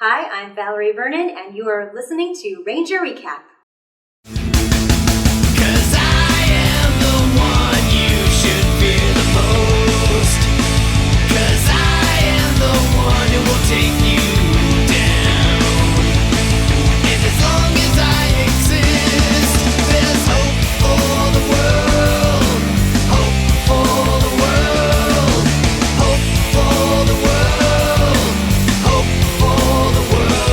Hi, I'm Valerie Vernon, and you are listening to Ranger Recap. Cause I am the one you should fear the most. Cause I am the one who will take you down. And as long as I exist, there's hope for the world. Hope for the world. Hope for the world. Hope for the world.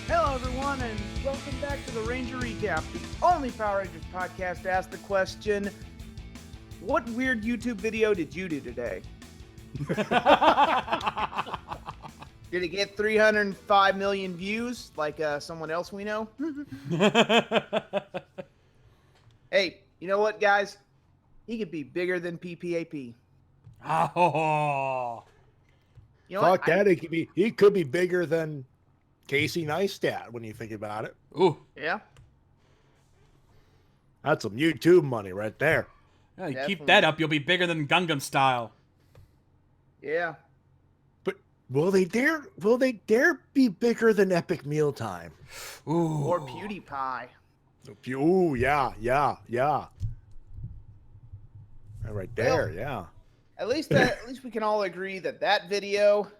Hello, everyone, and welcome back to the Ranger Recap, the only Power Rangers podcast to ask the question, what weird YouTube video did you do today? Did it get 305 million views like someone else we know? Hey, you know what, guys? He could be bigger than PPAP. Oh, You know what? Fuck that. He could be bigger than Casey Neistat when you think about it. ooh, Yeah? That's some YouTube money right there. yeah, you Definitely. keep that up, you'll be bigger than Gangnam Style. Yeah. But will they dare be bigger than Epic Mealtime? Ooh, Or PewDiePie. Ooh, yeah. Right there, Well, yeah. At least we can all agree that video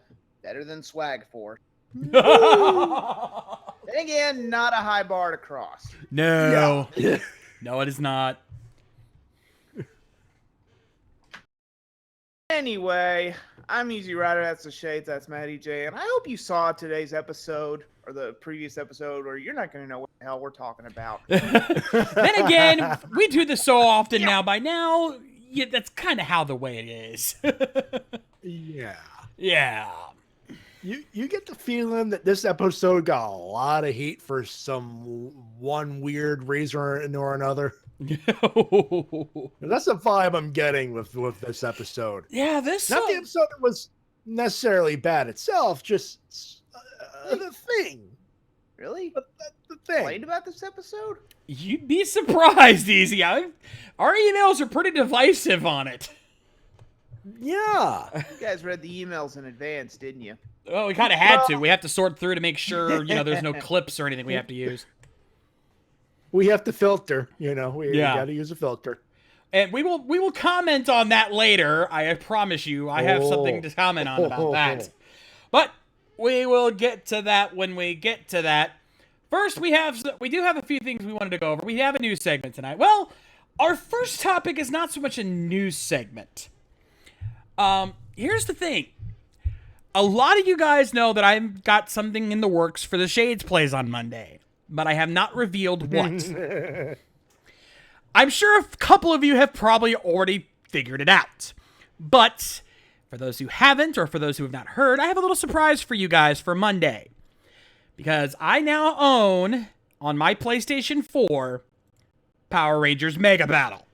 better than Swag Force. Then again, not a high bar to cross. no, no, it is not. Anyway, I'm Easy Rider. That's the Shades. That's Matty Jay, and I hope you saw today's episode or the previous episode, or you're not going to know what the hell we're talking about. Then again, we do this so often now. By now, yeah, that's kind of how the way it is. Yeah. Yeah. You get the feeling that this episode got a lot of heat for some one weird reason or another. That's the vibe I'm getting with this episode. Yeah, this Not the episode that was necessarily bad itself, just the thing. Really? But the thing. Complained about this episode? you'd be surprised, Easy. Our emails are pretty divisive on it. Yeah. You guys read the emails in advance, didn't you? Well, we kind of had to. We have to sort through to make sure, there's no clips or anything we have to use. We have to filter, we Yeah. got to use a filter. And we will comment on that later. I promise you, I have something to comment on about that. But we will get to that when we get to that. First, we do have a few things we wanted to go over. We have a news segment tonight. Well, our first topic is not so much a news segment. Here's the thing. A lot of you guys know that I've got something in the works for the Shades Plays on Monday, but I have not revealed what. I'm sure a couple of you have probably already figured it out. But for those who haven't, or for those who have not heard, I have a little surprise for you guys for Monday. Because I now own, on my PlayStation 4, Power Rangers Mega Battle.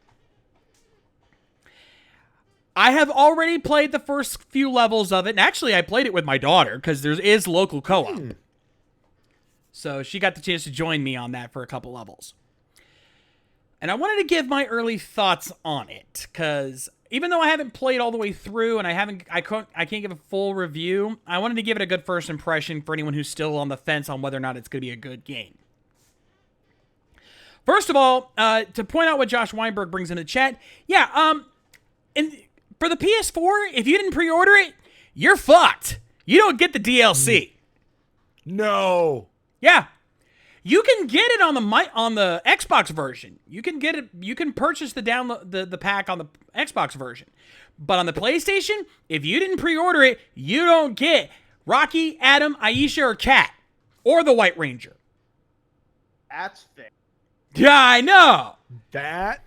I have already played the first few levels of it, and actually I played it with my daughter, because there is local co-op. So she got the chance to join me on that for a couple levels. And I wanted to give my early thoughts on it, because even though I haven't played all the way through, and I can't give a full review, I wanted to give it a good first impression for anyone who's still on the fence on whether or not it's going to be a good game. First of all, to point out what Josh Weinberg brings in the chat, for the PS4, if you didn't pre-order it, you're fucked. You don't get the DLC. No. Yeah. You can get it on the Xbox version. You can get it. You can purchase the pack on the Xbox version. But on the PlayStation, if you didn't pre-order it, you don't get Rocky, Adam, Aisha, or Kat, or the White Ranger. That's fair. Yeah, I know. That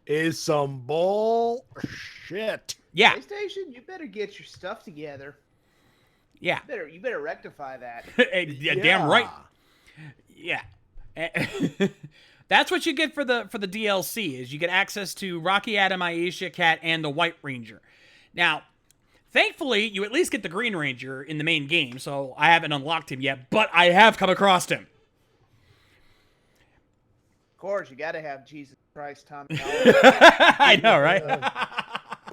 is some bullshit. Yeah, PlayStation, you better get your stuff together. yeah. You better rectify that. Yeah, damn right. Yeah. That's what you get for the DLC, is you get access to Rocky, Adam, Aisha, Kat, and the White Ranger. Now, Thankfully, you at least get the Green Ranger in the main game, so I haven't unlocked him yet, but I have come across him. Of course, you got to have Jesus Christ, Tommy. I know, right?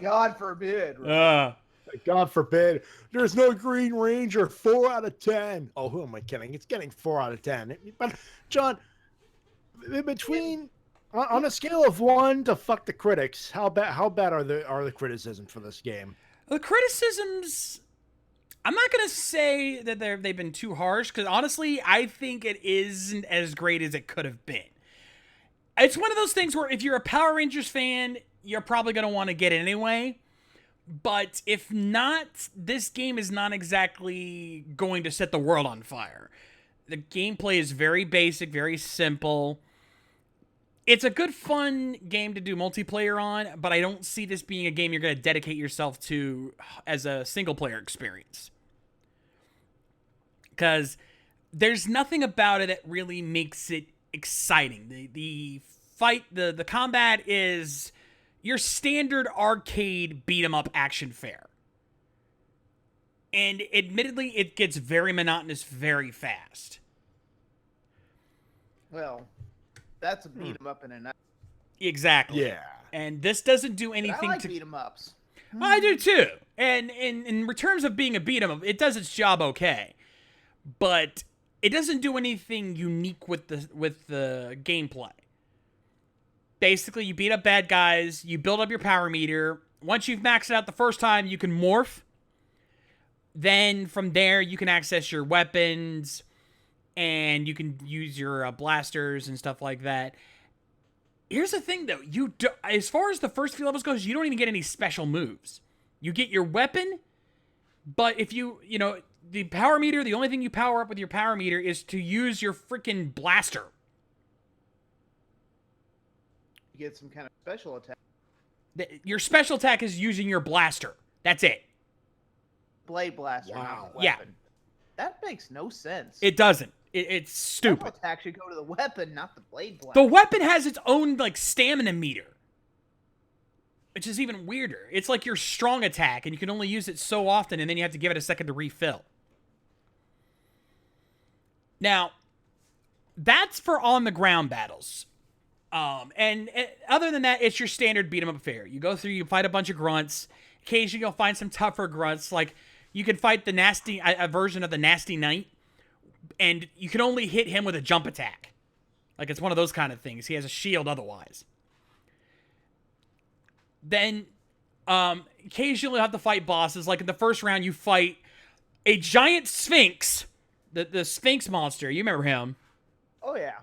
God forbid. Right? God forbid. There's no Green Ranger. 4 out of 10. Oh, who am I kidding? It's getting 4 out of 10. But John, between on a scale of 1 to fuck the critics, how bad are the criticisms for this game? The criticisms, I'm not going to say that they've been too harsh, because honestly, I think it isn't as great as it could have been. It's one of those things where if you're a Power Rangers fan, you're probably going to want to get it anyway. But if not, this game is not exactly going to set the world on fire. The gameplay is very basic, very simple. It's a good, fun game to do multiplayer on, but I don't see this being a game you're going to dedicate yourself to as a single-player experience. Because there's nothing about it that really makes it exciting. The fight, the combat is your standard arcade beat-em-up action fare. And admittedly, it gets very monotonous very fast. Well, that's a beat 'em up in a night. Exactly. Yeah. And this doesn't do I anything like to... beat 'em ups. I do too. And in terms of being a beat 'em up, it does its job okay. But it doesn't do anything unique with the gameplay. Basically, you beat up bad guys, you build up your power meter. Once you've maxed it out the first time, you can morph. Then from there, you can access your weapons, and you can use your blasters and stuff like that. Here's the thing, though. As far as the first few levels goes, you don't even get any special moves. You get your weapon, but if the power meter, the only thing you power up with your power meter is to use your freaking blaster. You get some kind of special attack. Your special attack is using your blaster. That's it. Blade blaster. Wow. Not the Yeah. weapon. That makes no sense. It doesn't. It's stupid. Special attack should go to the weapon, not the blade blaster. The weapon has its own, stamina meter. Which is even weirder. It's like your strong attack, and you can only use it so often, and then you have to give it a second to refill. Now, that's for on-the-ground battles. And other than that, it's your standard beat-em-up affair. You go through, you fight a bunch of grunts. Occasionally, you'll find some tougher grunts. Like, you can fight a version of the Nasty Knight, and you can only hit him with a jump attack. Like, it's one of those kind of things. He has a shield otherwise. Then, occasionally you'll have to fight bosses. Like, in the first round, you fight a giant Sphinx. The Sphinx monster. You remember him. Oh, yeah.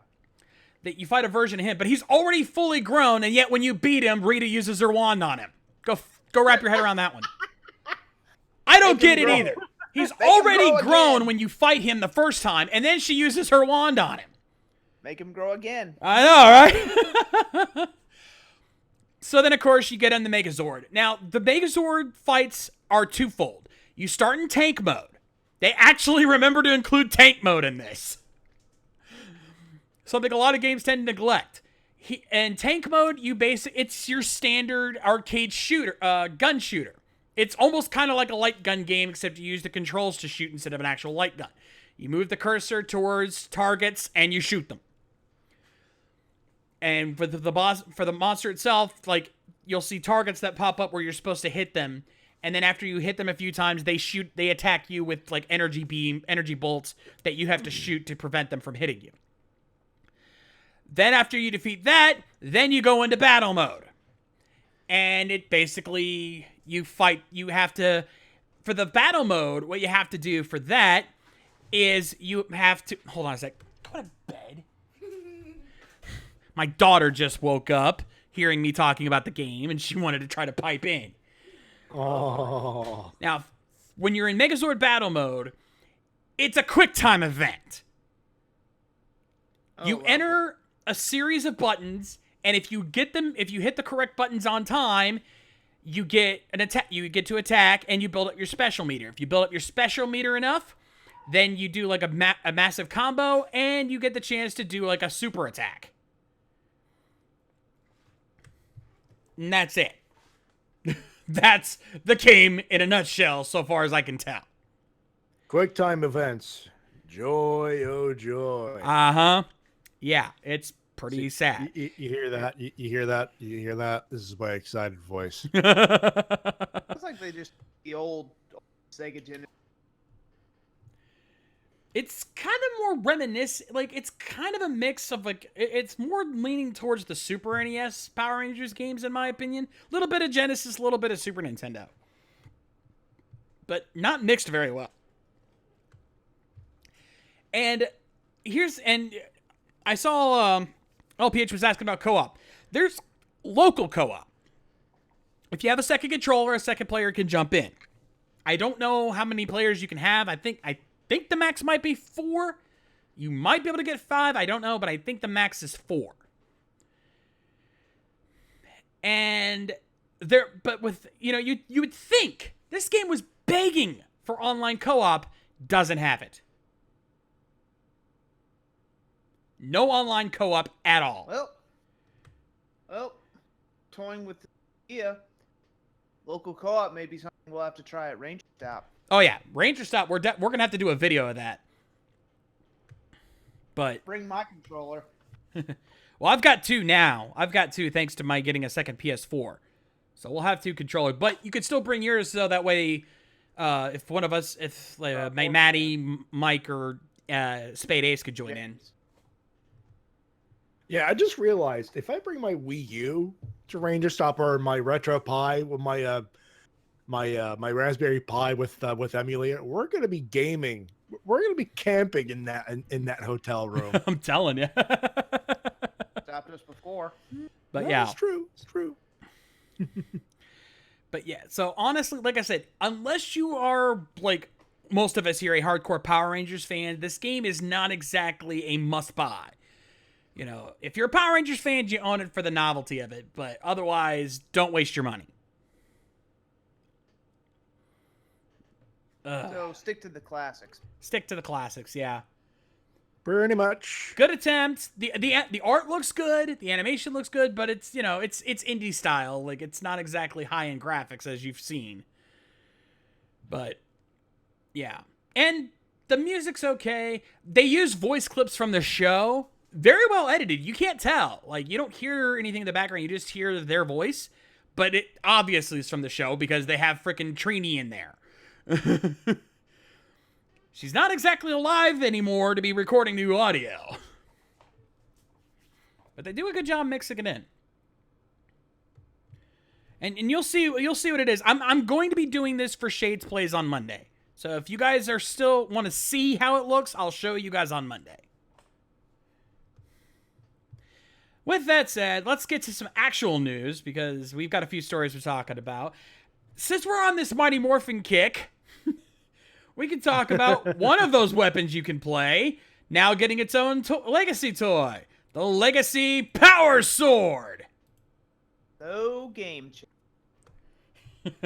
That you fight a version of him, but he's already fully grown, and yet when you beat him, Rita uses her wand on him. Go wrap your head around that one. I don't get it either. He's already grown when you fight him the first time, and then she uses her wand on him. Make him grow again. I know, right? So then, of course, you get on the Megazord. Now, the Megazord fights are twofold. You start in tank mode. They actually remember to include tank mode in this. Something a lot of games tend to neglect. In tank mode, it's your standard arcade shooter, gun shooter. It's almost kind of like a light gun game, except you use the controls to shoot instead of an actual light gun. You move the cursor towards targets and you shoot them. And for the monster itself, you'll see targets that pop up where you're supposed to hit them, and then after you hit them a few times, they attack you with energy bolts that you have to shoot to prevent them from hitting you. Then after you defeat that, then you go into battle mode. And it basically, for the battle mode, what you have to do for that is you have to, hold on a sec, go to bed. My daughter just woke up hearing me talking about the game, and she wanted to try to pipe in. Oh. Now, when you're in Megazord battle mode, it's a quick time event. You enter a series of buttons, and if you hit the correct buttons on time, you get an attack. You get to attack, and you build up your special meter. If you build up your special meter enough, then you do a massive combo, and you get the chance to do a super attack. And that's it. That's the game in a nutshell, so far as I can tell. Quick time events. Joy, oh joy. Uh-huh. Yeah, it's pretty See, sad. You hear that? You hear that? You hear that? This is my excited voice. It's like they just the old Sega Genesis. It's kind of more reminiscent. Like, it's kind of a mix of, like, it's more leaning towards the Super NES Power Rangers games, in my opinion. A little bit of Genesis, a little bit of Super Nintendo. But not mixed very well. And I saw LPH was asking about co-op. There's local co-op. If you have a second controller, a second player can jump in. I don't know how many players you can have. I think the max might be 4. You might be able to get 5. I don't know, but I think the max is 4. And but with, you would think this game was begging for online co-op, doesn't have it. No online co-op at all. Well, toying with the idea, local co-op may be something we'll have to try at Ranger Stop. Oh yeah, Ranger Stop. We're gonna have to do a video of that. But Bring my controller. well, I've got 2 now. I've got 2 thanks to my getting a second PS4. So we'll have 2 controllers. But you could still bring yours, so that way, if one of us, Matty, Mike, or Spade Ace could join in. Yeah, I just realized if I bring my Wii U to Ranger Stop or my Retro Pi with my my Raspberry Pi with emulator, we're gonna be gaming. We're gonna be camping in that hotel room. I'm telling you. Stopped us before. But No, yeah, it's true. It's true. But yeah. So honestly, like I said, unless you are like most of us here, a hardcore Power Rangers fan, this game is not exactly a must-buy. If you're a Power Rangers fan, you own it for the novelty of it. But otherwise, don't waste your money. So stick to the classics. Stick to the classics, yeah. Pretty much. Good attempt. The art looks good, the animation looks good, but it's it's indie style. Like, it's not exactly high-end graphics as you've seen. But yeah. And the music's okay. They use voice clips from the show. Very well edited. You can't tell. Like, you don't hear anything in the background. You just hear their voice. But it obviously is from the show because they have frickin' Trini in there. She's not exactly alive anymore to be recording new audio. But they do a good job mixing it in. And you'll see what it is. I'm going to be doing this for Shades Plays on Monday. So if you guys are still want to see how it looks, I'll show you guys on Monday. With that said, let's get to some actual news because we've got a few stories we're talking about. Since we're on this Mighty Morphin kick, we can talk about one of those weapons you can play, now getting its own legacy toy, the Legacy Power Sword. No game changer.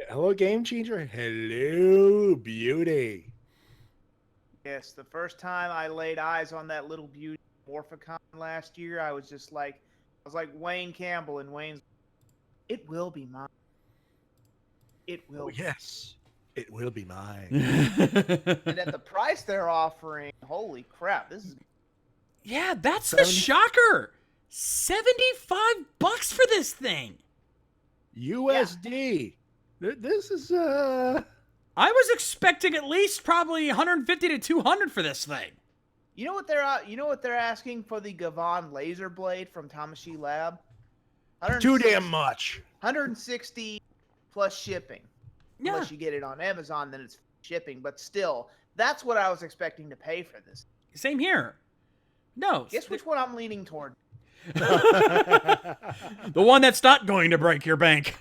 Hello, Game Changer. Hello, beauty. Yes, the first time I laid eyes on that little beauty Morphicon last year, I was like Wayne Campbell and Wayne's. It will be mine. It will. Oh, yes, it will be mine. And at the price they're offering, holy crap! This is. Yeah, that's the shocker. $75 for this thing. USD. This is I was expecting at least probably 150 to 200 for this thing. You know what they're asking for the Gavon laser blade from Tamashi Lab? too damn much. 160 plus shipping. Yeah. Unless you get it on Amazon, then it's shipping. But still, that's what I was expecting to pay for this. Same here. No. Guess which one I'm leaning toward? The one that's not going to break your bank.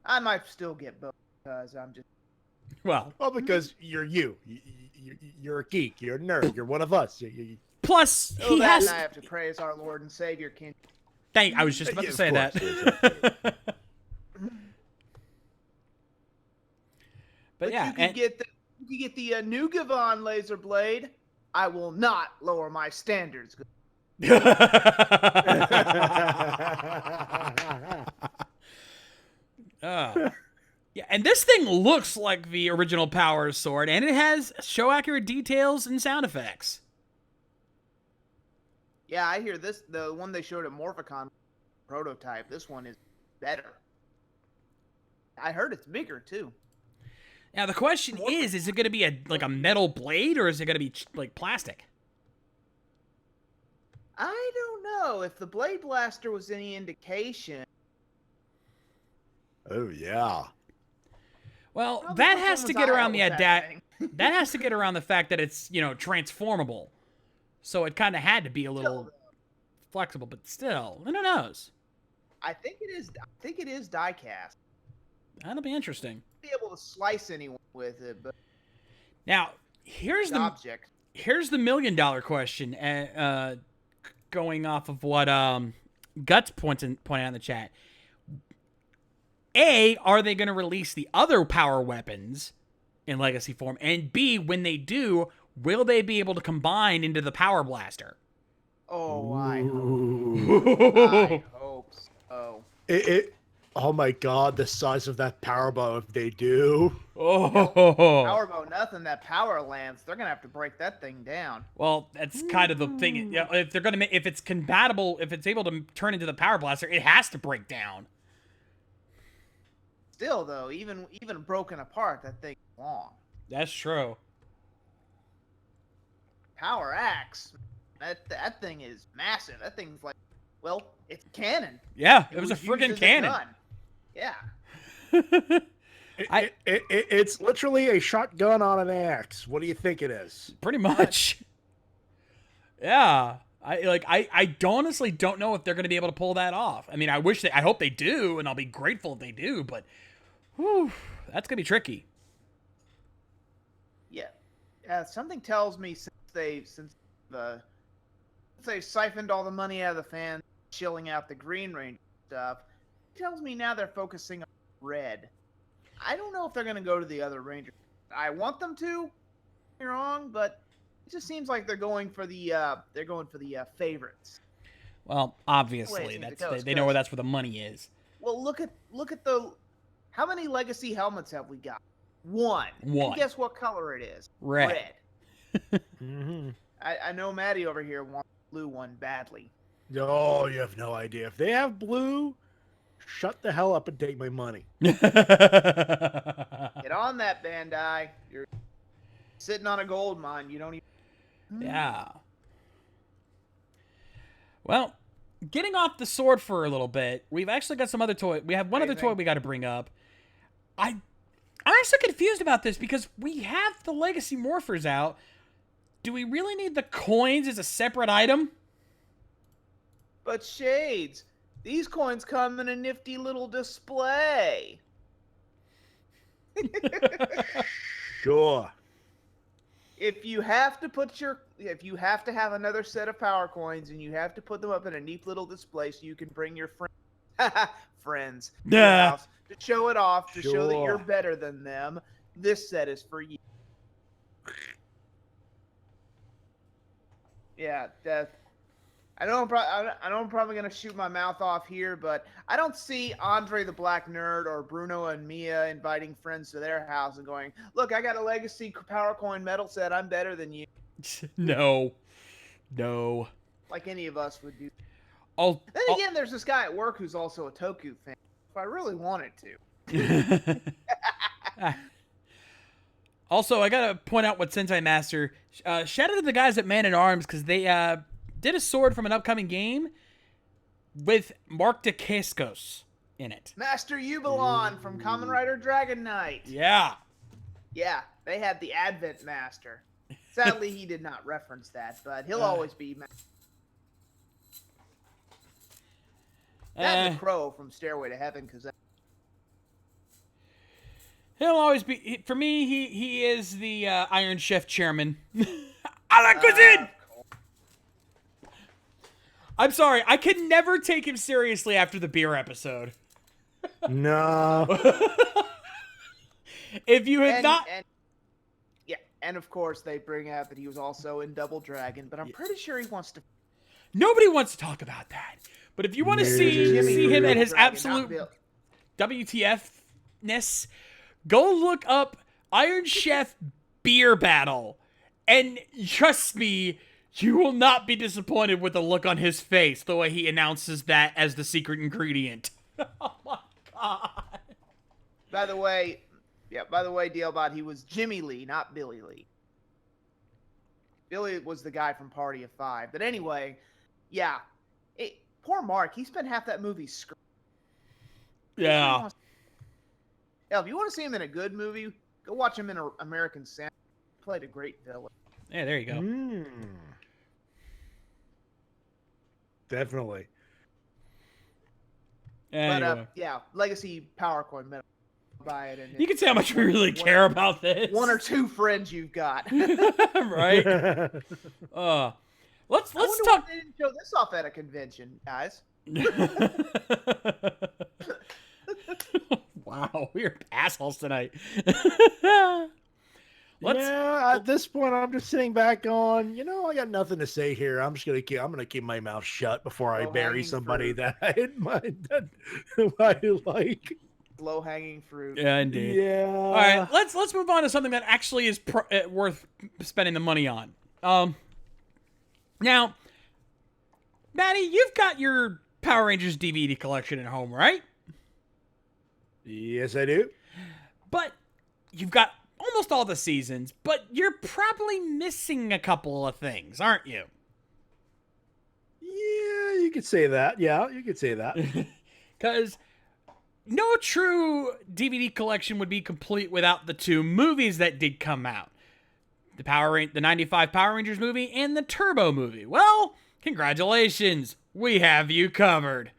I might still get both because I'm just. Well, Because you're you're a geek. You're a nerd. You're one of us. plus Oh, he that has. and I have to praise our Lord and Savior, King. I was just about to Of say course, that. But yeah, you can get the new Gavon laser blade. I will not lower my standards. And this thing looks like the original Power Sword, and it has show-accurate details and sound effects. Yeah, I hear this. The one they showed at Morphicon prototype. This one is better. I heard it's bigger too. Now the question is it going to be like a metal blade, or is it going to be like plastic? I don't know if the Blade Blaster was any indication. Oh yeah. Well, Probably that put has to someone's get eye around out the with that thing. that has to get around the fact that it's, you know, transformable. So it kind of had to be a little flexible, but still, who knows? I think it is. I think it is die cast. That'll be interesting. Be able to slice anyone with it, but Now, here's the object. Here's the $1 million question. Going off of what Guts pointed out in the chat. A, are they going to release the other power weapons in Legacy form? And B, when they do, will they be able to combine into the Power Blaster? Oh, I hope so. Oh my god, the size of that power bow if they do. Oh. Power bow, nothing. That power lance, they're gonna have to break that thing down. Well, that's kind of the thing. You know, if they're gonna if it's compatible, if it's able to turn into the Power Blaster, it has to break down. Still, though, even broken apart, that thing's long. That's true. Power axe, that thing is massive. That thing's like, well, it's a cannon. Yeah, it was a used friggin' as cannon. gun. Yeah. It's literally a shotgun on an axe. What do you think it is? Pretty much. Yeah. I honestly don't know if they're going to be able to pull that off. I mean, I hope they do, and I'll be grateful if they do, but whew, that's going to be tricky. Yeah. Something tells me since they've siphoned all the money out of the fans, chilling out the Green Ranger stuff, it tells me now they're focusing on Red. I don't know if they're going to go to the other Rangers. I want them to. You're wrong, but it just seems like they're going for the favorites. Well, obviously, they know that's where the money is. Well, look at the how many Legacy helmets have we got? One. And guess what color it is? Red. Mm-hmm. I know Matty over here wants the blue one badly. Oh, you have no idea. If they have blue, shut the hell up and take my money. Get on that, Bandai. You're sitting on a gold mine. You don't even... Yeah. Well, getting off the sword for a little bit, we've actually got some other toy. We have one other toy we got to bring up. I'm actually confused about this because we have the Legacy Morphers out. Do we really need the coins as a separate item? But Shades, these coins come in a nifty little display. Sure. If you have to have another set of power coins and you have to put them up in a neat little display so you can bring your friends to your house to show it off, to show that you're better than them, this set is for you. Yeah, I know I'm probably going to shoot my mouth off here, but I don't see Andre the Black Nerd or Bruno and Mia inviting friends to their house and going, look, I got a Legacy Power Coin medal set. I'm better than you. No. Like any of us would do. Then again, there's this guy at work who's also a Toku fan. If I really wanted to. Also, I got to point out what Sentai Master... shout out to the guys at Man at Arms because they... did a sword from an upcoming game with Mark DeCascos in it. Master Ubalon from Kamen Rider Dragon Knight. Yeah. Yeah, they had the Advent Master. Sadly, he did not reference that, but he'll always be That and the Crow from Stairway to Heaven, because he'll always be... For me, he is the Iron Chef chairman. A la cuisine! I'm sorry, I can never take him seriously after the beer episode. No. If you have not... And of course they bring out that he was also in Double Dragon, but I'm pretty sure he wants to... Nobody wants to talk about that. But if you want to see him at his absolute WTF-ness, Go look up Iron Chef beer battle, and trust me, you will not be disappointed with the look on his face, the way he announces that as the secret ingredient. Oh my god. By the way, DLBot, he was Jimmy Lee, not Billy Lee. Billy was the guy from Party of Five. But anyway, yeah. Poor Mark, he spent half that movie screaming. Yeah. Yeah, if you want to see him in a good movie, go watch him in American Sandman. He played a great villain. Yeah, there you go. Definitely. Anyway. But yeah, Legacy Power Coin Metal. Buy it. And You can see how much we really care about this. one or two friends you've got. Right? Let's I wonder talk. why they didn't show this off at a convention, guys. Wow, we're assholes tonight. Yeah, at this point, I'm just sitting back on. I got nothing to say here. I'm gonna keep my mouth shut before I bury Low-hanging somebody fruit. that I like. Low-hanging fruit. Yeah, indeed. Yeah. All right, let's move on to something that actually is worth spending the money on. Now, Matty, you've got your Power Rangers DVD collection at home, right? Yes, I do. But you've got almost all the seasons, but you're probably missing a couple of things, aren't you? Yeah, you could say that. Yeah, you could say that. Because no true DVD collection would be complete without the two movies that did come out. The 95 Power Rangers movie and the Turbo movie. Well, congratulations. We have you covered.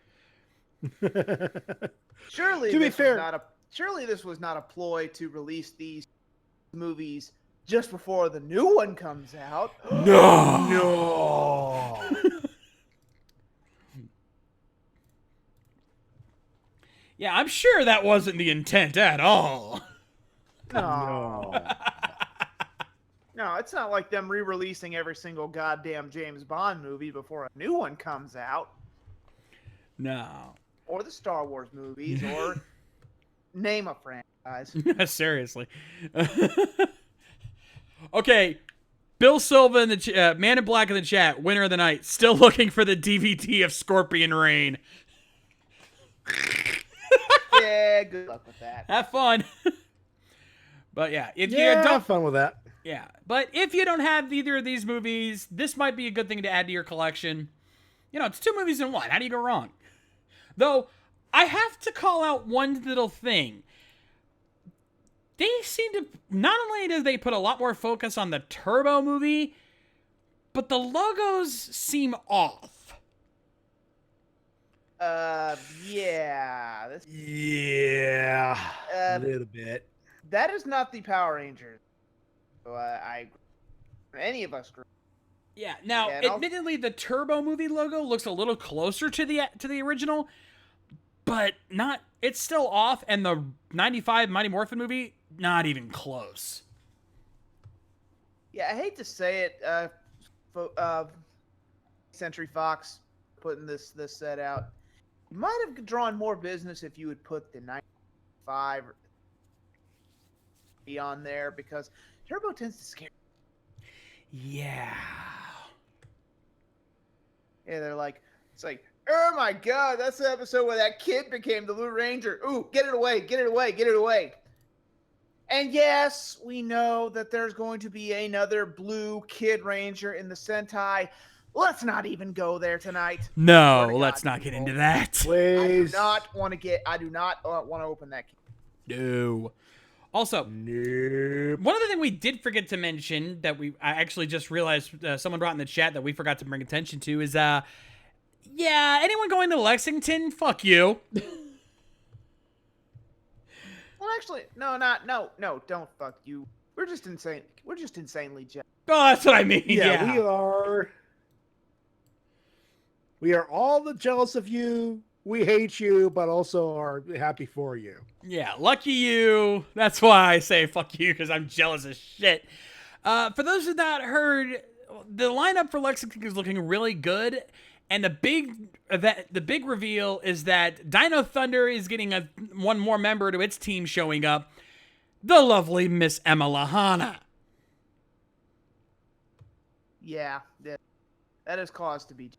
Surely, To be this was fair- not surely this was not a ploy to release these movies just before the new one comes out. No. Yeah, I'm sure that wasn't the intent at all. No. No, it's not like them re-releasing every single goddamn James Bond movie before a new one comes out, No. or the Star Wars movies, or name a franchise. Seriously. Okay, Bill Silva in the Man in Black in the chat, winner of the night, still looking for the DVD of Scorpion Rain. Yeah, good luck with that. Have fun. But yeah, if you Yeah, don't, have fun with that. yeah. But if you don't have either of these movies, this might be a good thing to add to your collection. It's two movies in one. How do you go wrong? Though I have to call out one little thing. They seem to, not only do they put a lot more focus on the Turbo movie, but the logos seem off. Yeah. Yeah, a little bit. That is not the Power Rangers. So I any of us agree. Yeah. Now, Yeah, and I'll- admittedly, the Turbo movie logo looks a little closer to the original, but not. It's still off, and the 95 Mighty Morphin movie, not even close. Yeah, I hate to say it, Century Fox putting this set out. You might have drawn more business if you would put the 95 on there, because Turbo tends to scare. Yeah. Yeah, they're like, it's like, oh my god, that's the episode where that kid became the Blue Ranger. Ooh, get it away, get it away, get it away. And yes, we know that there's going to be another blue Kid Ranger in the Sentai. Let's not even go there tonight. No, Swear to let's God, not get people. into that. Please. I do not want to open that can. No. Also, Nope. one other thing we did forget to mention that I actually just realized someone brought in the chat that we forgot to bring attention to is, yeah, anyone going to Lexington? Fuck you. Well, actually, no, don't fuck you. We're just insane. We're just insanely jealous. Oh, that's what I mean. Yeah, Yeah. we are. We are all the jealous of you. We hate you, but also are happy for you. Yeah, lucky you. That's why I say fuck you, because I'm jealous as shit. For those who not heard, the lineup for Lexington is looking really good, and the big reveal is that Dino Thunder is getting one more member to its team showing up. the lovely Miss Emma Lahana. Yeah, that is cause to be.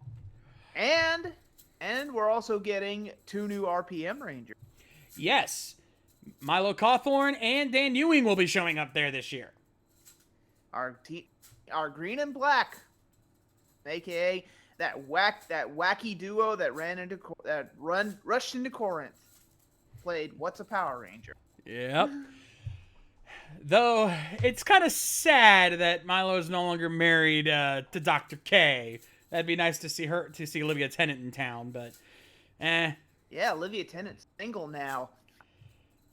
And we're also getting 2 new RPM Rangers. Yes, Milo Cawthorn and Dan Ewing will be showing up there this year. Our green and black, aka that wacky duo that rushed into Corinth, played What's a Power Ranger. Yep. Though it's kind of sad that Milo is no longer married to Dr. K. That'd be nice to see Olivia Tennant in town, but Yeah, Olivia Tennant's single now.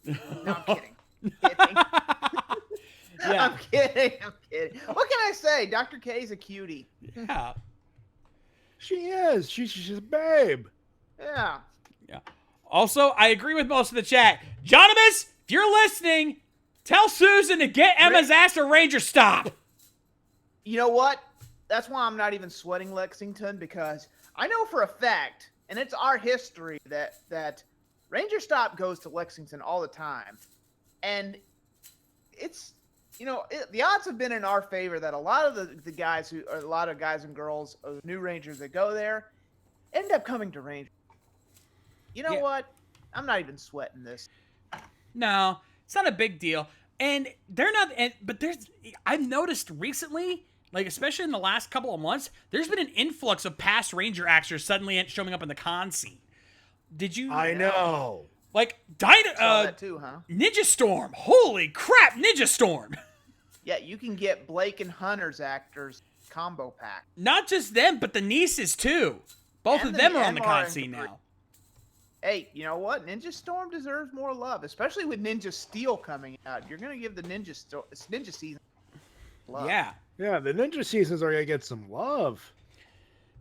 No, I'm kidding. Kidding. Yeah. I'm kidding. What can I say? Dr. K's a cutie. Yeah. She is. She's a babe. Yeah. Also, I agree with most of the chat. Jonamus, if you're listening, tell Susan to get Emma's ass a Ranger stop. You know what? That's why I'm not even sweating Lexington, because I know for a fact, and it's our history, that Ranger Stop goes to Lexington all the time. And it's, the odds have been in our favor that a lot of the guys a lot of guys and girls, new Rangers that go there, end up coming to Ranger. You know what? I'm not even sweating this. No, it's not a big deal. And they're not, but I've noticed recently, like especially in the last couple of months, there's been an influx of past Ranger actors suddenly showing up in the con scene. Did you? I know. Like, that too, huh? Ninja Storm. Holy crap, Ninja Storm. Yeah, you can get Blake and Hunter's actors combo pack. Not just them, but the nieces too. Both of them are on the con scene now. Hey, you know what? Ninja Storm deserves more love, especially with Ninja Steel coming out. You're going to give the Ninja season love. Yeah. Yeah, the Ninja seasons are going to get some love.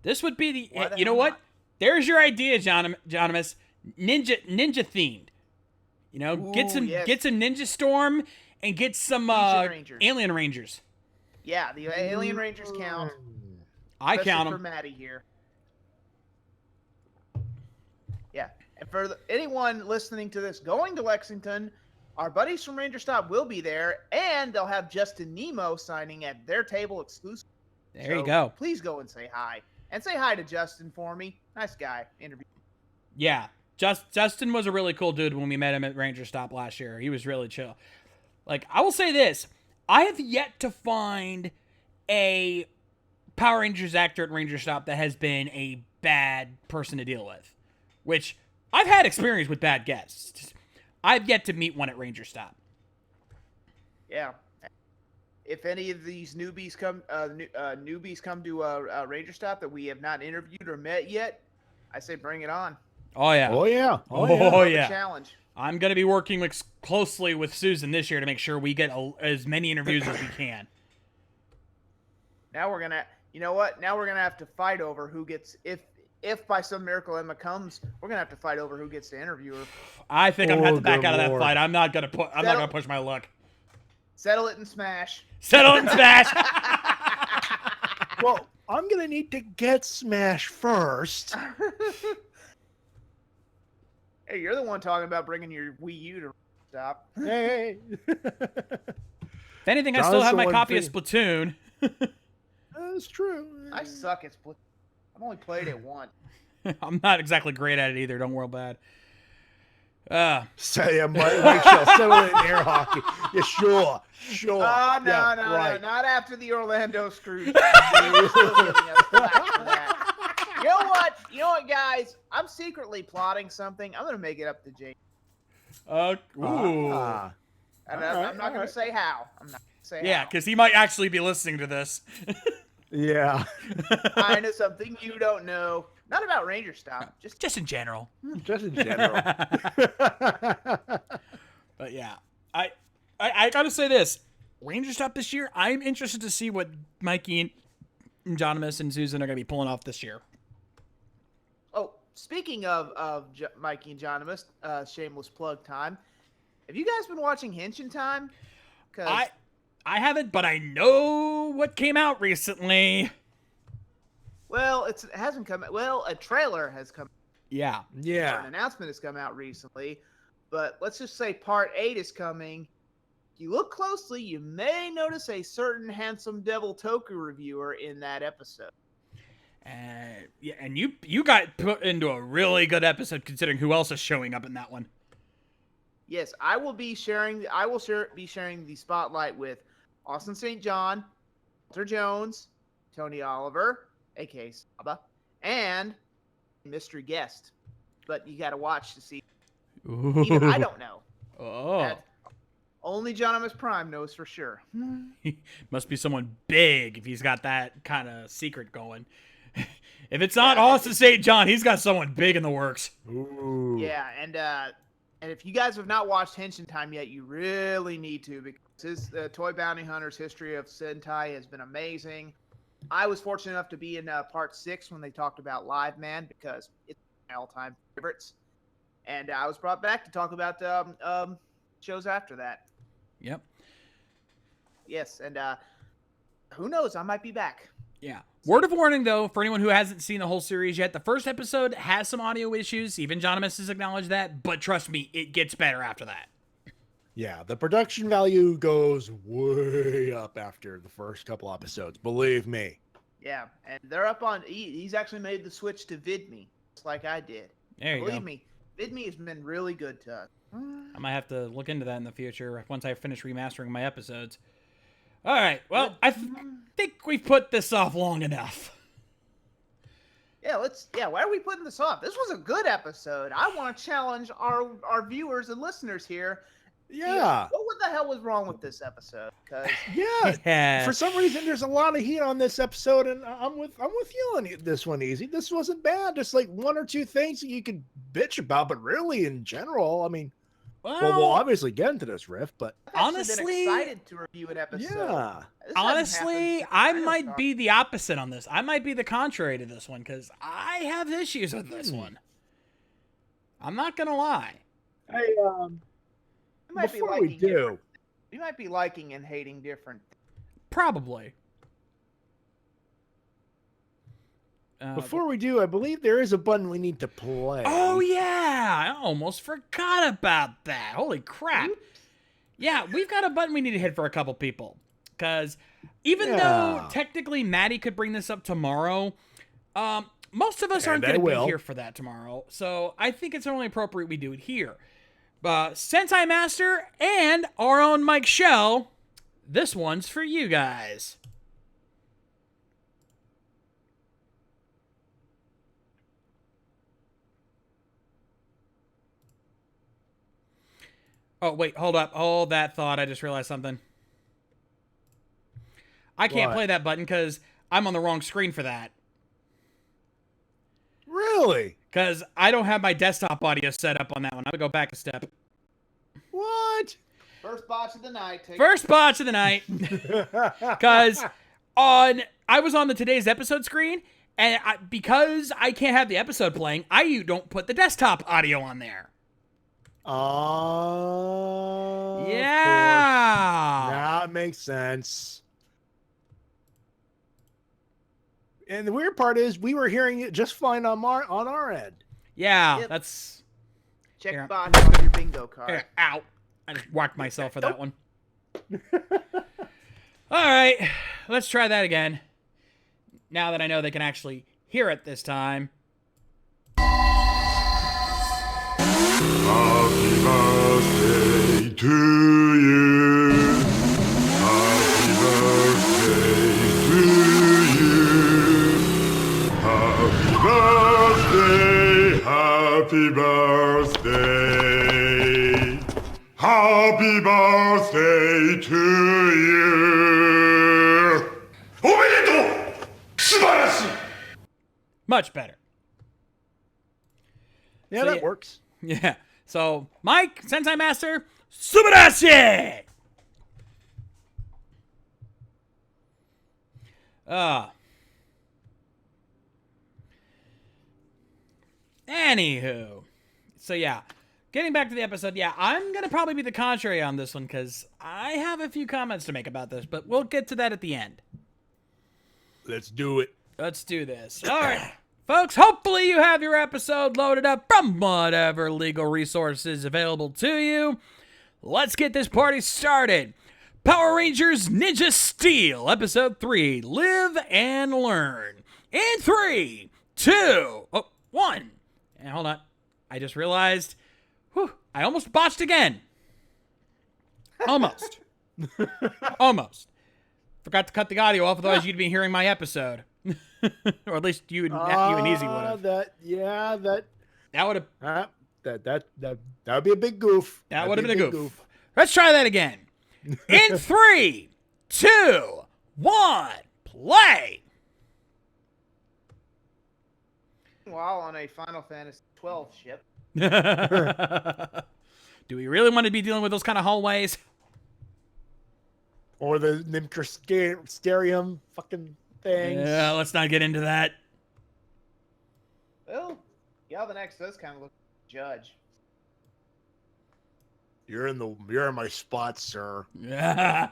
This would be Why the you know hell what? not? There's your idea, Jonamus. Ninja themed. Get some Ninja Storm and get some Alien Rangers. Yeah, the Alien Rangers count. I Especially count for them. Matty here. Yeah, and for anyone listening to this going to Lexington, our buddies from Ranger Stop will be there, and they'll have Justin Nemo signing at their table exclusive. There you go. Please go and say hi. And say hi to Justin for me. Nice guy. Interview. Yeah. Justin was a really cool dude when we met him at Ranger Stop last year. He was really chill. Like, I will say this. I have yet to find a Power Rangers actor at Ranger Stop that has been a bad person to deal with. Which, I've had experience with bad guests. I've yet to meet one at Ranger Stop. Yeah. If any of these newbies come to Ranger Stop that we have not interviewed or met yet, I say bring it on. Oh, yeah. Oh, yeah. Oh, The yeah. challenge. I'm going to be working closely with Susan this year to make sure we get as many interviews as we can. Now we're gonna, you know what? Now we're gonna have to fight over who gets. If by some miracle Emma comes, we're gonna have to fight over who gets to interview her. I think I'm going to have to back good out of that Lord. fight. I'm not going to push my luck. Settle it and smash. Settle and smash. Well, I'm going to need to get Smash first. Hey, you're the one talking about bringing your Wii U to Stop. Hey. If anything, I John's still have the my one copy of thing- Splatoon. That's true. I suck at Split. I've only played it once. I'm not exactly great at it either. Don't worry about it. Say, Mike shall settle in air hockey. Yeah, sure. Oh, no, Yeah, no, right. no, not after the Orlando Screws. You're still giving us flack for that. You know what, guys? I'm secretly plotting something. I'm going to make it up to Jay. Ooh. Ah. And All right, I'm not going to say how. I'm not going to say Yeah, how. because he might actually be listening to this. Yeah. I know something you don't know. Not about Ranger Stop. Just in general. Just in general. But yeah, I gotta say this: Ranger Stop this year. I'm interested to see what Mikey and Jonamus and Susan are gonna be pulling off this year. Oh, speaking of Mikey and Jonamus, shameless plug time. Have you guys been watching Henshin Time? 'Cause I haven't, but I know what came out recently. well, it hasn't come. Well, a trailer has come. Yeah. Or Yeah. an announcement has come out recently, but let's just say Part 8 is coming you look closely, you may notice a certain handsome Devil Toku reviewer in that episode. Yeah, and you got put into a really good episode considering who else is showing up in that one. Yes, I will be sharing the spotlight with Austin St. John, Walter Jones, Tony Oliver, aka Saba, and mystery guest. But you got to watch to see. Ooh. Even I don't know. Oh. That only John MS Prime knows for sure. Must be someone big if he's got that kind of secret going. If it's not Austin St. John, he's got someone big in the works. Ooh. Yeah, and if you guys have not watched Henshin Time yet, you really need to, because his Toy Bounty Hunter's history of Sentai has been amazing. I was fortunate enough to be in part 6 when they talked about Live Man, because it's my all-time favorites. And I was brought back to talk about shows after that. Yep. Yes, and who knows? I might be back. Yeah. Word of warning, though, for anyone who hasn't seen the whole series yet, the first episode has some audio issues. Even John has acknowledged that, but trust me, it gets better after that. Yeah, the production value goes way up after the first couple episodes. Believe me. Yeah, and they're up on. He's actually made the switch to VidMe, just like I did. There you Believe go. me, VidMe has been really good to us. I might have to look into that in the future once I finish remastering my episodes. All right. Well, I think we've put this off long enough. Yeah, why are we putting this off? This was a good episode. I want to challenge our viewers and listeners here. Yeah. What the hell was wrong with this episode? Because Yeah. For some reason, there's a lot of heat on this episode, and I'm with you on this one, Easy. This wasn't bad. Just like one or two things that you could bitch about, but really, in general, I mean, well, we'll obviously get into this riff, but I've honestly, been excited to review an episode. yeah. This hasn't honestly, happened I since might Dinosaur. be the opposite on this. I might be the contrary to this one because I have issues with this one. I'm not gonna lie. Hey, We might be before we liking do, different- we might be liking and hating different. Probably. before we do, I believe there is a button we need to play. Oh yeah, I almost forgot about that. Holy crap. Yeah, we've got a button we need to hit for a couple people. Because even though technically Matty could bring this up tomorrow, most of us aren't And I going to be will. here for that tomorrow. So I think it's only appropriate we do it here. Sentai Master and our own Mike Shell, this one's for you guys. Oh, wait, hold up. Hold that thought. I just realized something. I can't What? play that button because I'm on the wrong screen for that. Really? Because I don't have my desktop audio set up on that one. I'm going to go back a step. What? First botch of the night. First botch of the night. Because I was on the today's episode screen, and because I can't have the episode playing, I don't put the desktop audio on there. Oh. Yeah. That makes sense. And the weird part is we were hearing it just fine on our end. Yeah, Yep. that's... Check Here. the botch on your bingo card. Here, ow. I just whacked myself for that one. All right, let's try that again. Now that I know they can actually hear it this time. Happy birthday to you. Happy birthday to you. Happy birthday, happy birthday. Happy birthday to you. おめでとう。素晴らしい。 Much better. Yeah, So, that yeah. works. Yeah. So, Mike, Sentai Master, Subarashi! Anywho. So, yeah. Getting back to the episode, yeah, I'm going to probably be the contrary on this one because I have a few comments to make about this, but we'll get to that at the end. Let's do it. Let's do this. All right. Folks, hopefully you have your episode loaded up from whatever legal resources available to you. let's get this party started. Power Rangers Ninja Steel, Episode 3, Live and Learn. In 3, 2, 1. And hold on. I just realized, I almost botched again. Almost. Almost. Forgot to cut the audio off, otherwise you'd be hearing my episode. Or at least you and Easy would have. That would have. that would be a big goof. That would have been a goof. Let's try that again. In 3, 2, 1, play. While on a Final Fantasy 12 ship. Do we really want to be dealing with those kind of hallways? Or the Nimkersterium fucking things. Yeah, let's not get into that. Well, Galvanex does kind of look like a judge. You're in my spot, sir. Yeah.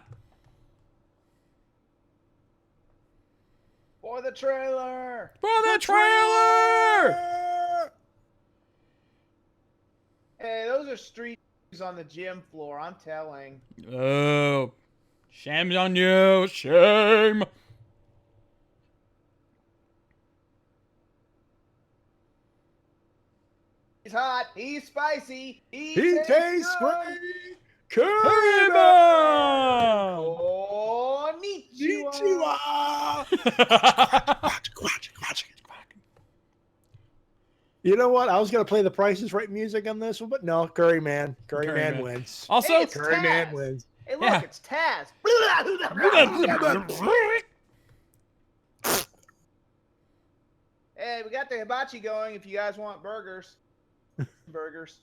For the trailer! For the trailer! Hey, those are street shoes on the gym floor, I'm telling. Oh, shame's on you. Shame. He's hot, he's spicy, he tastes good. great. Curry Oh, konnichiwa. You know what? I was gonna play the Price is Right music on this one, but no, Curry Man wins. Also, Hey, it's Curry Taz. Man wins. Hey, look, Yeah. it's Taz. Hey, we got the hibachi going if you guys want burgers. Burgers.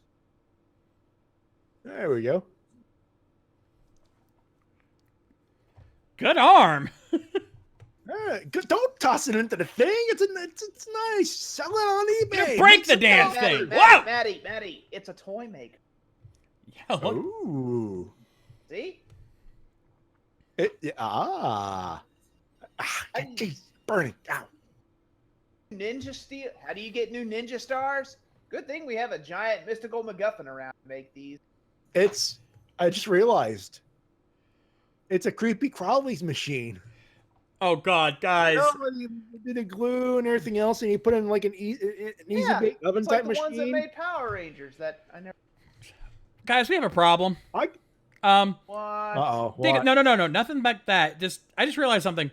There we go. good arm. Don't toss it into the thing. It's nice. Sell it on eBay. Break the Make some damn dough. thing. Matty, Whoa! Matty, it's a toy maker. Yeah, look. Ooh. See? Geez, burning. Ow. Ninja Steel. How do you get new ninja stars? Good thing we have a giant mystical MacGuffin around to make these. I just realized. It's a creepy Crowley's machine. Oh God, guys. You know, when you did the glue and everything else, and you put in like an easy bake oven it's like type the ones that machine. made Power Rangers that I never. Guys, we have a problem. What? Uh-oh. No, nothing like that. I just realized something.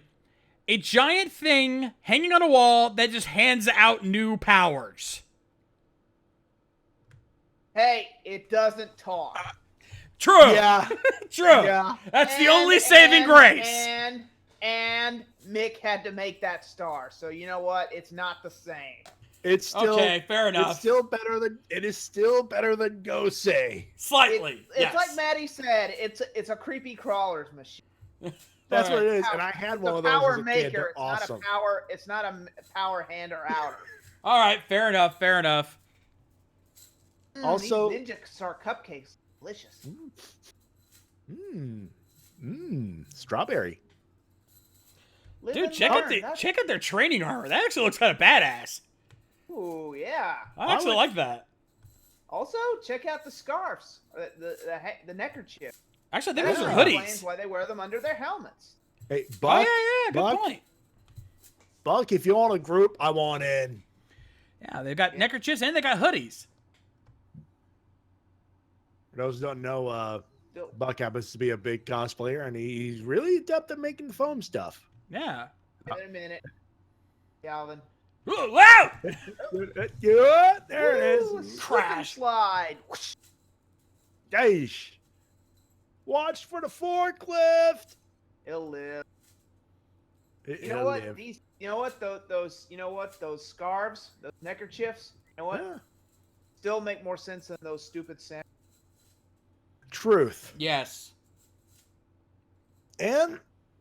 A giant thing hanging on a wall that just hands out new powers. Hey, it doesn't talk. True. Yeah. True. Yeah. That's the only saving grace. And Mick had to make that star, so you know what? It's not the same. It's still Okay, fair enough. It's still better than Go Say. Slightly. It's yes. like Matty said. It's a creepy crawlers machine. That's what it is. Power- And I had it's one a of those power as a maker. kid. They're It's awesome. not a power. It's not a power hand or outer. All right, fair enough. Fair enough. Also- these Ninja Star cupcakes, delicious. Strawberry. Live Dude, and check out learn. check out their training armor. That actually looks kind of badass. Ooh, yeah. I actually like that. Also, check out the scarves, the neckerchief. Actually, I think those are That explains hoodies. why they wear them under their helmets. Hey, Oh Buck. yeah, good Buck? point. Buck, if you want a group, I want in. Yeah, they've got neckerchiefs and they got hoodies. For those who don't know, Still- Buck happens to be a big cosplayer, and he's really adept at making foam stuff. Yeah. Wait a minute, Calvin. Ooh, wow! Yeah, there it Ooh, is. slip and slide. Whoosh. Yeesh. Watch for the forklift. It'll live. You It'll know what? live. Those scarves, those neckerchiefs. You know what? Yeah. Still make more sense than those stupid sand. Truth. Yes. And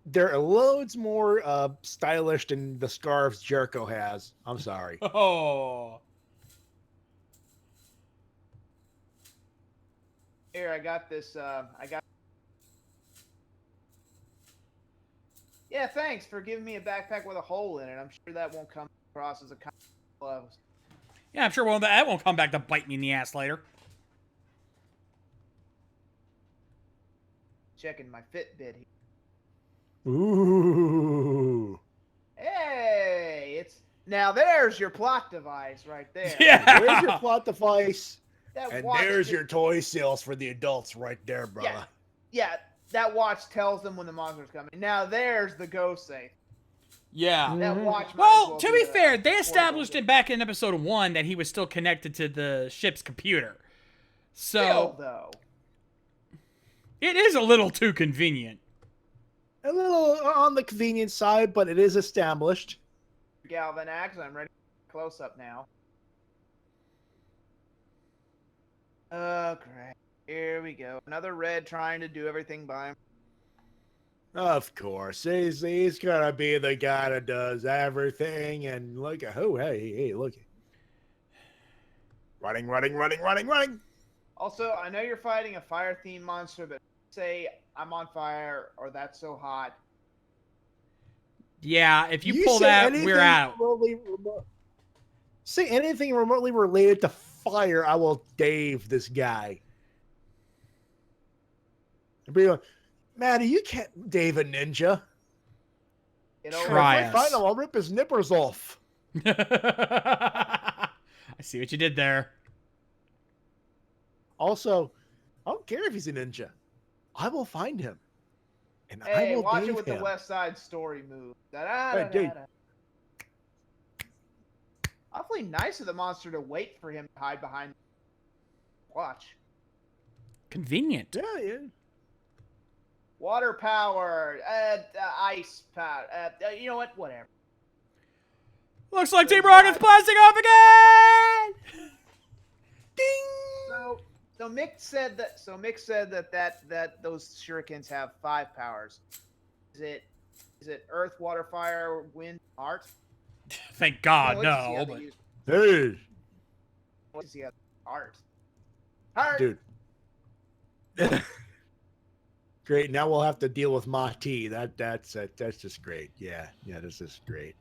they're loads more stylish than the scarves Jericho has. I'm sorry. Oh. Here, I got this. Yeah, thanks for giving me a backpack with a hole in it. I'm sure that won't come across as a kind of gloves. Yeah, I'm sure that won't come back to bite me in the ass later. checking my Fitbit here. Ooh. Hey, it's now there's your plot device right there. Yeah. There's your plot device. That And watch there's just- your toy sales for the adults right there, brother. Yeah, that watch tells them when the monster's coming. Now there's the go safe. Yeah. That watch. Might Well, as to well be a fair, they portable established device. it back in episode 1 that he was still connected to the ship's computer. Still, So, though. it is a little too convenient. A little on the convenient side, but it is established. Galvanax, I'm ready for close up now. Oh, great. Here we go. Another red trying to do everything by him. Of course. He's gonna be the guy that does everything. And look at hey, look. Running. Also, I know you're fighting a fire themed monster, but say I'm on fire or that's so hot. Yeah, if you pull say that, anything we're out. Say anything remotely related to fire, I will Dave this guy. And be like, Matty, you can't Dave a ninja. Get over Try it. us. Find him, I'll rip his nippers off. I see what you did there. Also, I don't care if he's a ninja. I will find him. And I Hey, will watch Dave it with him. the West Side Story move. Hey, dude. Awfully nice of the monster to wait for him to hide behind. Watch. Convenient. Yeah. Water power, ice power. You know what? Whatever. Looks like Team Rocket's blasting off again! Ding! So Mick said that those shurikens have 5 powers. Is it earth, water, fire, wind, art? Thank God, Let's see no. how But they use- Hey, let's see how art. Art. dude. Great. Now we'll have to deal with Matty. That's just great. Yeah, this is great.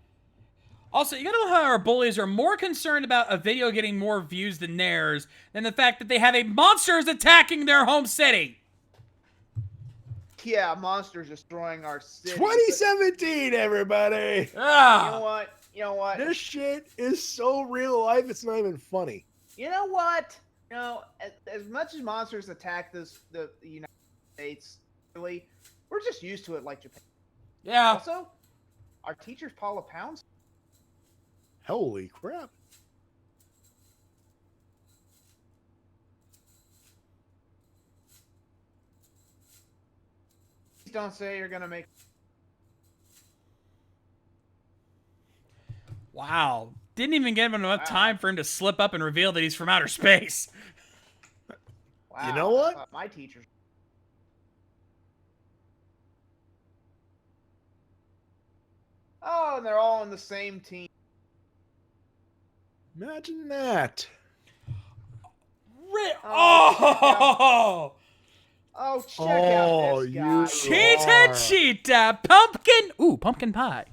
also, you gotta know how our bullies are more concerned about a video getting more views than theirs than the fact that they have a monsters attacking their home city. Yeah, monsters destroying our city. 2017, everybody. Ah. You know what? This shit is so real life. It's not even funny. You know what? You know, as much as monsters attack the United States, really, we're just used to it like Japan. Yeah. Also, our teachers Paula Pounds. Holy crap! Please don't say you're gonna make. Wow. Didn't even give him enough time for him to slip up and reveal that he's from outer space. Wow, You know what? I thought my teachers. Oh, and they're all on the same team. Imagine that. Oh! Oh, check out this guy. Cheetah, cheetah, pumpkin. Ooh, pumpkin pie.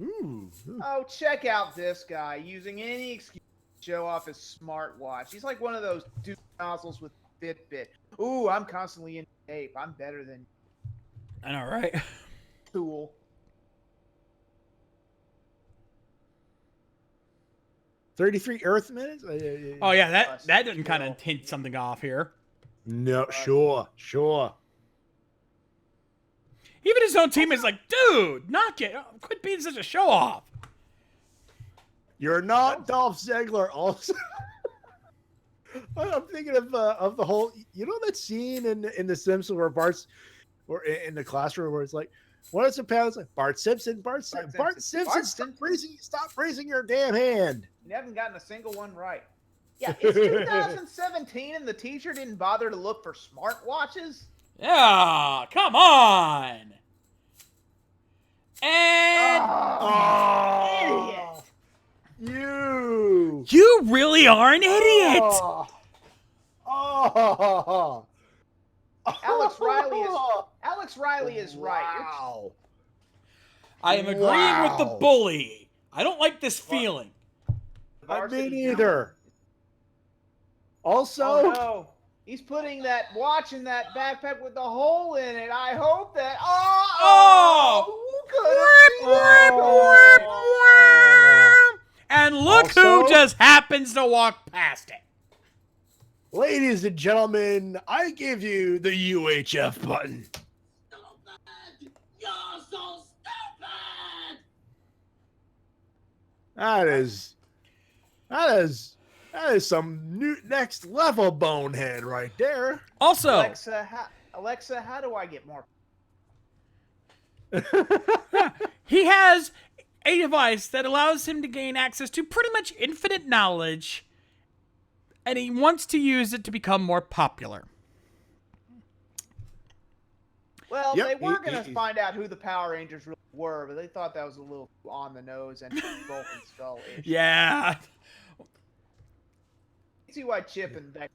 Ooh. Oh, check out this guy using any excuse to show off his smartwatch. He's like one of those dude nozzles with Fitbit. Ooh, I'm constantly in shape. I'm better than I know, right? Tool. 33 Earth minutes? Oh yeah, that didn't kind of hint something off here. No, sure. Even his own team is like, dude, knock it. Quit being such a show off. You're not Dolph Ziggler. Also, I'm thinking of the whole. You know that scene in The Simpsons where Bart's, or in the classroom where it's like, what is the pound? Like Bart Simpson. Bart Simpson. Stop raising your damn hand. You haven't gotten a single one right. Yeah, it's 2017 and the teacher didn't bother to look for smartwatches? Yeah, come on. And Oh, idiot. you really are an idiot. Oh. Alex Riley is right. Wow. I am agreeing with the bully. I don't like this feeling. Me neither. Also, Oh no. He's watching that backpack with the hole in it. I hope that. And look who Also- just happens to walk past it. Ladies and gentlemen, I give you the UHF button. You're so stupid! That is some new next level bonehead right there. Also, Alexa, how do I get more? he has a device that allows him to gain access to pretty much infinite knowledge, and he wants to use it to become more popular. Well, Yep, they were he- going to he- find out who the Power Rangers really were, but they thought that was a little on the nose and Vulcan Skull-ish. Yeah. See why Chip and Beck.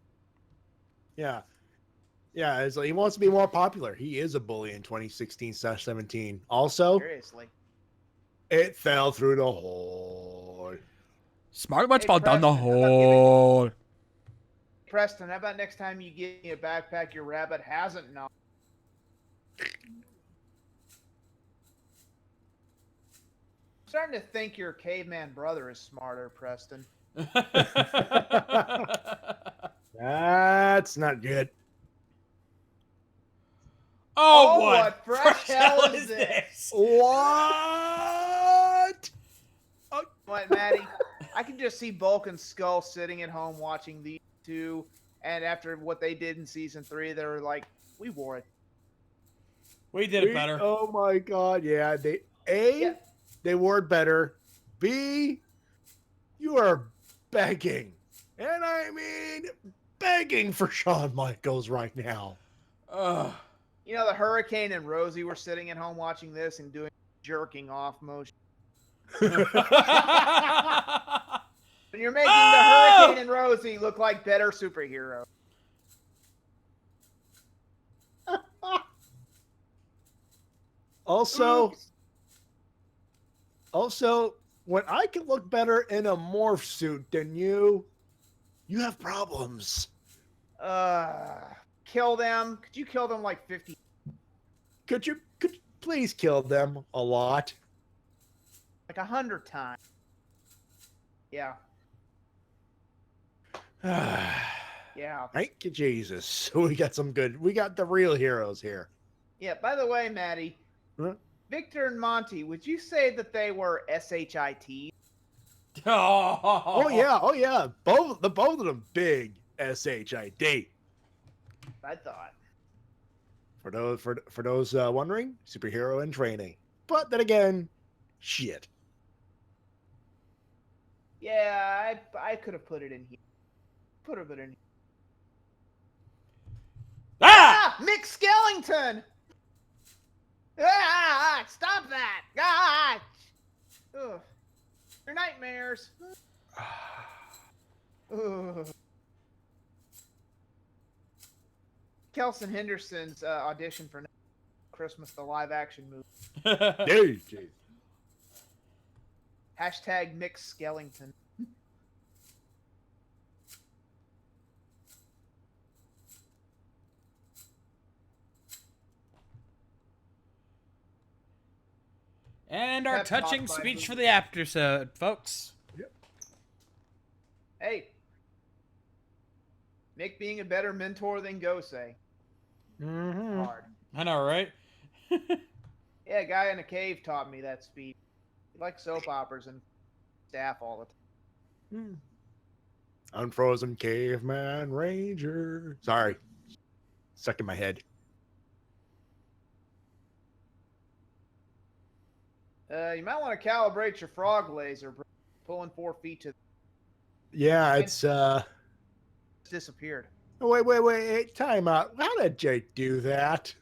Yeah. Yeah, it's like he wants to be more popular. He is a bully in 2016/17. Also, Seriously. it fell through the hole. Smart much Hey, fall down the Preston, how about hole. Preston, how about next time you get me a backpack your rabbit hasn't known? I'm starting to think your caveman brother is smarter, Preston. That's not good. Oh, what fresh hell is this? What? What, Maddie? I can just see Bulk and Skull sitting at home watching these two, and after what they did in season 3, they were like, "We wore it." We did it better. Oh my god, yeah. They wore it better. B, you are begging. And I mean begging for Shawn Michaels right now. Ugh. You know, the Hurricane and Rosie were sitting at home watching this and doing jerking off motion. And you're making the Hurricane and Rosie look like better superheroes. Also, when I can look better in a morph suit than you have problems. Kill them. Could you kill them like 50? Could you please kill them a lot? Like 100 times. Yeah. Yeah. Thank you, Jesus. We got the real heroes here. Yeah, by the way, Maddie, Huh? Victor and Monty, would you say that they were SHIT? Oh yeah. Both of them big SHID. I thought. For those wondering, superhero in training. But then again, shit. Yeah, I could have put it in here. Put it in here. Ah! Mick Skellington! Stop that! Ah! Ugh. Your nightmares. Ugh. Kelson Henderson's audition for Christmas, the live-action movie. Hey, geez. Hashtag Mick Skellington. And our Pep touching talk by speech who? for the episode, folks. Hey. Mick being a better mentor than Gosei. Mm-hmm. Hard. I know, right? Yeah, a guy in a cave taught me that speech. He likes soap operas and staff all the time. Unfrozen Caveman Ranger. Sorry. Stuck in my head. You might want to calibrate your frog laser, bro. Pulling 4 feet to Yeah, it's disappeared. wait, time out. How did Jake do that?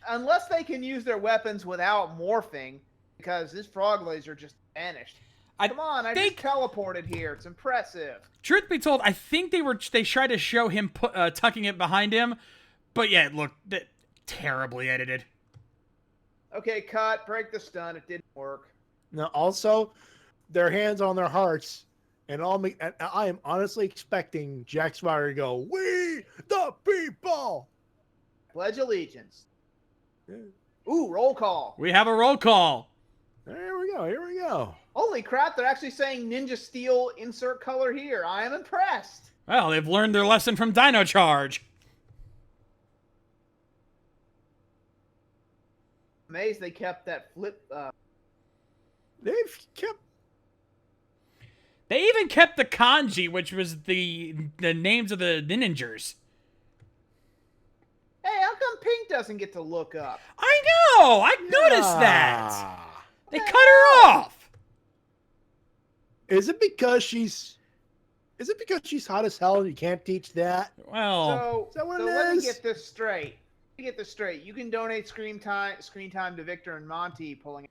Unless they can use their weapons without morphing, because this frog laser just vanished. Come on, I just teleported here. It's impressive. Truth be told, I think they tried to show him tucking it behind him, but yeah, it looked terribly edited. Okay, cut. Break the stun. It didn't work. Now, also, their hands on their hearts, And I am honestly expecting Jack Swagger to go, "We the people." Pledge allegiance. Yeah. Ooh, roll call. We have a roll call. Here we go. Here we go. Holy crap, they're actually saying Ninja Steel insert color here. I am impressed. Well, they've learned their lesson from Dino Charge. Amazed they kept that flip. They've kept. They even kept the kanji, which was the names of the ninjas. Hey, how come Pink doesn't get to look up? I know! I noticed that! Ah. They cut her off! Is it because she's hot as hell and you can't teach that? Well, So, is that what it let me is? get this straight. You can donate screen time to Victor and Monty, pulling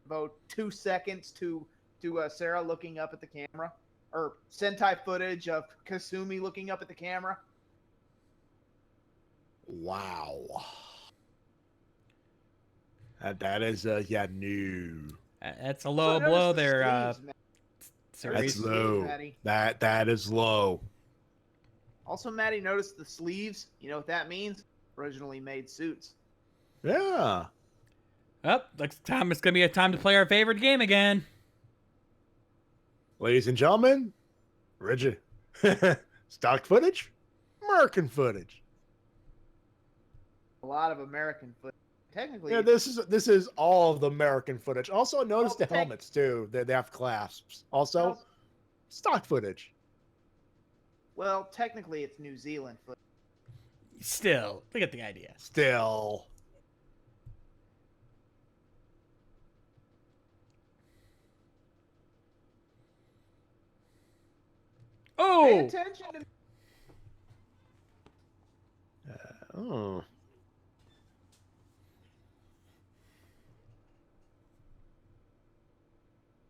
about 2 seconds to Sarah looking up at the camera, or Sentai footage of Kasumi looking up at the camera. Wow. That is new. that's a low Also, notice blow the there, sleeves, man. Cerise. That's low. Matty. That is low. Also, Maddie, notice the sleeves. You know what that means? Originally made suits. Yeah. Oh, next time it's going to be a time to play our favorite game again. Ladies and gentlemen, rigid stock footage, American footage. A lot of American footage. Technically, Yeah, this is all of the American footage. Also, notice the Well, helmets too. They have clasps. Also, Well- stock footage. well, technically it's New Zealand footage. Still, we get the idea. Still. Pay Oh! attention to Oh.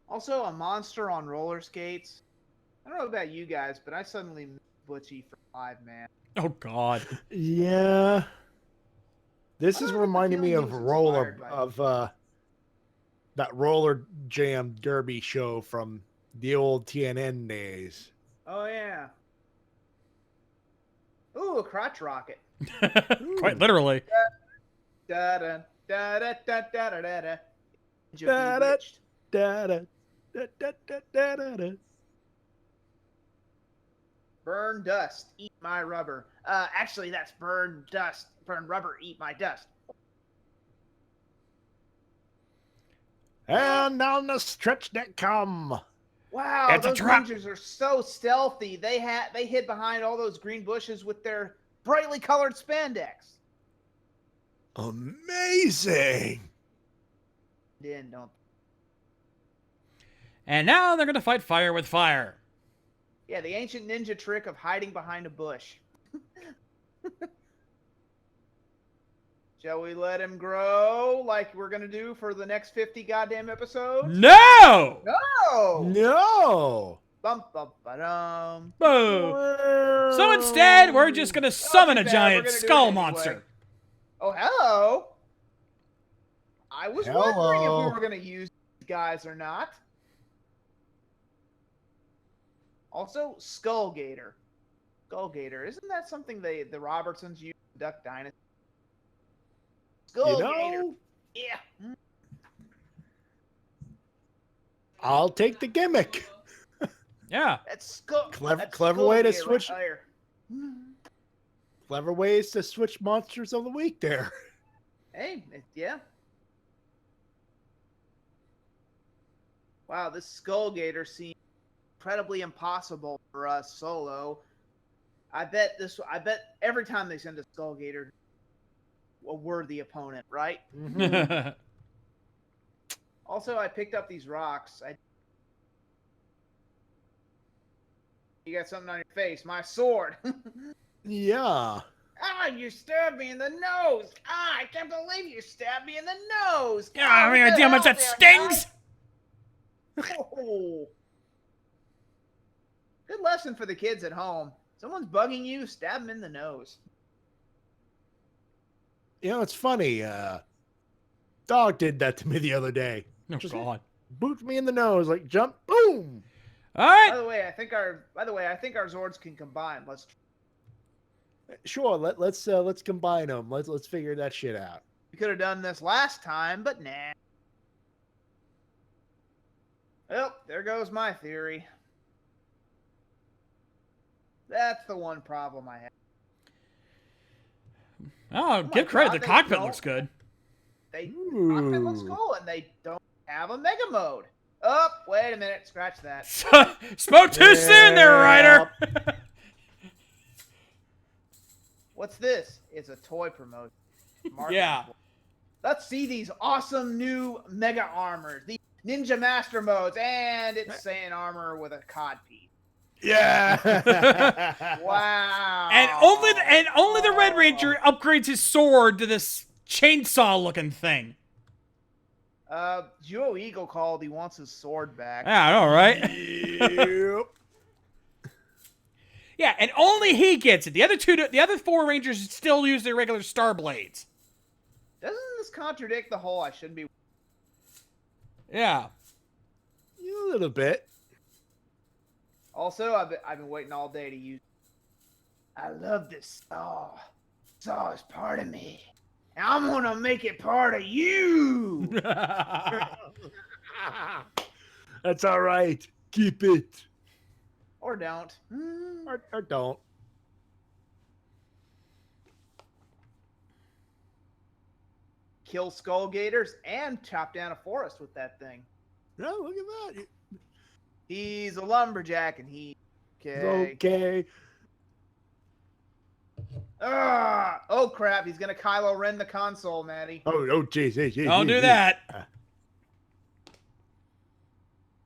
Also, a monster on roller skates. I don't know about you guys, but I suddenly miss Butchie for live, man. Oh, God. Yeah. This I is don't have the reminding me feeling of he was roller inspired by that roller jam derby show from the old TNN days. Oh yeah. Ooh, a crotch rocket. Quite literally. Da da da da da da da da da. Da, da. Da, da, da, da, da, da, da, da. Burn dust, eat my rubber. Actually, that's burn dust, burn rubber, eat my dust. And down the stretch that come. Wow, It's a those trap. ninjas are so stealthy. They hid behind all those green bushes with their brightly colored spandex. Amazing. Then don't. And now they're going to fight fire with fire. Yeah, the ancient ninja trick of hiding behind a bush. Shall we let him grow like we're gonna do for the next 50 goddamn episodes? No! No! No. Bum bum ba-dum. Boo! So instead, we're just going to summon a bad, giant we're gonna do it skull anyway. monster. Oh, hello! I was wondering if we Hello. were gonna use these guys or not. Also, Skull Gator. Skull Gator. Isn't that something the Robertsons use in Duck Dynasty? Skull You know, Gator. Yeah. I'll take the gimmick. Yeah. That's Skull. Clever- that's clever Skull way to Gator switch- Right there. Clever ways to switch monsters of the week there. Hey, yeah. Wow, this Skull Gator seems incredibly impossible for us solo. I bet every time they send a Skull Gator, a worthy opponent, right? Also, I picked up these rocks. You got something on your face. My sword. Yeah. Ah, you stabbed me in the nose. Ah, I can't believe you stabbed me in the nose. Yeah, Ah, I mean, what the idea how much hell that there, stings? guy? Oh. Good lesson for the kids at home. Someone's bugging you, stab them in the nose. You know, it's funny. Dog did that to me the other day. Oh, Just- God. Booped me in the nose, like jump, boom. All right. By the way, I think our Zords can combine. Sure, let's combine them. Let's figure that shit out. We could have done this last time, but nah. Well, there goes my theory. That's the one problem I have. Oh, my give credit. God, The they cockpit don't- looks good. The cockpit looks Ooh. cool, and they don't have a mega mode. Oh, wait a minute. Scratch that. Spoke too soon there, Ryder. What's this? It's a toy promotion. Marketing Yeah. tool. Let's see these awesome new mega armors. These Ninja Master modes, and it's saying armor with a cod piece. Yeah. Wow. And only the Red Ranger upgrades his sword to this chainsaw looking thing. Joe Eagle called. He wants his sword back. Yeah, I know, right? Yep. Yeah, and only he gets it. The other 4 Rangers still use their regular star blades. Doesn't this contradict the whole I shouldn't be? Yeah. A little bit. Also, I've been waiting all day to use. I love this saw. Saw is part of me. And I'm gonna make it part of you. That's all right. Keep it. Or don't. Or don't. Kill skull gators and chop down a forest with that thing. No, look at that. He's a lumberjack and he. Okay. Okay. Ah! Oh crap! He's gonna Kylo Ren the console, Matty. Oh, jeez. Don't do that.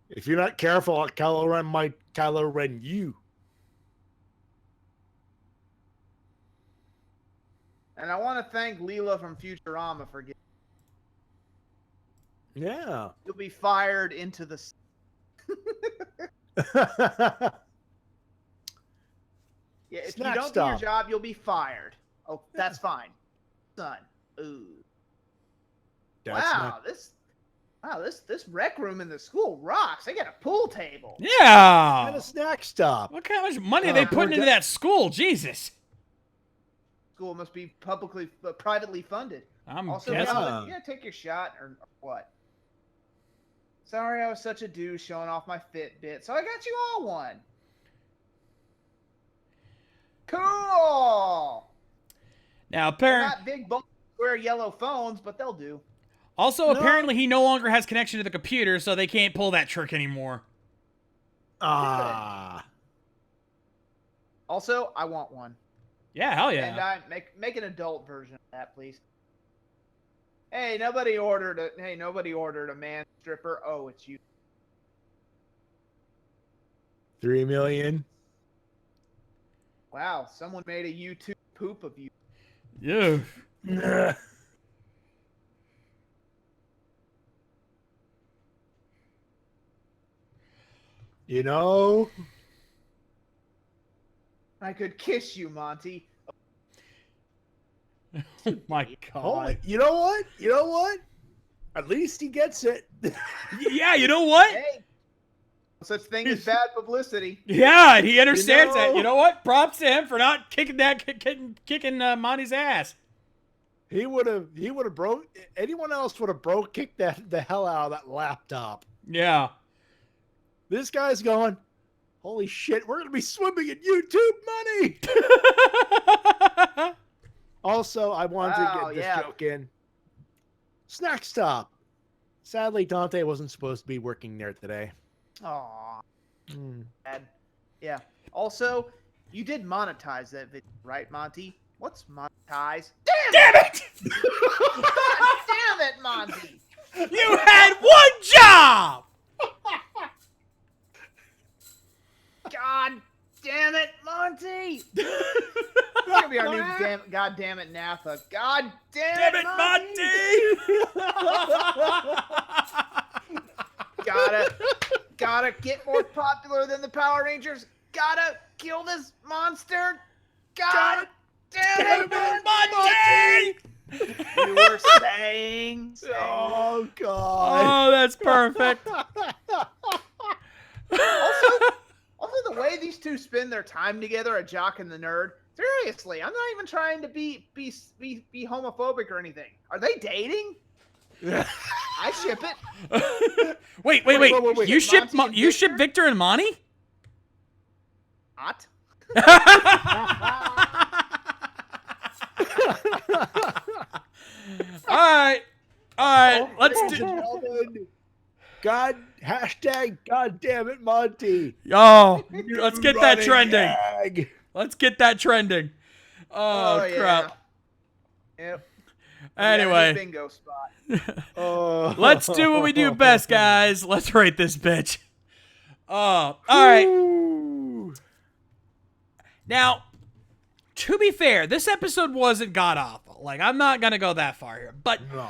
If you're not careful, Kylo Ren might Kylo Ren you. And I want to thank Leela from Futurama for getting. Yeah. You'll be fired into the. Yeah, if Snack you don't do your stop. job, you'll be fired. Oh, that's fine, son. Ooh. Wow, this rec room in the school rocks. They got a pool table. And Yeah. a snack stop. What kind of much money are they putting into that school? Jesus. School must be privately funded. I'm Also, guessing. Calvin, you gonna take your shot or what? Sorry, I was such a douche showing off my Fitbit, so I got you all one. Cool. Now, They're apparently, not big, bulky, square yellow phones, but they'll do. also No. apparently, he no longer has connection to the computer, so they can't pull that trick anymore. Ah. Also, I want one. Yeah, hell And yeah. make an adult version of that, please. Hey, nobody ordered a man stripper. Oh, it's you. 3 million. Wow, someone made a YouTube poop of you. Yeah. Nah. You know, I could kiss you, Monty. Oh my god. you know what? You know what? At least he gets it. Yeah, you know what? Hey, no such thing as bad publicity. Yeah, he understands that. know- You know what? Props to him for not kicking Monty's ass. He would have broke. Anyone else would have kicked the hell out of that laptop. Yeah. This guy's going, holy shit, we're gonna be swimming in YouTube money. Also, I wanted to Wow, get this yeah. joke in. Snack stop. Sadly, Dante wasn't supposed to be working there today. Aw, Hmm. bad. Yeah. Also, you did monetize that video, right, Monty? What's monetize? Damn it! God damn it, Monty! You had one job! God damn it, Monty! It's gonna be our new God damn it Natha. God damn, Damn it, Monty! Gotta get more popular than the Power Rangers. Gotta kill this monster. God damn it, Monty! You were saying. Oh God. Oh, that's perfect. Also, their time together, a jock and the nerd. Seriously, I'm not even trying to be homophobic or anything. Are they dating? I ship it. Wait. wait. You ship Monty and you ship Victor? Victor and Monty? Not. All right. Let's Ladies do. and gentlemen, God damn it, Monty. Oh, let's get that Running trending. gag. Let's get that trending. Oh, yeah. crap. Yep. Anyway, Bingo spot. Oh. let's do what we do best, guys. Let's rate this bitch. Oh, all right. Ooh. Now, to be fair, this episode wasn't god awful. Like, I'm not gonna go that far here, but No.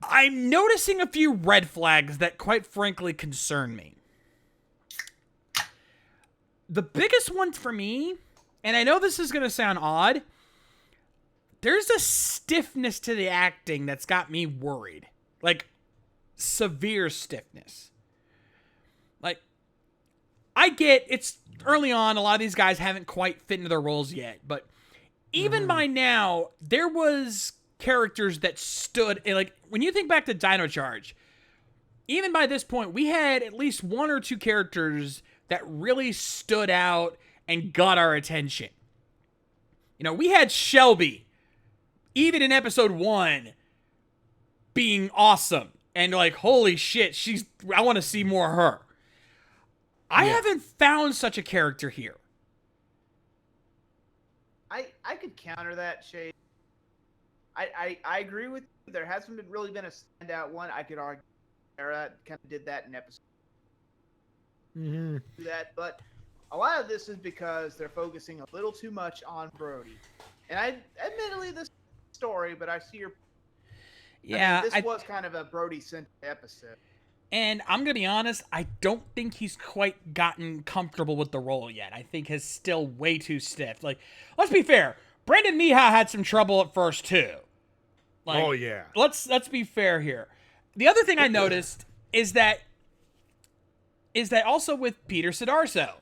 I'm noticing a few red flags that, quite frankly, concern me. The biggest one for me, and I know this is gonna sound odd, there's a stiffness to the acting that's got me worried. Like, severe stiffness. Like, I get it's early on, a lot of these guys haven't quite fit into their roles yet, but even by now, there was characters that stood, like, when you think back to Dino Charge, even by this point, we had at least one or two characters that really stood out and got our attention. You know, we had Shelby, even in episode 1, being awesome. And like, holy shit, I want to see more of her. I haven't found such a character here. I could counter that, Shade. I agree with you. There hasn't really been a standout one. I could argue Sarah kind of did that in episode that, but a lot of this is because they're focusing a little too much on Brody. And admittedly this story, but I see your Yeah, this was kind of a Brody-centered episode. And I'm going to be honest, I don't think he's quite gotten comfortable with the role yet. I think he's still way too stiff. Like, let's be fair. Brandon Mihai had some trouble at first, too. Like, Oh, yeah. Let's be fair here. The other thing I noticed is that also with Peter Sidarso,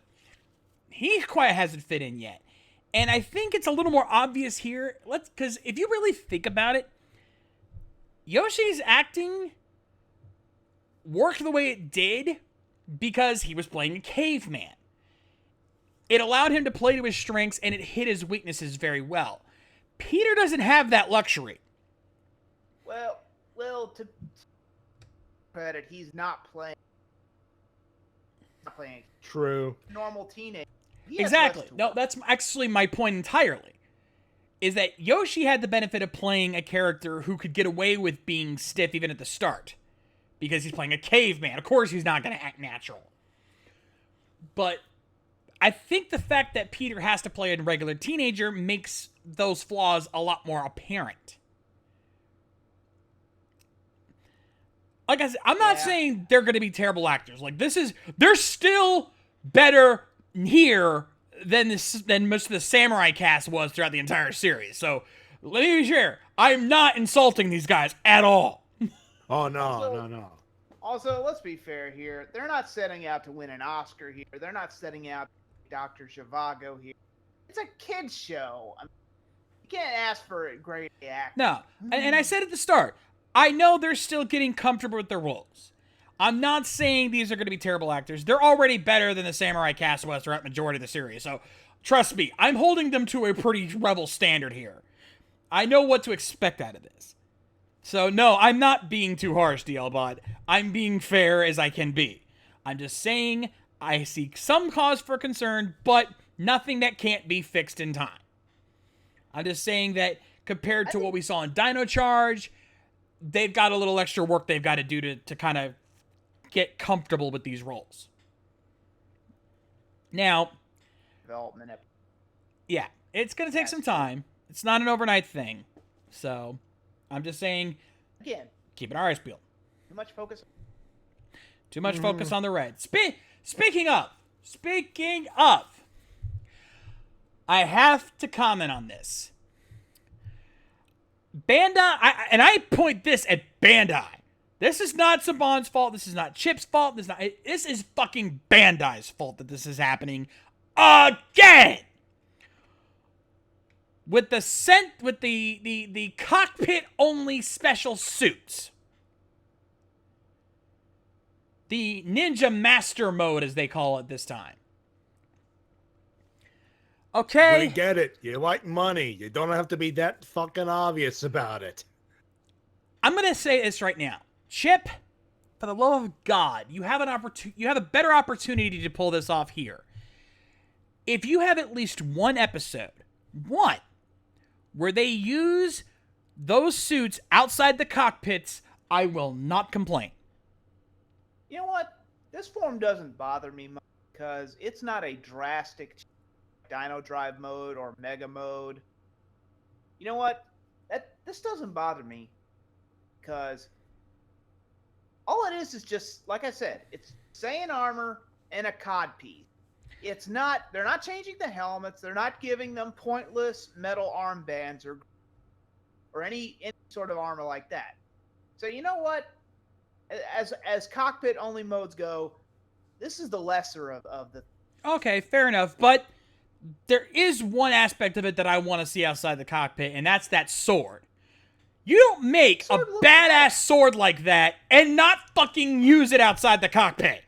he quite hasn't fit in yet. And I think it's a little more obvious here. Because if you really think about it, Yoshi's acting worked the way it did because he was playing a caveman. It allowed him to play to his strengths, and it hit his weaknesses very well. Peter doesn't have that luxury. Well, to credit, he's not playing True. normal teenager. He has Exactly. less to No, work. that's actually my point entirely. Is that Yoshi had the benefit of playing a character who could get away with being stiff even at the start. Because he's playing a caveman. Of course he's not going to act natural. But I think the fact that Peter has to play a regular teenager makes those flaws a lot more apparent. Like I said, I'm not saying they're going to be terrible actors. Like, they're still better here than most of the samurai cast was throughout the entire series. So, let me be sure. I'm not insulting these guys at all. Oh, no. Also, let's be fair here. They're not setting out to win an Oscar here. They're not setting out to be Dr. Zhivago here. It's a kid's show. I mean, you can't ask for a great actor. No. And I said at the start, I know they're still getting comfortable with their roles. I'm not saying these are going to be terrible actors. They're already better than the samurai cast was throughout the majority of the series. So, trust me, I'm holding them to a pretty rebel standard here. I know what to expect out of this. So, no, I'm not being too harsh, DLBot. I'm being fair as I can be. I'm just saying I see some cause for concern, but nothing that can't be fixed in time. I'm just saying that compared to what we saw in Dino Charge, they've got a little extra work they've got to do to kind of get comfortable with these roles. Now, Development. yeah, it's going to take some time. It's not an overnight thing. So, I'm just saying, Again, keep our eyes peeled. too much focus. Too much focus on the red. Speaking of, I have to comment on this. Bandai, I point this at Bandai. This is not Saban's fault. This is not Chip's fault. This is fucking Bandai's fault that this is happening again. With the cockpit only special suits. The Ninja Master mode, as they call it this time. Okay. We get it. You like money. You don't have to be that fucking obvious about it. I'm gonna say this right now, Chip. For the love of God, you have a better opportunity to pull this off here. If you have at least one episode, where they use those suits outside the cockpits, I will not complain. You know what? This form doesn't bother me much because it's not a drastic Dino Drive mode or Mega mode. You know what? This doesn't bother me because all it is just, like I said, it's Saiyan armor and a cod piece. It's not, they're not changing the helmets. They're not giving them pointless metal armbands or any sort of armor like that. So you know what? As cockpit only modes go, this is the lesser of the. Okay, fair enough. But there is one aspect of it that I want to see outside the cockpit, and that's that sword. You don't make a badass sword like that and not fucking use it outside the cockpit.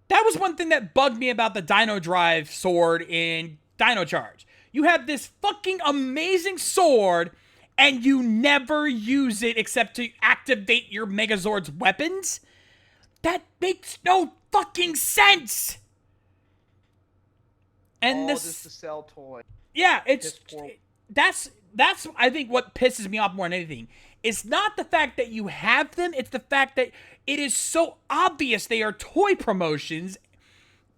That was one thing that bugged me about the Dino Drive sword in Dino Charge. You have this fucking amazing sword, and you never use it except to activate your Megazord's weapons? That makes no fucking sense! And this just to sell toys. Yeah, that's I think what pisses me off more than anything. It's not the fact that you have them, it's the fact that it is so obvious they are toy promotions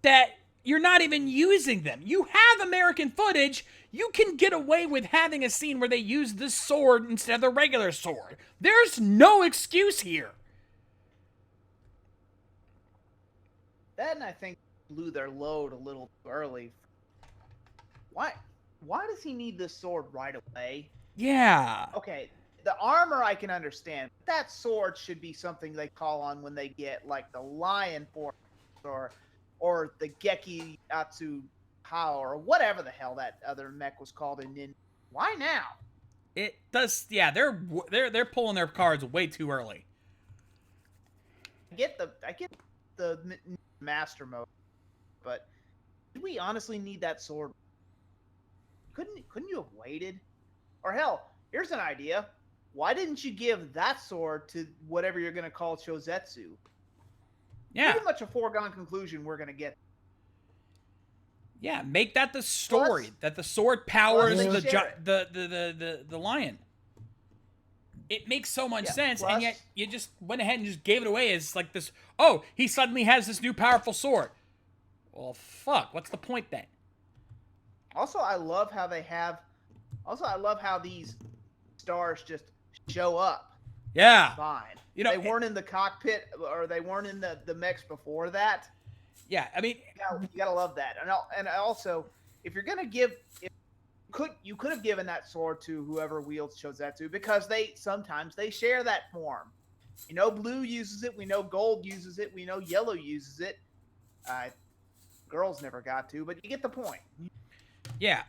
that you're not even using them. You have American footage. You can get away with having a scene where they use this sword instead of the regular sword. There's no excuse here. Then I think blew their load a little too early. Why does he need this sword right away? Yeah. Okay, the armor I can understand. That sword should be something they call on when they get like the Lion Force or the Geki Atsu Hao or whatever the hell that other mech was called in Ninja. Why now? It does. Yeah, they're pulling their cards way too early. I get the master mode, but do we honestly need that sword? Couldn't you have waited? Or hell, here's an idea. Why didn't you give that sword to whatever you're going to call Chozetsu? Yeah. Pretty much a foregone conclusion we're going to get. Yeah, make that the story. That the sword powers the lion. It makes so much sense, and yet you just went ahead and just gave it away as like this, oh, he suddenly has this new powerful sword. Well, fuck, what's the point then? Also, I love how these stars just show up. Yeah. Fine. You know, they weren't in the cockpit, or they weren't in the mechs before that. Yeah, I mean, you gotta love that. And also, if you're gonna give, you could have given that sword to whoever wields Chozetsu, because sometimes they share that form. We know blue uses it. We know gold uses it. We know yellow uses it. Girls never got to, but you get the point. Yeah,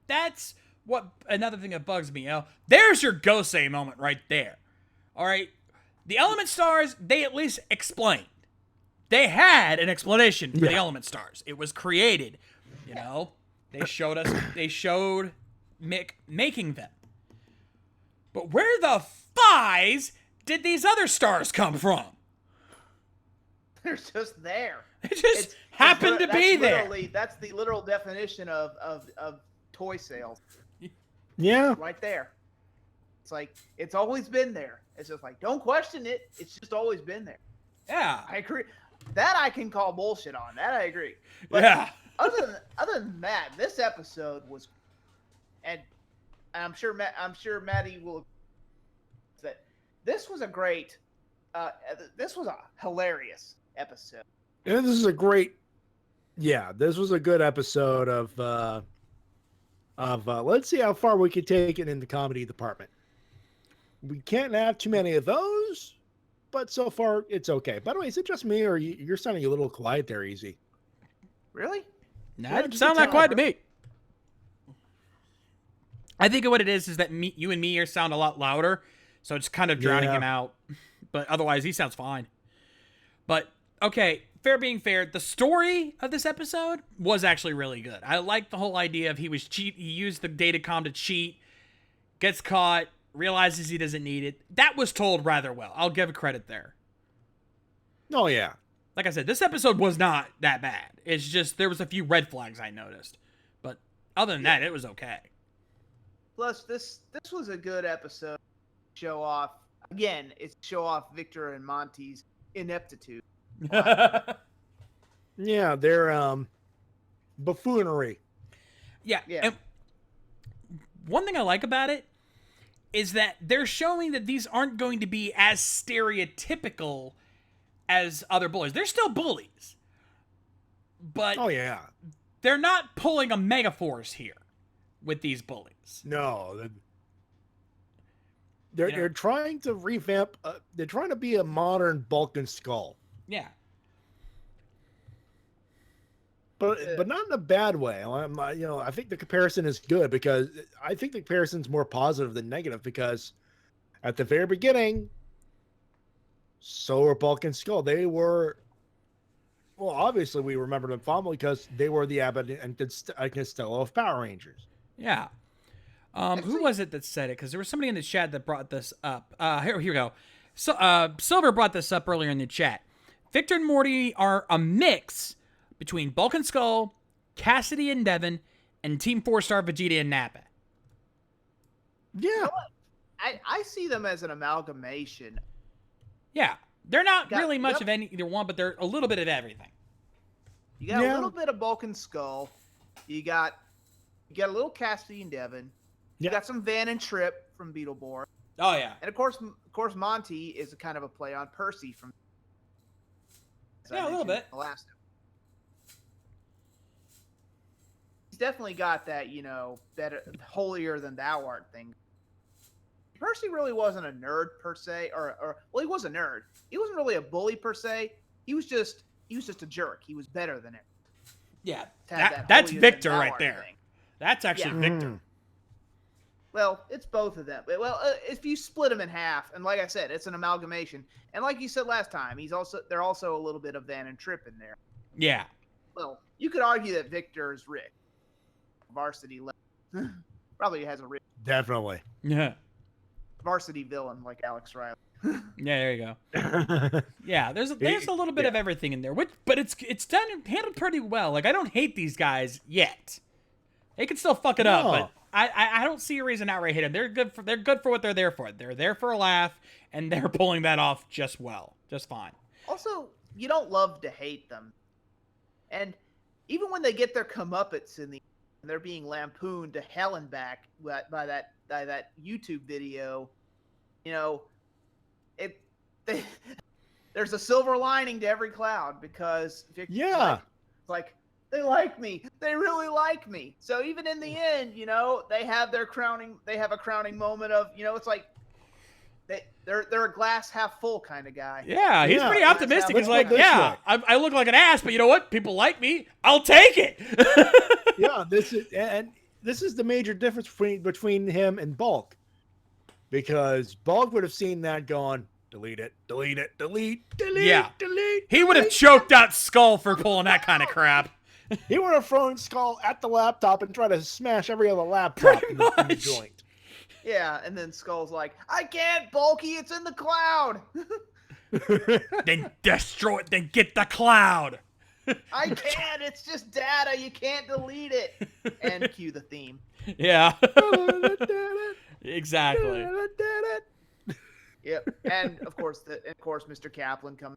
that's what another thing that bugs me. You know, there's your Gosei moment right there. All right, the element stars, they at least explained. They had an explanation for the element stars. It was created. You know, they showed Mick making them. But where the fies did these other stars come from? They're just there. They just happened to be there. That's the literal definition of toy sales. Yeah. Right there. It's like, it's always been there. It's just like, don't question it. It's just always been there. Yeah. I agree. That I can call bullshit on. That I agree. But yeah. Other than that, this episode was, and I'm sure Matty will, that this was a great, this was a hilarious episode. And this is a great, this was a good episode of let's see how far we can take it in the comedy department. We can't have too many of those, but so far it's okay. By the way, is it just me or you're sounding a little quiet there, Easy? Really? Nah, Yeah, it didn't just sound a that tad, quiet to bro. me. I think what it is that you and me sound a lot louder, so it's kind of drowning Yeah. him out. But otherwise, he sounds fine. But okay, fair being fair, the story of this episode was actually really good. I like the whole idea of he used the datacom to cheat, gets caught, realizes he doesn't need it. That was told rather well. I'll give credit there. Oh yeah. Like I said, this episode was not that bad. It's just there was a few red flags I noticed. But other than that, it was okay. Plus, this was a good episode. Show off again. It's show off Victor and Monty's ineptitude. Yeah, they're buffoonery. Yeah. Yeah. And one thing I like about it is that they're showing that these aren't going to be as stereotypical as other bullies. They're still bullies. But Oh yeah. they're not pulling a Megaforce here with these bullies. No. They're You know? they're trying to revamp. They're trying to be a modern Bulk and Skull, Yeah. but not in a bad way. I think the comparison is good because I think the comparison's more positive than negative because at the very beginning, so were Bulk and Skull. They were. Well, obviously, we remember them fondly because they were the Abbott and Costello of Power Rangers. Yeah. Who was it that said it? Because there was somebody in the chat that brought this up. Here we go. So, Silver brought this up earlier in the chat. Victor and Morty are a mix between Bulk and Skull, Cassidy and Devin, and Team 4-Star Vegeta and Nappa. Yeah. I see them as an amalgamation. Yeah. They're not Got- really much yep. of either one, but they're a little bit of everything. You got Yeah. a little bit of Bulk and Skull. You got a little Cassidy and Devin. You Yeah. got some Van and Trip from Beetleborg, Oh, yeah. and of course, Monty is a kind of a play on Percy from. as I Yeah, a little mentioned bit. in the last. He's definitely got that, better, holier than thou art thing. Percy really wasn't a nerd per se, or well, he was a nerd. He wasn't really a bully per se. He was just a jerk. He was better than it. Yeah. To have That's holier than Victor thou right art there. thing. That's actually Yeah. Victor. Well, it's both of them. Well, if you split them in half, and like I said, it's an amalgamation. And like you said last time, they're also a little bit of Van and Trip in there. Yeah. Well, you could argue that Victor is Rick, varsity probably has a Rick Definitely. Yeah. varsity villain like Alex Riley. Yeah, there you go. Yeah, there's a little bit of everything in there, but it's handled pretty well. Like I don't hate these guys yet. They can still fuck it up, No. but I don't see a reason to outright hit them. They're good for what they're there for. They're there for a laugh, and they're pulling that off just fine. Also, you don't love to hate them, and even when they get their comeuppance and they're being lampooned to hell and back by that YouTube video, there's a silver lining to every cloud because Victor's Yeah. like they like me, they really like me. So even in the end, they have a crowning moment of, it's like they're a glass half full kind of guy. Yeah, he's Yeah. pretty optimistic. Let's He's like, put it this yeah, way. I look like an ass, but you know what? People like me. I'll take it. Yeah, this is the major difference between him and Bulk, because Bulk would have seen that going, delete it, delete, Yeah. delete. He would have choked out Skull for pulling that kind of crap. He would have thrown Skull at the laptop and tried to smash every other laptop in the much. joint. Yeah, and then Skull's like, I can't, Bulky, it's in the cloud. Then destroy it. Then get the cloud. I can't, it's just data, you can't delete it. And cue the theme. Yeah. Exactly. Yep. And of course Mr. Kaplan comes.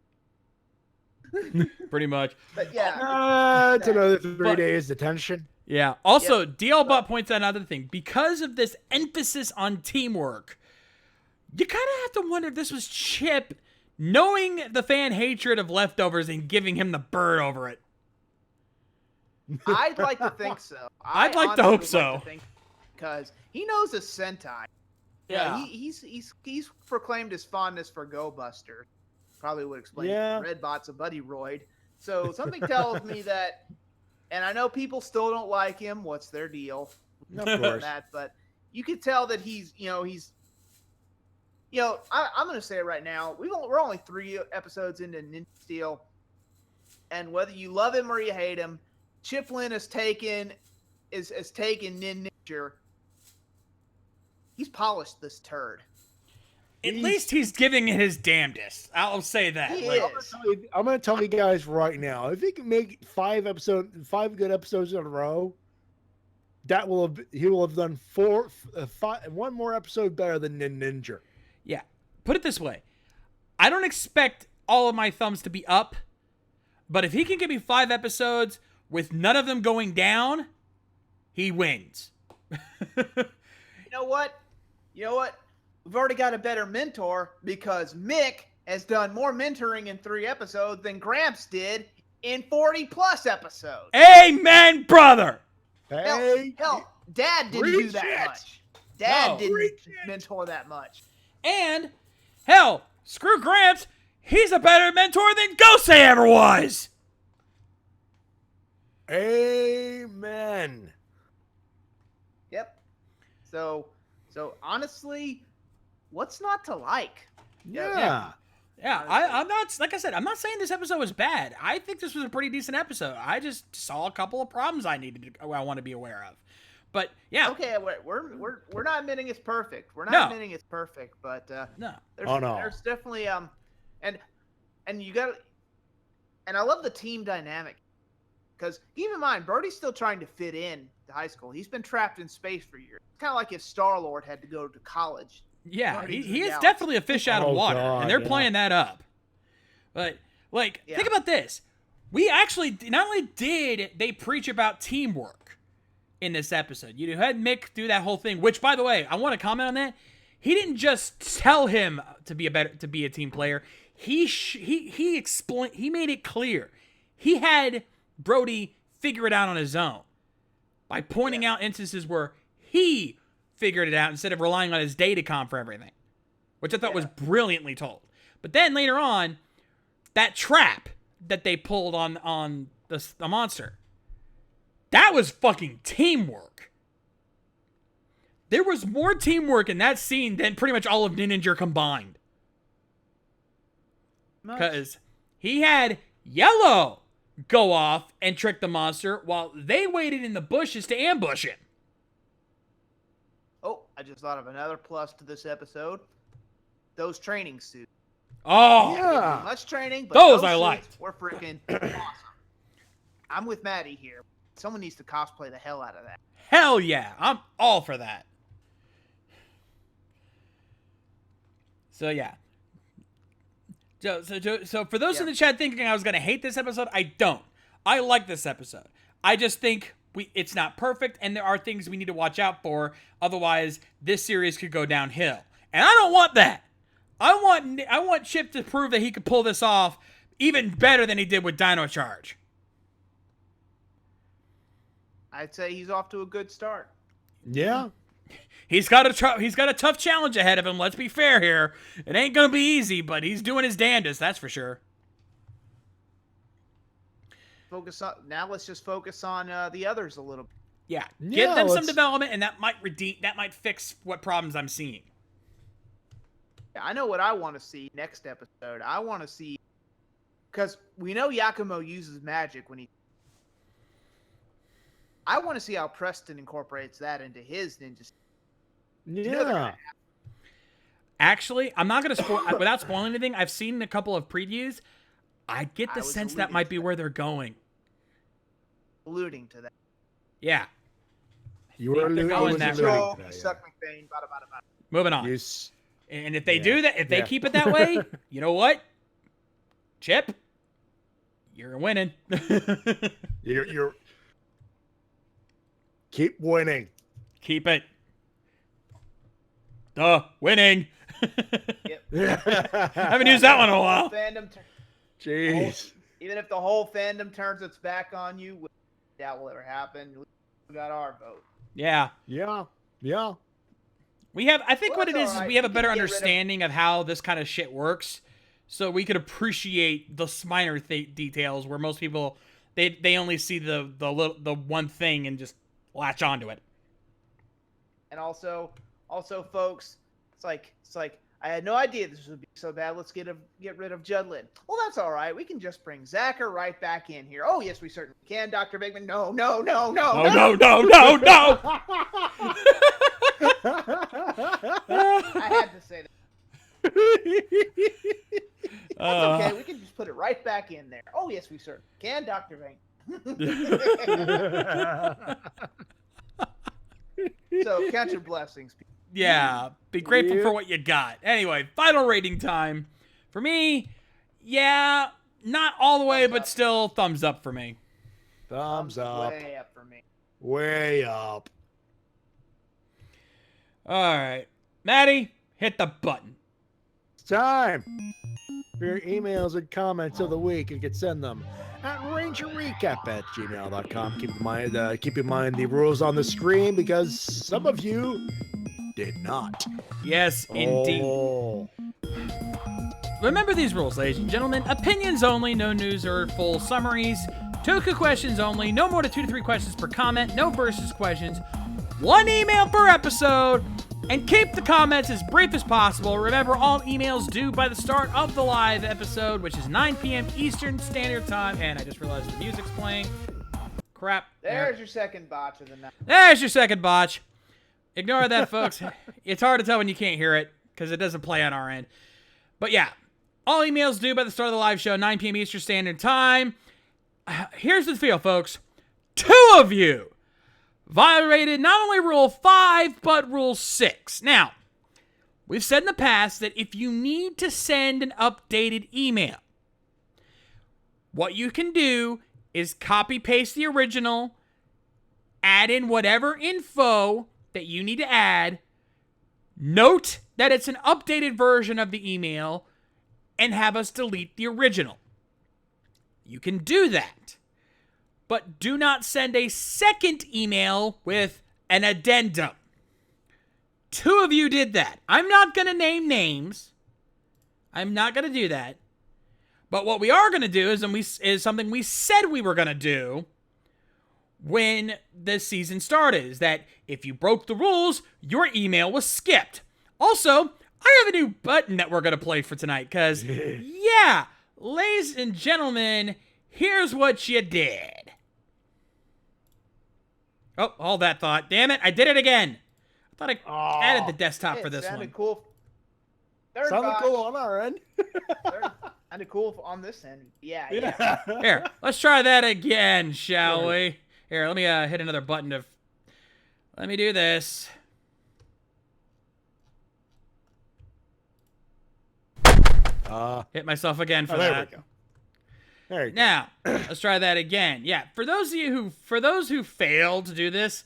Pretty much. But yeah. It's another 3 But- days detention. Yeah. Also, DL Butt points out another thing. Because of this emphasis on teamwork, you kind of have to wonder if this was Chip knowing the fan hatred of Leftovers and giving him the bird over it. I'd like to think so. I'd like to hope so. Because he knows a Sentai. Yeah. He's proclaimed his fondness for Go Buster. probably would explain. Yeah. Red Bot's a buddy roid. So something tells me that, and I know people still don't like him. What's their deal? Of course. That, but you could tell that he's. I'm going to say it right now. We're only 3 episodes into Ninja Steel, and whether you love him or you hate him, Chip Lynn has taken Ninja. He's polished this turd. At least he's giving it his damnedest. I'll say that. He Like, is. I'm gonna tell you guys right now. If he can make 5 good episodes in a row, he will have done 1 more episode better than Ninja. yeah. Put it this way. I don't expect all of my thumbs to be up, but if he can give me 5 episodes with none of them going down, he wins. You know what? We've already got a better mentor because Mick has done more mentoring in 3 episodes than Gramps did in 40+ episodes. Amen, brother. Hey, Hell, Dad didn't do that much. Dad didn't mentor that much. And, hell, screw Gramps. He's a better mentor than Gosei ever was. amen. Yep. So honestly, what's not to like? Yeah. Yeah, I'm not, like I said, I'm not saying this episode was bad. I think this was a pretty decent episode. I just saw a couple of problems I want to be aware of. But, yeah. Okay, we're not admitting it's perfect. We're No. not admitting it's perfect, but No. there's definitely and you got, and I love the team dynamic because keep in mind Brody's still trying to fit in to high school. He's been trapped in space for years. It's kind of like if Star-Lord had to go to college. Yeah, Guardians of he the is Galaxy. definitely a fish out of Oh, water, God, and they're yeah. playing that up. But, like, Yeah. think about this. We actually, not only did they preach about teamwork in this episode, you had Mick do that whole thing, which, by the way, I want to comment on that. He didn't just tell him to be a team player. He made it clear. He had Brody figure it out on his own by pointing out instances where he figured it out instead of relying on his datacom for everything, which I thought was brilliantly told. But then later on, that trap that they pulled on the monster, that was fucking teamwork. There was more teamwork in that scene than pretty much all of Ninja combined. Because he had Yellow go off and trick the monster while they waited in the bushes to ambush him. Oh, I just thought of another plus to this episode. Those training suits. Oh, Yeah. Much training, but Those I suits liked. were freaking awesome. I'm with Matty here. Someone needs to cosplay the hell out of that. hell yeah. I'm all for that. So, yeah. So for those in the chat thinking I was going to hate this episode, I don't. I like this episode. I just think it's not perfect, and there are things we need to watch out for. Otherwise, this series could go downhill. And I don't want that. I want Chip to prove that he could pull this off even better than he did with Dino Charge. I'd say he's off to a good start. Yeah. He's got a tough challenge ahead of him. Let's be fair here. It ain't gonna be easy, but he's doing his damnedest. That's for sure. Let's just focus on the others a little bit. Yeah, Yeah, give them some let's- development, and that might fix what problems I'm seeing. I know what I want to see next episode. I want to see, because we know Yakumo uses magic when he. I want to see how Preston incorporates that into his ninja. Yeah. Actually, I'm not gonna spoil without spoiling anything. I've seen a couple of previews. I get the I was sense that alluding might to be that. where they're going. Alluding to that. Yeah. You think were they're alluding going to that that. route. Yeah. Suck McBain. Bada, bada, bada. Moving on. Yes. And if they Yeah. do that, if they Yeah. keep it that way, you know what? Chip, you're winning. You're keep winning. Keep it. Winning. Yep. Haven't used that one in a while. Fandom Jeez. even if the whole fandom turns its back on you, that will ever happen. We got our vote. Yeah. Yeah. Yeah. I think Well, what it that's is alright. we have a We better can get rid of- understanding of how this kind of shit works. so we could appreciate the minor details where most people they only see the one thing and just latch onto it. And also, folks, it's like I had no idea this would be so bad. Let's get rid of Judlin. Well, that's all right. We can just bring Zachar right back in here. Oh, yes, we certainly can, Dr. Bigman. No. No. I had to say that. That's okay. We can just put it right back in there. Oh, yes, we certainly can, Dr. Bigman. So, count your blessings, people. Yeah, be grateful for what you got. Anyway, final rating time. For me, yeah, not all the way, Thumbs but up. still thumbs up for me. Thumbs up. Way up for me. Way up. All right. Matty, hit the button. It's time for your emails and comments of the week. You can send them at rangerrecap@gmail.com. Keep in mind the rules on the screen because some of you did not. Yes, indeed. Oh. Remember these rules, ladies and gentlemen. Opinions only, no news or full summaries. Toku questions only, no more than 2 to 3 questions per comment, no versus questions. 1 email per episode, and keep the comments as brief as possible. Remember, all emails due by the start of the live episode, which is 9 p.m. Eastern Standard Time. And I just realized the music's playing. Crap. There's your second botch of the night. There's your second botch. Ignore that, folks. It's hard to tell when you can't hear it because it doesn't play on our end. But yeah, all emails due by the start of the live show, 9 p.m. Eastern Standard Time. Here's the deal, folks. 2 of you violated not only Rule 5, but Rule 6. Now, we've said in the past that if you need to send an updated email, what you can do is copy-paste the original, add in whatever info that you need to add, note that it's an updated version of the email, and have us delete the original. You can do that. But do not send a second email with an addendum. 2 of you did that. I'm not going to name names. I'm not going to do that. But what we are going to do is something we said we were going to do when the season started, is that if you broke the rules, your email was skipped. Also, I have a new button that we're going to play for tonight, because, yeah, ladies and gentlemen, here's what you did. Oh, hold that thought. Damn it, I did it again. I thought I added the desktop for this sounded one. Cool. Third Sounded botch. cool on our end. Sounded cool on this end. Yeah. Here, let's try that again, shall we? Here, let me hit another button to... Let me do this. Hit myself again for there that. we go. There you go. Now, let's try that again. Yeah, for those who failed to do this,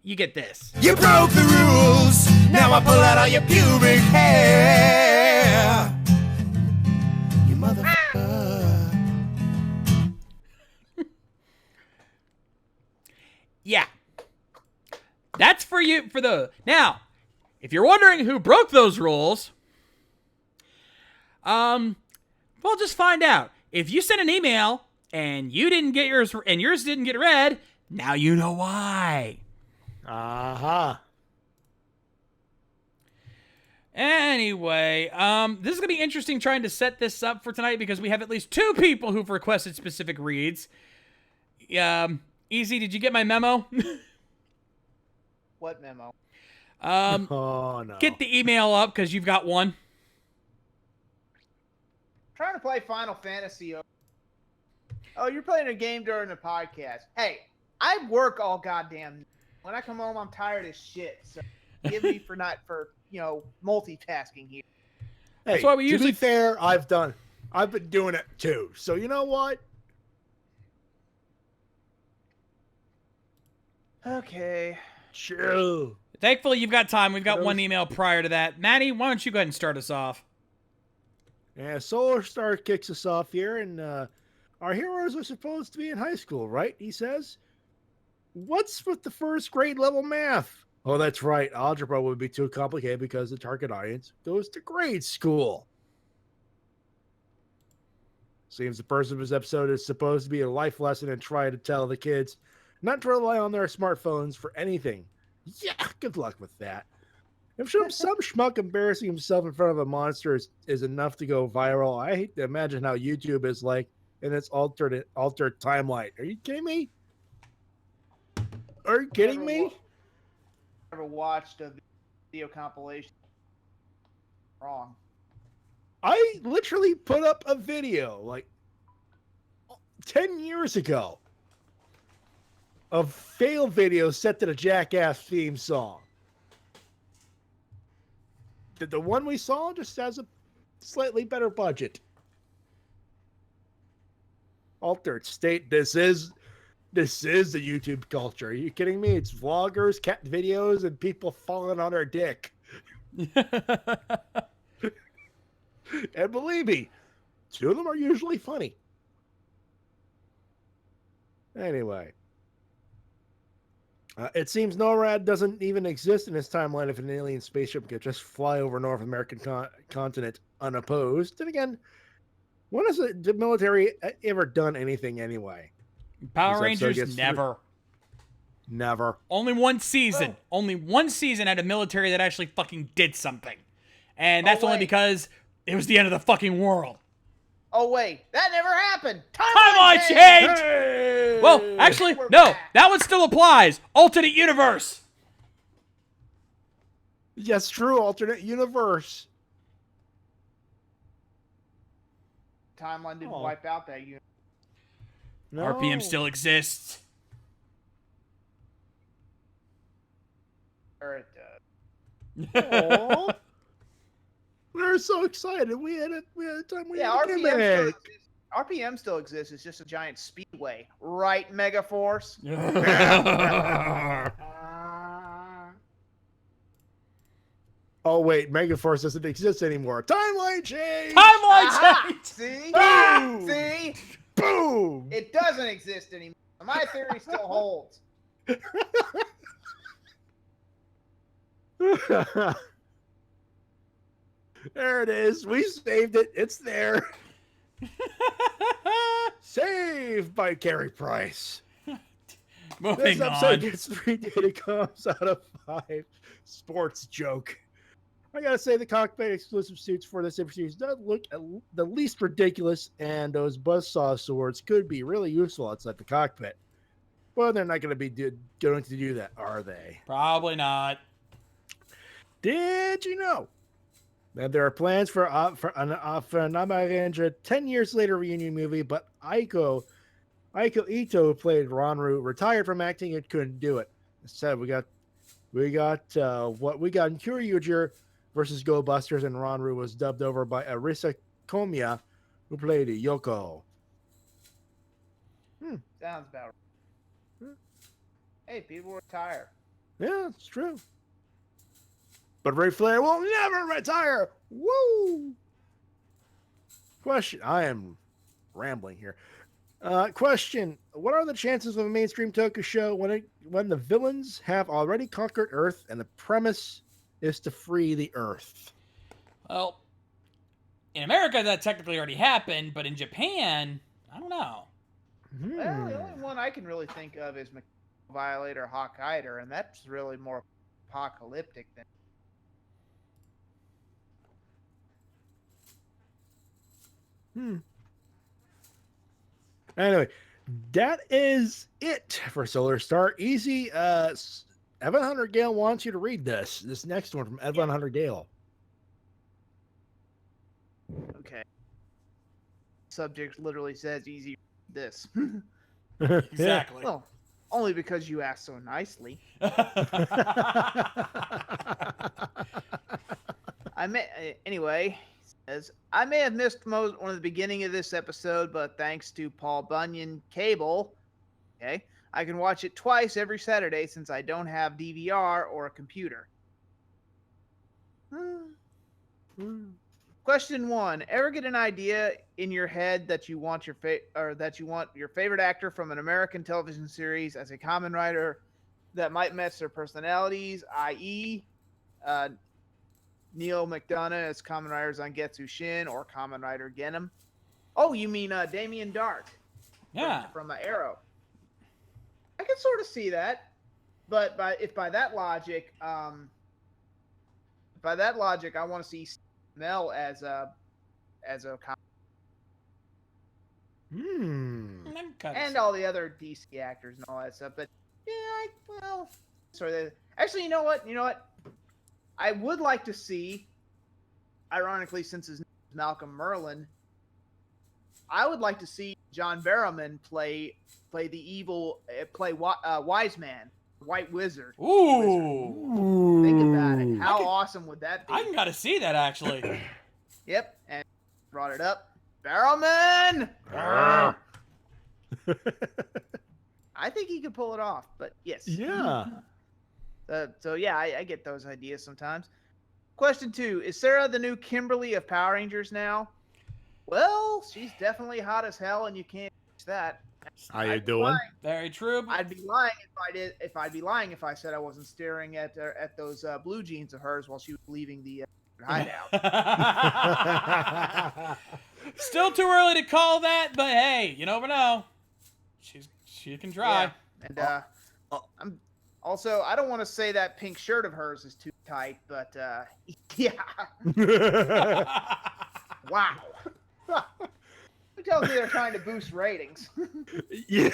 you get this. You broke the rules. Now I pull out all your pubic hair. You motherfucker. Yeah. That's for you, Now, if you're wondering who broke those rules, well, just find out. If you sent an email and you didn't get yours and yours didn't get read, now you know why. Uh-huh. Anyway, this is going to be interesting trying to set this up for tonight because we have at least 2 people who've requested specific reads. Easy, did you get my memo? What memo? Oh, no. Get the email up because you've got one. Trying to play Final Fantasy. Oh, you're playing a game during the podcast. Hey, I work all goddamn. When I come home, I'm tired as shit. So give me for multitasking here. Hey, That's why we to usually... be fair, I've been doing it too. So you know what? Okay. Chill. Thankfully, you've got time. We've got Those- one email prior to that. Maddie, why don't you go ahead and start us off? Yeah, Solar Star kicks us off here, and our heroes are supposed to be in high school, right? He says. What's with the first grade level math? Oh, that's right. Algebra would be too complicated because the target audience goes to grade school. Seems the purpose of this episode is supposed to be a life lesson and try to tell the kids not to rely on their smartphones for anything. Yeah, good luck with that. If some schmuck embarrassing himself in front of a monster is enough to go viral, I hate to imagine how YouTube is like in its altered timeline. Are you kidding me? Are you kidding me? Ever watched a video compilation? Wrong. I literally put up a video like 10 years ago of fail videos set to the Jackass theme song. The one we saw just has a slightly better budget. Altered state. This is the YouTube culture. Are you kidding me? It's vloggers, cat videos, and people falling on their dick. And believe me, 2 of them are usually funny. Anyway. It seems NORAD doesn't even exist in this timeline if an alien spaceship could just fly over North American continent unopposed. And again, when has the military ever done anything anyway? Power Rangers, never. Never. Only one season. Only one season had a military that actually fucking did something. And that's only because it was the end of the fucking world. Oh, wait. That never happened. Timeline change! Hey! Well, actually, no. That one still applies. Alternate universe. Yes, true. Alternate universe. Timeline didn't wipe out that universe. No. RPM still exists. Or it does. Aw. We were so excited. We had a time. RPM still exists. It's just a giant speedway, right? Megaforce. Oh wait, Megaforce doesn't exist anymore. Timeline change. Timeline change. See? Boom! See? Boom. It doesn't exist anymore. My theory still holds. There it is. We saved it. It's there. Saved by Carey Price. Moving This episode on. gets 3 data comps out of 5. Sports joke. I gotta say, the cockpit exclusive suits for this series does look at the least ridiculous, and those buzzsaw swords could be really useful outside the cockpit. Well, they're not going to be going to do that, are they? Probably not. Did you know that there are plans for an Ranger 10 years later reunion movie, but Aiko Ito, who played Ranru, retired from acting and couldn't do it. Instead, we got Kyryuger versus Go Busters, and Ranru was dubbed over by Arisa Komiya, who played Yoko. Sounds about right. Hey, people retire. Yeah, it's true. But Ric Flair will never retire. Woo! Question. I am rambling here. Question. What are the chances of a mainstream Toku show when the villains have already conquered Earth and the premise is to free the Earth? Well, in America, that technically already happened, but in Japan, I don't know. Well, the only one I can really think of is Violator Hawkeider, and that's really more apocalyptic than. Anyway, that is it for Solar Star. Easy. Evan Hunter Gale wants you to read this next one from Evan Hunter Gale. Okay. Subject literally says easy this. Exactly. Well, only because you asked so nicely. Anyway, he says, I may have missed one of the beginning of this episode, but thanks to Paul Bunyan Cable, okay, I can watch it twice every Saturday since I don't have DVR or a computer. Question 1: ever get an idea in your head that you want your favorite actor from an American television series as a common writer that might match their personalities, i.e., Neil McDonough as Kamen Riders on Getsu Shin or Kamen Rider Genom, Oh, you mean Damien Dark? Yeah. From Arrow. I can sort of see that, but by that logic, I want to see Mel as a and all the other DC actors and all that stuff. But yeah, actually, you know what? I would like to see, ironically, since his name is Malcolm Merlin, I would like to see John Barrowman play the evil, Wise Man, White Wizard. Ooh. Think about it. How awesome would that be? I can gotta see that actually. Yep, and brought it up. Barrowman! I think he could pull it off, but yes. Yeah. So yeah, I get those ideas sometimes. Question 2: is Sarah the new Kimberly of Power Rangers now? Well, she's definitely hot as hell, and you can't fix that. How you doing? Very true. I'd be lying if I said I wasn't staring at those blue jeans of hers while she was leaving the hideout. Still too early to call that, but hey, you never know. She can try. Yeah. And I don't want to say that pink shirt of hers is too tight, but yeah. Wow. Who tells me they're trying to boost ratings? Yeah.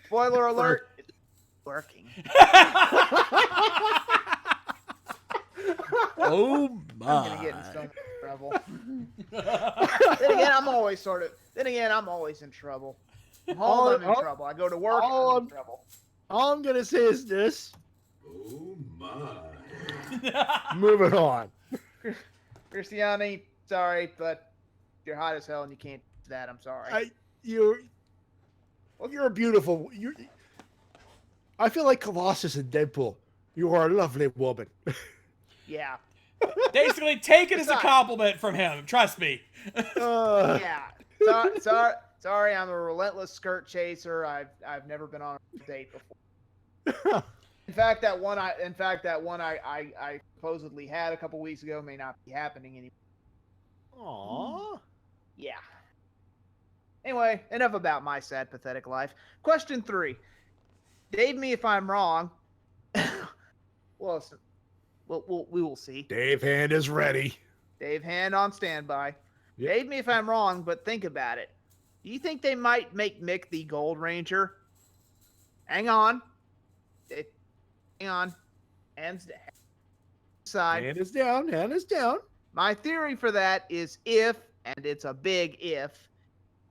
Spoiler alert, it's working. Oh my. I'm gonna get in so much trouble. Then again, I'm always in trouble. I'm in trouble. I go to work, I'm in trouble. All I'm gonna say is this. Oh my. Moving on. Christiane, sorry, but you're hot as hell and you can't do that. I'm sorry. You're a beautiful. I feel like Colossus and Deadpool. You are a lovely woman. Yeah. Basically, take it as a compliment from him. Trust me. Yeah. Sorry, I'm a relentless skirt chaser. I've never been on a date before. In fact, that one I supposedly had a couple weeks ago may not be happening anymore. Aww. Yeah. Anyway, enough about my sad, pathetic life. Question 3. Dave me if I'm wrong. Well, we will see. Dave Hand is ready. Dave Hand on standby. Yep. Dave me if I'm wrong, but think about it. Do you think they might make Mick the Gold Ranger? Hang on. Hang on. Hands side. Hand is down. Hand is down. My theory for that is if, and it's a big if,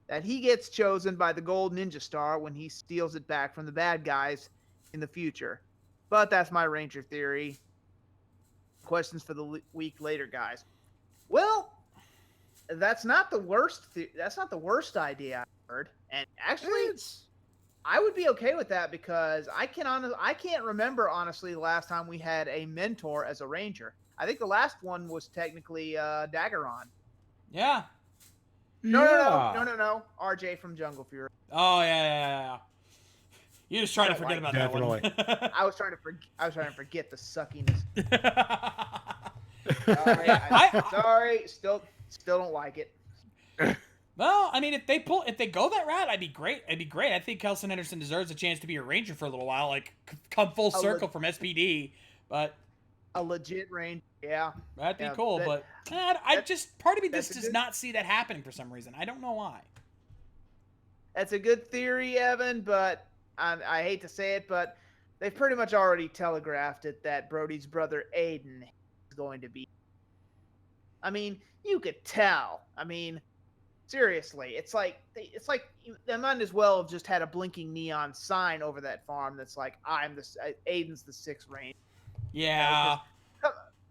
that he gets chosen by the Gold Ninja Star when he steals it back from the bad guys in the future. But that's my Ranger theory. Questions for the week later, guys. Well, that's not the worst. That's not the worst idea I've heard. And actually, I would be okay with that because I can't remember honestly the last time we had a mentor as a Ranger. I think the last one was technically Daggeron. Yeah. No. RJ from Jungle Fury. Oh yeah. You just trying to forget about Definitely. that one. I was trying to forget the suckiness. Sorry, still don't like it. Well, I mean, if they go that route, I'd be great. I think Kelson Henderson deserves a chance to be a Ranger for a little while, like come full circle from SPD. But a legit Ranger, yeah, that'd be cool. But part of me just does not see that happening for some reason. I don't know why. That's a good theory, Evan, but I hate to say it, but they've pretty much already telegraphed it that Brody's brother Aiden is going to be. I mean, you could tell. I mean, seriously, it's like they might as well have just had a blinking neon sign over that farm that's like, Aiden's the 6th Ranger. Yeah.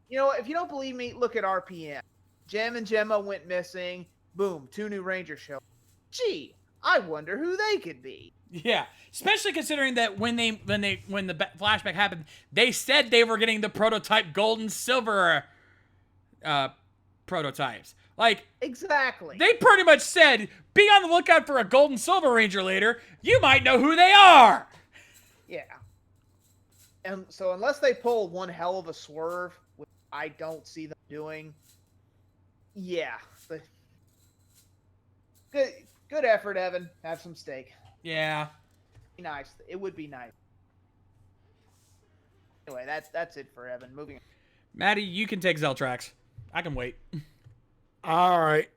You know, if you don't believe me, look at RPM. Jem and Gemma went missing. Boom, 2 new Rangers show. Gee, I wonder who they could be. Yeah, especially considering that when the flashback happened, they said they were getting the prototype gold and silver prototypes. Like, exactly. They pretty much said, be on the lookout for a gold and silver Ranger later. You might know who they are. Yeah. And so unless they pull one hell of a swerve, which I don't see them doing, yeah. Good effort, Evan. Have some steak. Yeah. Be nice. It would be nice. Anyway, that's it for Evan. Moving on. Matty, you can take Zeltrax. I can wait. All right.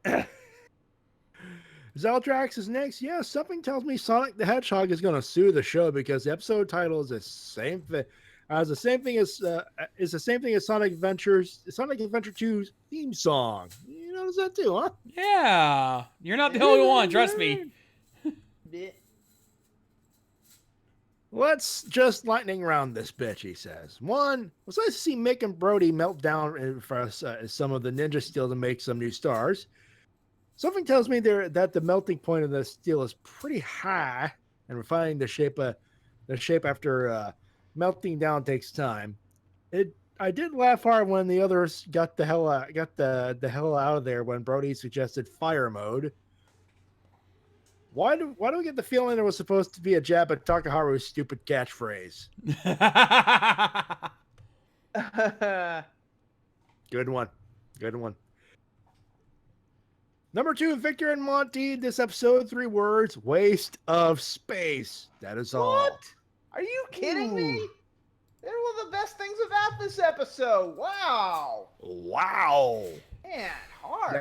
Zeltrax is next. Yeah, something tells me Sonic the Hedgehog is going to sue the show because the episode title is the same thing. Is the same thing as Sonic Adventure 2's theme song. You notice that too, huh? Yeah. You're not the only one, trust me. Let's just lightning round this bitch, he says. One, it was nice to see Mick and Brody melt down for some of the ninja steel to make some new stars. Something tells me that the melting point of the steel is pretty high, and refining the shape after melting down takes time. I did laugh hard when the others got the hell out of there when Brody suggested fire mode. Why do we get the feeling it was supposed to be a jab at Takaharu's stupid catchphrase? Good one. Number 2, Victor and Monty. This episode, 3 words: waste of space. That is all. What? Are you kidding me? They're one of the best things about this episode. Wow. Man, harsh.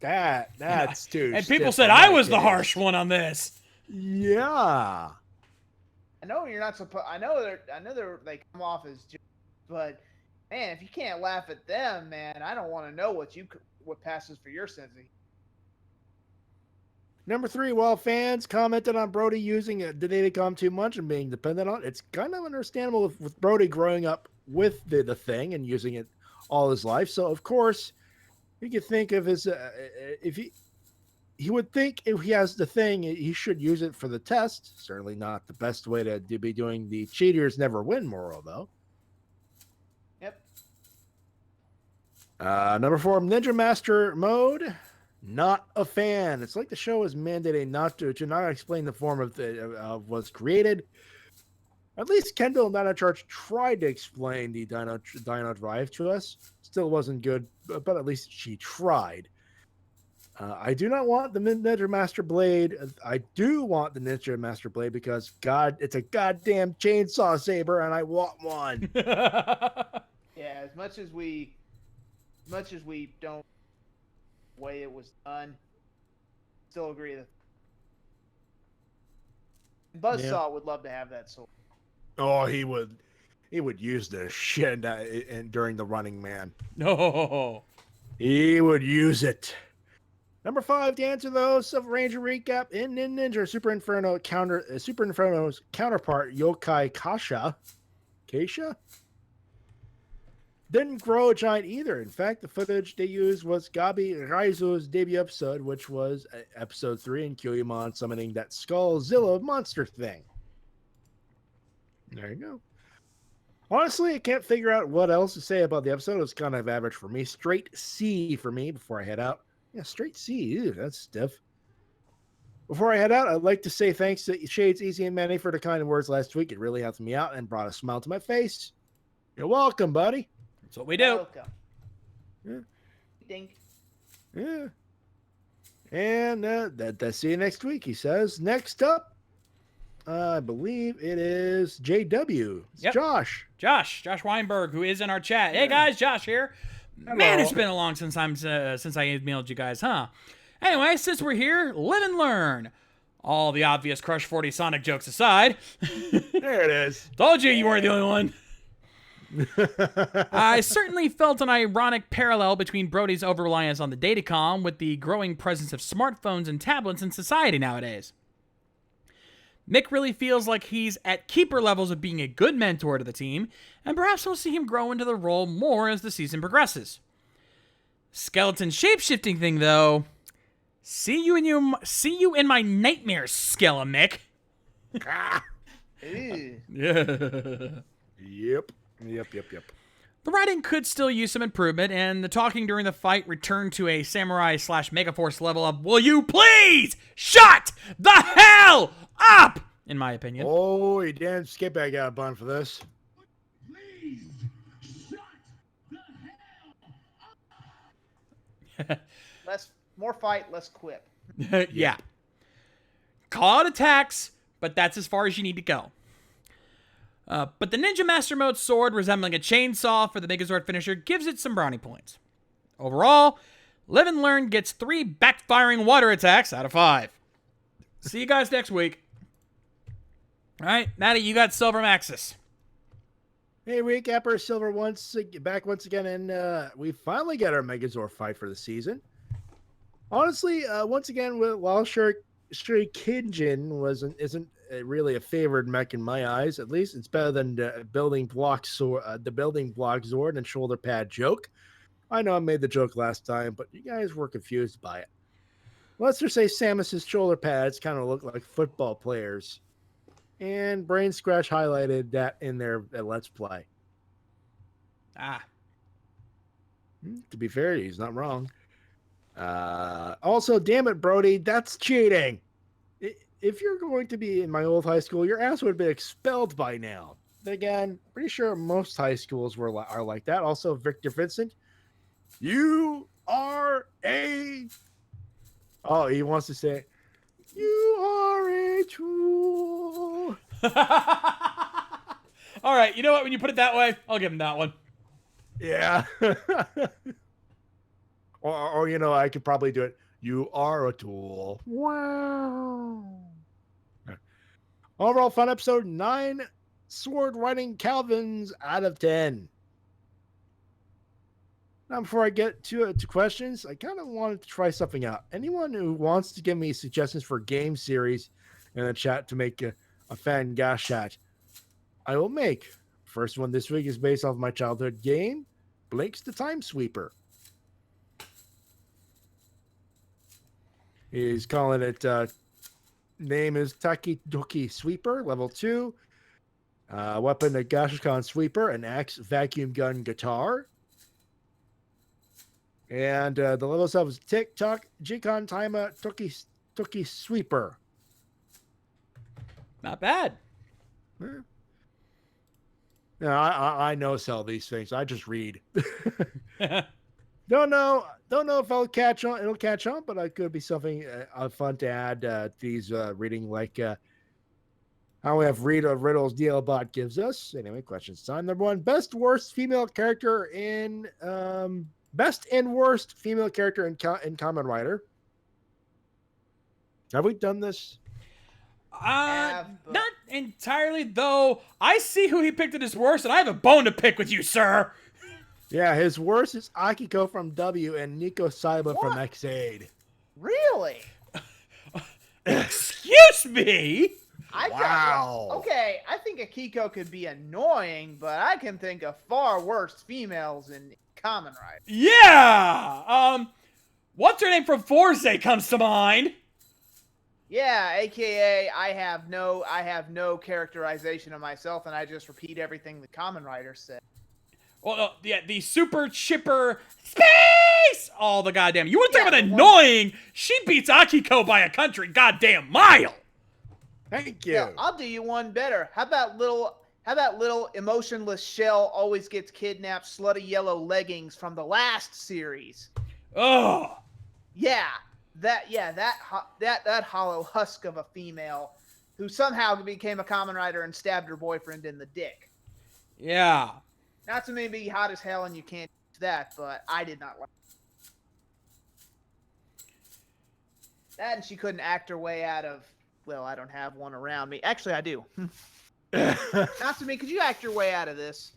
That's too. And people stiff said for I my was the taste. harsh one on this. Yeah. I know you're not supposed. I know they come off as, but man, if you can't laugh at them, man, I don't want to know what passes for your sense of humor. Number 3, while fans commented on Brody using Diddy.com too much and being dependent on it, it's kind of understandable with Brody growing up with the thing and using it all his life. So, of course, you could think of his, if he would think if he has the thing, he should use it for the test. Certainly not the best way to be doing the cheaters never win moral, though. Yep. Number 4, Ninja Master mode. Not a fan. It's like the show is mandated not to explain the form of was created. At least Kendall and Dino Charge tried to explain the Dino Drive to us. Still wasn't good, but at least she tried. I do not want the Ninja Master Blade. I do want the Ninja Master Blade because it's a goddamn chainsaw saber, and I want one. Yeah, as much as we don't way it was done, still agree that Buzzsaw would love to have that sword. Oh, he would use the shit during the Running Man. No. He would use it. Number 5, to answer those of Ranger recap in Ninja Super Inferno's counterpart Yokai Kasha didn't grow a giant either. In fact, the footage they used was Gabi Raizu's debut episode, which was episode 3 in Kyuimon summoning that Skullzilla monster thing. There you go. Honestly, I can't figure out what else to say about the episode. It was kind of average for me. Straight C for me before I head out. Yeah, straight C. Ew, that's stiff. Before I head out, I'd like to say thanks to Shades, Easy, and Manny for the kind words last week. It really helped me out and brought a smile to my face. You're welcome, buddy. That's what we do. Welcome. Yeah. Ding. Yeah. And that's see you next week, he says. Next up, I believe it is JW. It's Yep. Josh Weinberg, who is in our chat. Hey guys, Josh here. Hello. Man, it's been a long since I emailed you guys, huh? Anyway, since we're here, live and learn. All the obvious Crush 40 Sonic jokes aside. There it is. Told you weren't the only one. I certainly felt an ironic parallel between Brody's over-reliance on the Datacom with the growing presence of smartphones and tablets in society nowadays. Mick really feels like he's at keeper levels of being a good mentor to the team, and perhaps we'll see him grow into the role more as the season progresses. Skeleton shapeshifting thing, though. See you in my nightmares, Skella Mick. Ew. Yeah. Yep. The writing could still use some improvement, and the talking during the fight returned to a samurai / Megaforce level of, will you please shut the hell up, in my opinion. Oh, he damn skip I got a bun for this. Please shut the hell More fight, less quip. Yeah. Call out attacks, but that's as far as you need to go. But the Ninja Master Mode sword, resembling a chainsaw for the Megazord finisher, gives it some brownie points. Overall, Live and Learn gets 3 backfiring water attacks out of 5. See you guys next week. All right, Matty, you got Silver Maxis. Hey, recapper, Silver back once again, and we finally got our Megazord fight for the season. Honestly, once again, while Shuri Kinjin isn't really a favored mech in my eyes, at least it's better than the building block Zord and shoulder pad joke. I know I made the joke last time, but you guys were confused by it. Let's just say Samus's shoulder pads kind of look like football players. And Brain Scratch highlighted that in their Let's Play. To be fair, he's not wrong. Also, damn it, Brody, that's cheating. If you're going to be in my old high school, your ass would have been expelled by now. But again, pretty sure most high schools are like that. Also, Victor Vincent, you are a... Oh, he wants to say, you are a tool. All right, you know what? When you put it that way, I'll give him that one. Yeah. or I could probably do it. You are a tool. Wow. Overall fun episode, 9 sword riding Calvins out of 10. Now, before I get to questions, I kind of wanted to try something out. Anyone who wants to give me suggestions for game series in the chat to make a fan gas chat, I will make. First one this week is based off my childhood game, Blake's the Time Sweeper. He's calling it, name is Taki Doki Sweeper, level 2. Weapon, a Gashkan Sweeper, an axe, vacuum gun, guitar. And the level itself is TikTok, Jikon Taima, Toki Sweeper. Not bad. No, I know sell these things. I just read. Don't know if it'll catch on, but it could be something fun to add these reading, like how we have riddles DLBot gives us. Anyway, questions time. Number 1, best and worst female character in Kamen Rider. Have we done this? Not entirely, though. I see who he picked at his worst, and I have a bone to pick with you, sir. Yeah, his worst is Akiko from W and Nico Saiba from What? X-Aid. Really? Excuse me? Wow. Okay, I think Akiko could be annoying, but I can think of far worse females in Kamen Rider. Yeah. What's her name from Forze comes to mind. Yeah, aka I have no characterization of myself, and I just repeat everything the Kamen Rider said. Well, yeah, the super chipper space. All the goddamn. You want to talk about the one- annoying? She beats Akiko by a country goddamn mile. Thank you. Yeah, I'll do you one better. How about little emotionless Shell always gets kidnapped slutty yellow leggings from the last series? Oh. Yeah, that hollow husk of a female who somehow became a Kamen Rider and stabbed her boyfriend in the dick. Yeah. Not to maybe hot as hell and you can't do that, but I did not like that. And she couldn't act her way out of, well, I don't have one around me. Actually, I do. Not to me, could you act your way out of this?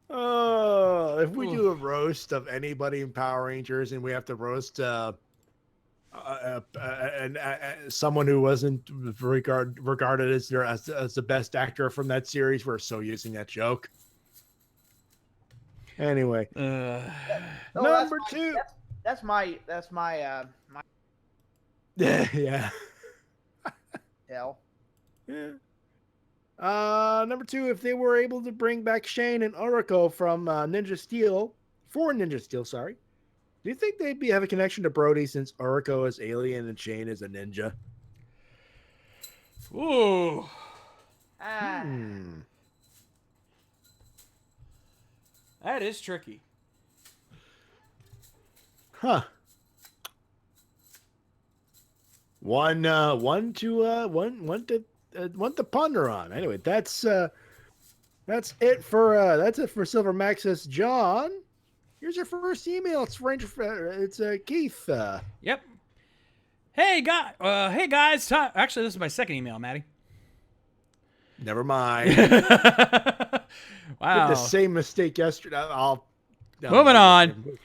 Oh, if we do a roast of anybody in Power Rangers and we have to roast someone who wasn't regarded as the best actor from that series, we're so using that joke. Anyway, number 2. That's my Yeah. hell. Yeah. Number 2, if they were able to bring back Shane and Oriko from Ninja Steel, sorry, do you think they'd have a connection to Brody since Oriko is alien and Shane is a ninja? Ooh. That is tricky. Huh. One to ponder on. Anyway, that's it for Silver Maxis. John, here's your first email. It's Keith. Yep. Hey guys. Actually, this is my second email, Matty. Never mind. Wow. Did the same mistake yesterday. Moving on.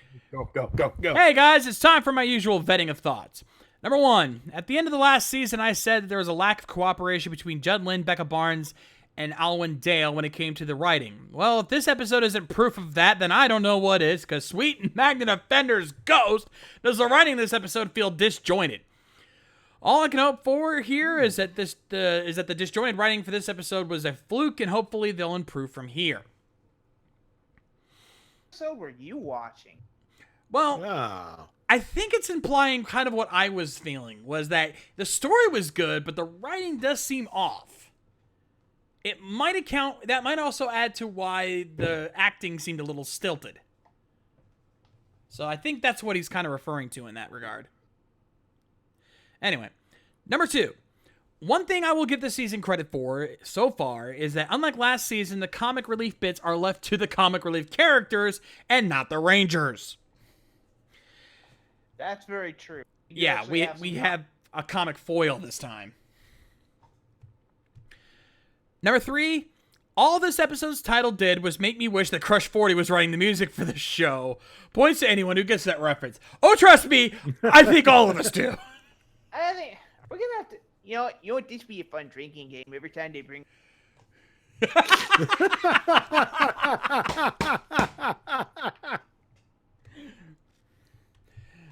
Go. Hey guys, it's time for my usual vetting of thoughts. Number one, at the end of the last season, I said that there was a lack of cooperation between Judd Lynn, Becca Barnes, and Alwyn Dale when it came to the writing. Well, if this episode isn't proof of that, then I don't know what is, because sweet Magnet Offender's ghost does the writing of this episode feel disjointed. All I can hope for here is that the disjointed writing for this episode was a fluke, and hopefully they'll improve from here. So were you watching? Well, Oh. I think it's implying kind of what I was feeling, was that the story was good, but the writing does seem off. That might also add to why the acting seemed a little stilted. So I think that's what he's kind of referring to in that regard. Anyway, number two. One thing I will give this season credit for so far is that unlike last season, the comic relief bits are left to the comic relief characters and not the Rangers. That's very true. Yeah, we have a comic foil this time. Number three, all this episode's title did was make me wish that Crush 40 was writing the music for the show. Points to anyone who gets that reference. Oh, trust me, I think all of us do. I think we're gonna have to. You know what? This be a fun drinking game. Every time they bring.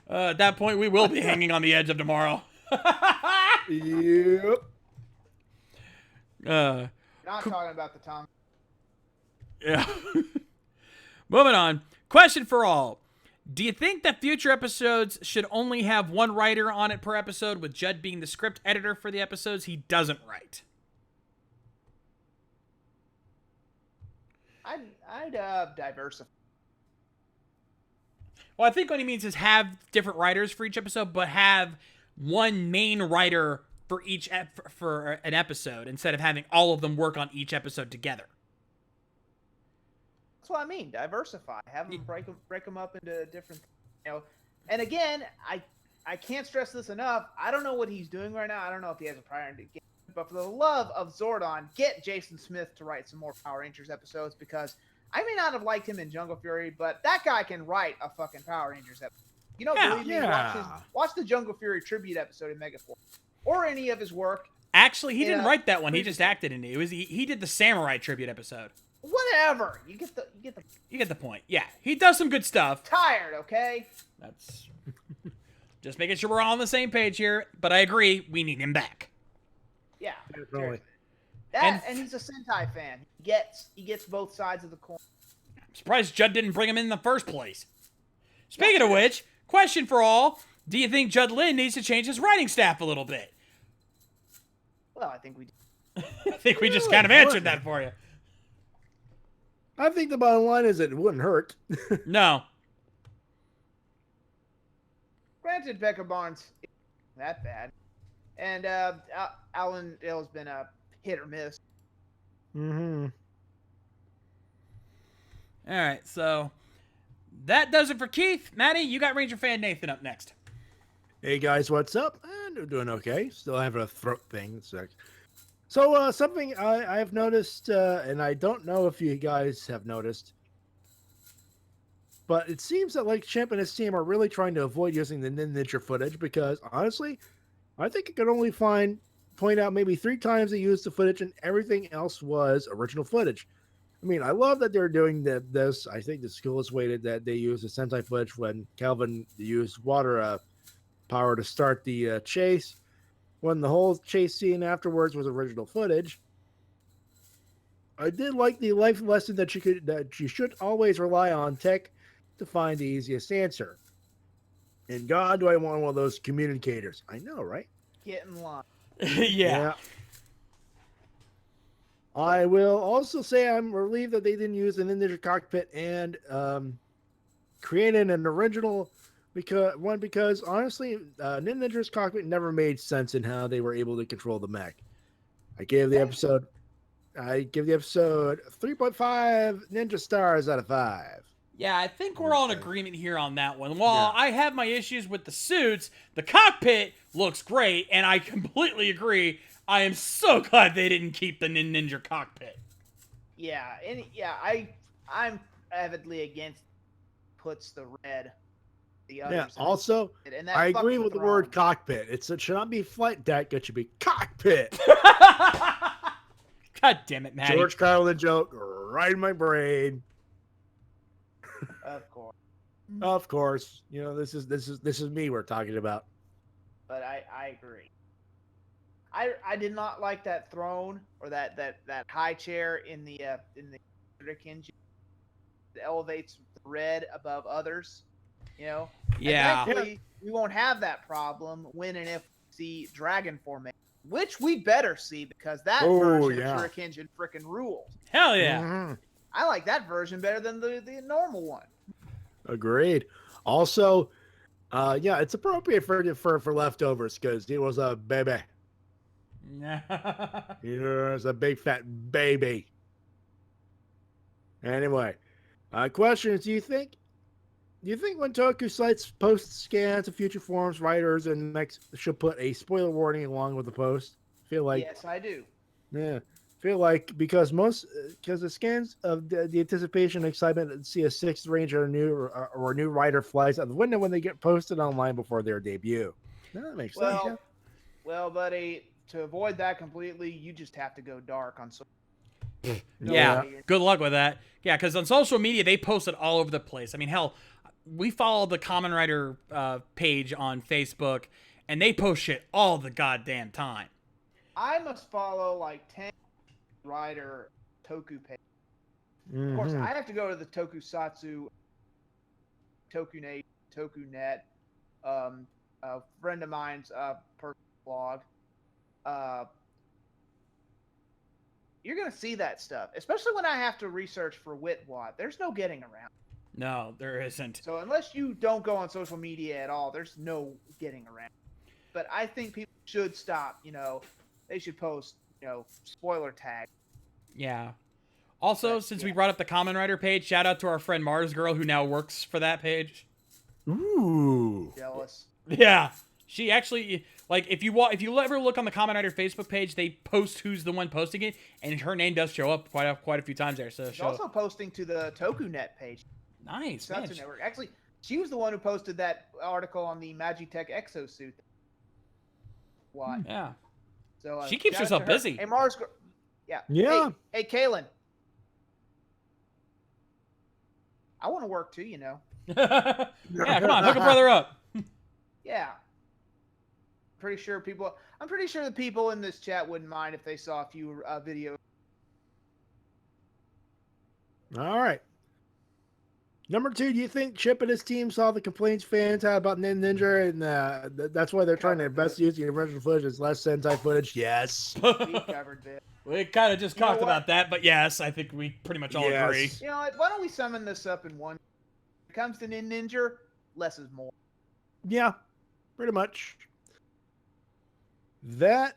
At that point, we will be hanging on the edge of tomorrow. Yep. Not talking about the tongue. Yeah. Moving on. Question for all. Do you think that future episodes should only have one writer on it per episode, with Judd being the script editor for the episodes he doesn't write? I'd diversify. Well, I think what he means is have different writers for each episode, but have one main writer for each for an episode instead of having all of them work on each episode together. That's what I mean. Diversify. Have them break them up into different. And again, I can't stress this enough. I don't know what he's doing right now. I don't know if he has a priority. But for the love of Zordon, get Jason Smith to write some more Power Rangers episodes, because I may not have liked him in Jungle Fury, but that guy can write a fucking Power Rangers episode. You know, believe me, watch the Jungle Fury tribute episode in Megaforce, or any of his work. Actually, he didn't write that one. He just acted in it. He did the Samurai tribute episode. Whatever. You get the point. Yeah, he does some good stuff. Tired, okay? That's just making sure we're all on the same page here. But I agree, we need him back. Yeah, Definitely. and he's a Sentai fan. He gets both sides of the coin. I'm surprised Judd didn't bring him in the first place. Speaking of which, question for all: do you think Judd Lynn needs to change his writing staff a little bit? Well, I think we do. I think we just kind of answered that for you. I think the bottom line is that it wouldn't hurt. No. Granted, Becca Barnes isn't that bad. And Alan Dale's been a hit or miss. Mm-hmm. All right, so that does it for Keith. Matty, you got Ranger fan Nathan up next. Hey guys, what's up? I'm doing okay. Still having a throat thing. So something I have noticed, and I don't know if you guys have noticed, but it seems that like Champ and his team are really trying to avoid using the Ninja footage, because honestly, I think I could only point out maybe 3 times they used the footage, and everything else was original footage. I mean, I love that they're doing this. I think the coolest way that they use the Sentai footage when Calvin used water power to start the chase, when the whole chase scene afterwards was original footage. I did like the life lesson that you should always rely on tech to find the easiest answer. And God, do I want one of those communicators? I know, right? Get in line. Yeah. I will also say I'm relieved that they didn't use the Ninja cockpit and created an original because honestly, Ninja's cockpit never made sense in how they were able to control the mech. I give the episode 3.5 Ninja stars out of 5. Yeah, I think we're all in agreement here on that one. While Yeah. I have my issues with the suits, the cockpit looks great, and I completely agree. I am so glad they didn't keep the Ninja cockpit. Yeah, I'm avidly against puts the red. The others. Yeah. Also, and that I agree fucks with the throne. word cockpit. It should not be flight deck. It should be cockpit. God damn it, Matty. George Carlin joke right in my brain. Of course. Of course, you know this is me we're talking about. But I agree. I did not like that throne or that high chair in the electric engine. It elevates the red above others. You know. Yeah. And thankfully, we won't have that problem when and if we see Dragon formation, which we better see because that version of Shuriken engine freaking rules. Hell yeah. Mhm. I like that version better than the normal one. Agreed. Also, yeah, it's appropriate for leftovers because he was a baby. He was a big fat baby. Anyway, question is: Do you think when Toku sites post scans of future forms, writers and next should put a spoiler warning along with the post? Feel like Yes, I do. yeah. Feel like because the scans of the anticipation and excitement to see a sixth ranger or a new writer flies out the window when they get posted online before their debut. No, that makes sense. Yeah. Well, buddy, to avoid that completely, you just have to go dark on social. Yeah, good luck with that. Yeah, because on social media, they post it all over the place. I mean, hell, we follow the Common Writer page on Facebook, and they post shit all the goddamn time. I must follow like 10 writer Toku page. Of course, I have to go to the Tokusatsu, TokuNet, a friend of mine's personal blog. You're gonna see that stuff, especially when I have to research for Witwad. There's no getting around. No, there isn't. So unless you don't go on social media at all, there's no getting around. But I think people should stop. You know, they should post, spoiler tag. Yeah. Also, But, since yeah. we brought up the Common Writer page, shout out to our friend Mars Girl who now works for that page. Ooh. Jealous. Yeah. She actually, like, if you ever look on the Common Writer Facebook page, they post who's the one posting it, and her name does show up quite a few times there. So She's also posting to the TokuNet page. nice, man. Satsu Network. Actually, she was the one who posted that article on the Magitech exosuit. What? Yeah. So She keeps shout out herself to her. busy. Hey, Mars. Yeah. Yeah. Hey, Kaylin. I want to work too, Yeah, come on, hook a brother up. Yeah. I'm pretty sure the people in this chat wouldn't mind if they saw a few videos. All right. Number 2, do you think Chip and his team saw the complaints fans had about Ninja and that's why they're trying their best to use the original footage as less Sentai footage? Yes. We covered this. We kind of just You know talked what? about that, but yes, I think we pretty much all Yes. agree. You know what? Why don't we summon this up in one? When it comes to Ninja, less is more. Yeah, pretty much. That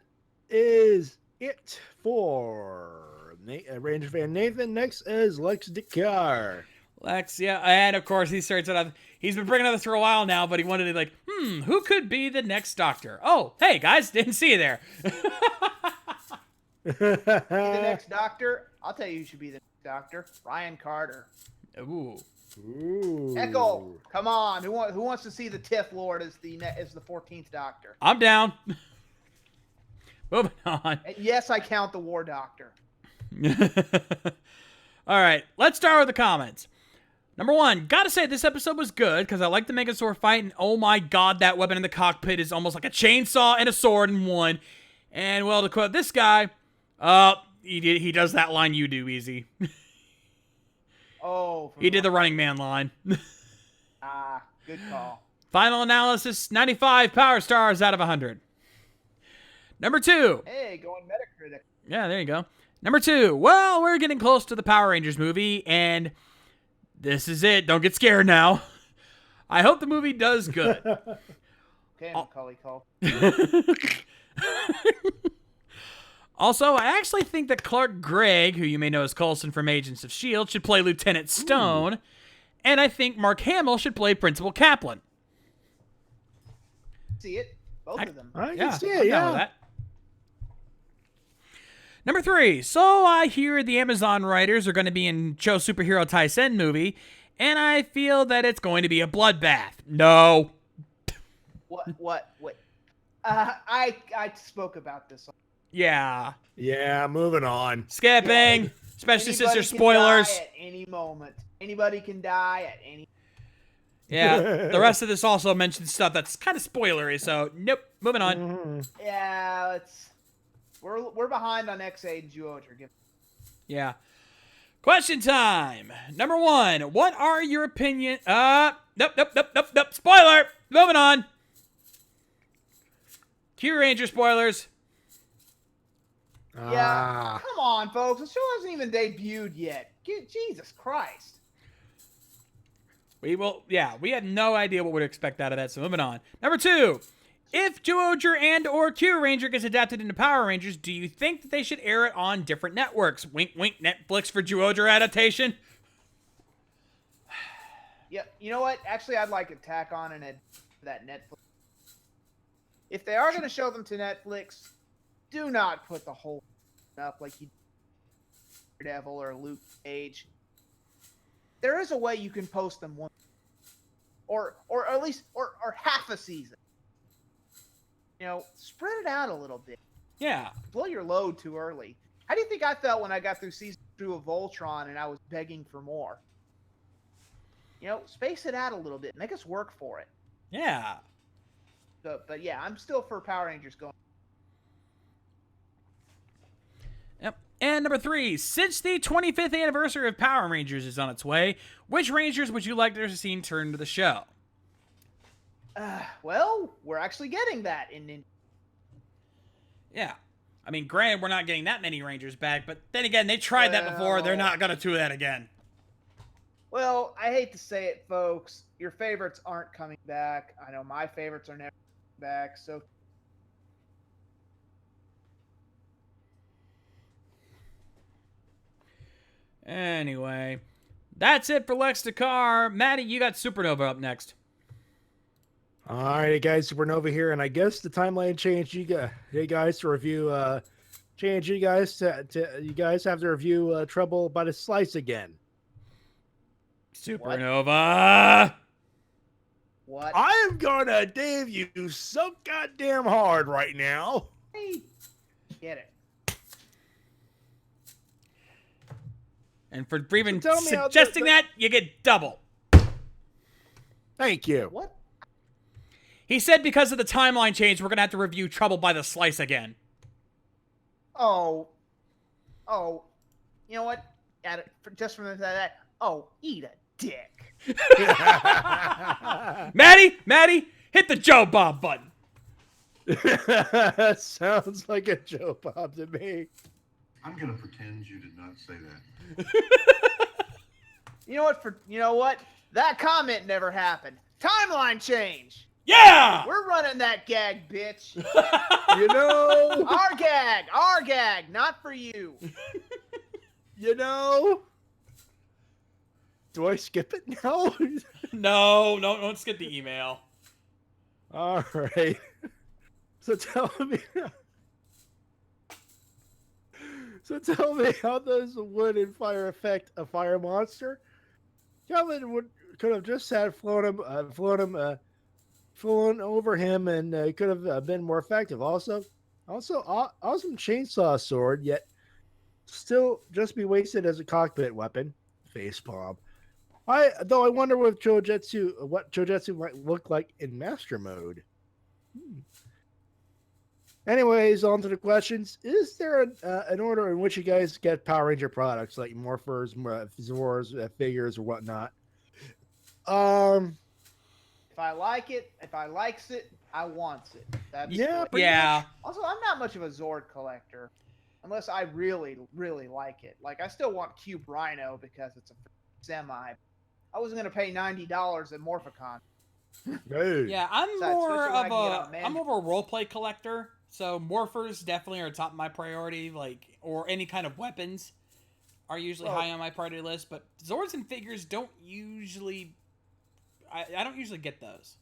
is it for Ranger fan Nathan. Next is Lex Dakar. Lex, yeah, and of course he starts it off. He's been bringing this for a while now, but he wanted to who could be the next Doctor? Oh, hey guys, didn't see you there. Be the next Doctor. I'll tell you who should be the next Doctor. Ryan Carter. Ooh. Ooh. Echo, come on. Who wants to see the Tiff Lord as the 14th Doctor? I'm down. Moving on. And yes, I count the War Doctor. All right, let's start with the comments. Number 1, gotta say this episode was good because I like the Megazord fight, and oh my god, that weapon in the cockpit is almost like a chainsaw and a sword in one. And well, to quote this guy, he does that line you do, Easy. Oh, He did the Running Man line. Good call. Final analysis, 95 power stars out of 100. Number 2. Hey, going Metacritic. Yeah, there you go. Number 2. Well, we're getting close to the Power Rangers movie, and this is it. Don't get scared now. I hope the movie does good. Okay, Macaulay Cole. Also, I actually think that Clark Gregg, who you may know as Coulson from Agents of S.H.I.E.L.D., should play Lieutenant Stone, and I think Mark Hamill should play Principal Kaplan. See it? Both of them. I Yeah, can see I'm it, down with yeah. that. Number 3. So I hear the Amazon writers are going to be in Cho Superhero Taisen movie, and I feel that it's going to be a bloodbath. No. What? I spoke about this. Yeah. Yeah, moving on. Skipping. Especially since Anybody there's can spoilers. die at any moment. Anybody can die at any. Yeah. The rest of this also mentions stuff that's kind of spoilery, so nope. Moving on. Mhm. Yeah, we're behind on XA and Zyuohger. Yeah. Question time. Number 1. What are your opinion? Nope. Spoiler. Moving on. Q Ranger spoilers. Yeah, come on, folks. The show hasn't even debuted yet. Jesus Christ. We had no idea what we'd expect out of that, so moving on. Number 2. If Zyuohger and or Q Ranger gets adapted into Power Rangers, do you think that they should air it on different networks? Wink, wink, Netflix for Zyuohger adaptation. Yeah, you know what? Actually, I'd like to tack on that Netflix. If they are going to show them to Netflix, do not put the whole up like you did Devil or Luke Cage. There is a way you can post them one, or at least or half a season. You know, spread it out a little bit. Yeah. Blow your load too early. How do you think I felt when I got through season 2 of Voltron and I was begging for more? You know, space it out a little bit. Make us work for it. Yeah. So, but yeah, I'm still for Power Rangers going. Yep. And number 3, since the 25th anniversary of Power Rangers is on its way, which Rangers would you like to have seen turn to the show? Well, we're actually getting that in. Yeah. I mean, granted, we're not getting that many Rangers back, but then again, they tried that before. They're not going to do that again. Well, I hate to say it, folks. Your favorites aren't coming back. I know my favorites are never coming back. So anyway, that's it for Lex Dakar. Matty, you got Supernova up next. All right, guys, Supernova here, and I guess the timeline changed. You guys to review. Change you guys to you guys have to review Trouble by the Slice again. Supernova. what? I am gonna Dave you so goddamn hard right now. Hey, get it. And for even So tell me how suggesting that, you get double. Thank you. What? He said because of the timeline change, we're going to have to review Trouble by the Slice again. Oh, you know what? Just from that. Oh, eat a dick. Maddie, hit the Joe Bob button. Sounds like a Joe Bob to me. I'm gonna pretend you did not say that. You know what? That comment never happened. Timeline change. Yeah! We're running that gag, bitch. You know, Our gag, not for you. you know. Do I skip it now? No, don't skip the email. All right. So tell me. How does the wood and fire affect a fire monster? Calvin could have just had flown over him, and could have been more effective. Also, awesome chainsaw sword, yet still just be wasted as a cockpit weapon. Facepalm. I wonder what Jojetsu might look like in master mode. Anyways, on to the questions. Is there an order in which you guys get Power Ranger products like Morphers, Zors, figures, or whatnot? If I like it, if I likes it, I wants it. That's Yeah, the way- Yeah. Also, I'm not much of a Zord collector. unless I really, really like it. Like, I still want Cube Rhino because it's a semi. I wasn't going to pay $90 at Morphicon. Hey. Yeah, I'm Besides, more especially when I of can get on a I'm more of a roleplay collector. So morphers definitely are top of my priority, like, or any kind of weapons are usually high on my priority list. But Zords and figures don't usually. I don't usually get those.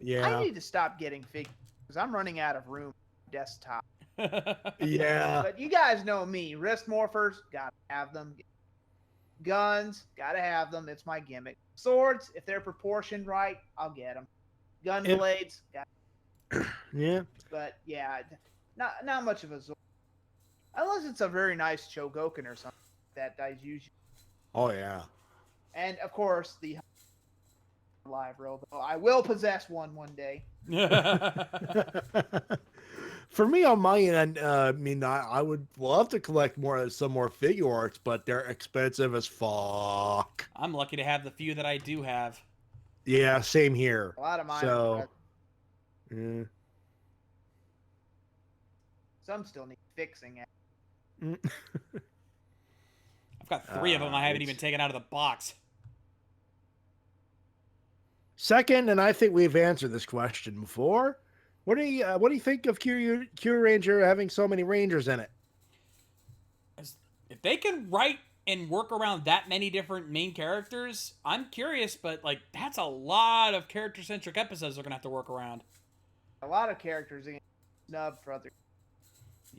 Yeah. I need to stop getting figures because I'm running out of room on my desktop. Yeah. But you guys know me. Wrist morphers, gotta have them. Guns, gotta have them. It's my gimmick. Swords, if they're proportioned right, I'll get them. Gun blades, Yeah. but yeah, not much of a Zord. Unless it's a very nice Chogokin or something that I usually. Oh yeah. And of course the live roll. Though I will possess one day. For me on my end, I mean, I would love to collect some more figure arts, but they're expensive as fuck. I'm lucky to have the few that I do have. Yeah, same here. A lot of mine. So, yeah. Some still need fixing. I've got 3 of them I haven't even taken out of the box. Second, and I think we've answered this question before. What do you think of Q Ranger having so many Rangers in it? If they can write and work around that many different main characters, I'm curious, but like that's a lot of character-centric episodes they're gonna have to work around. A lot of characters are getting snubbed for other.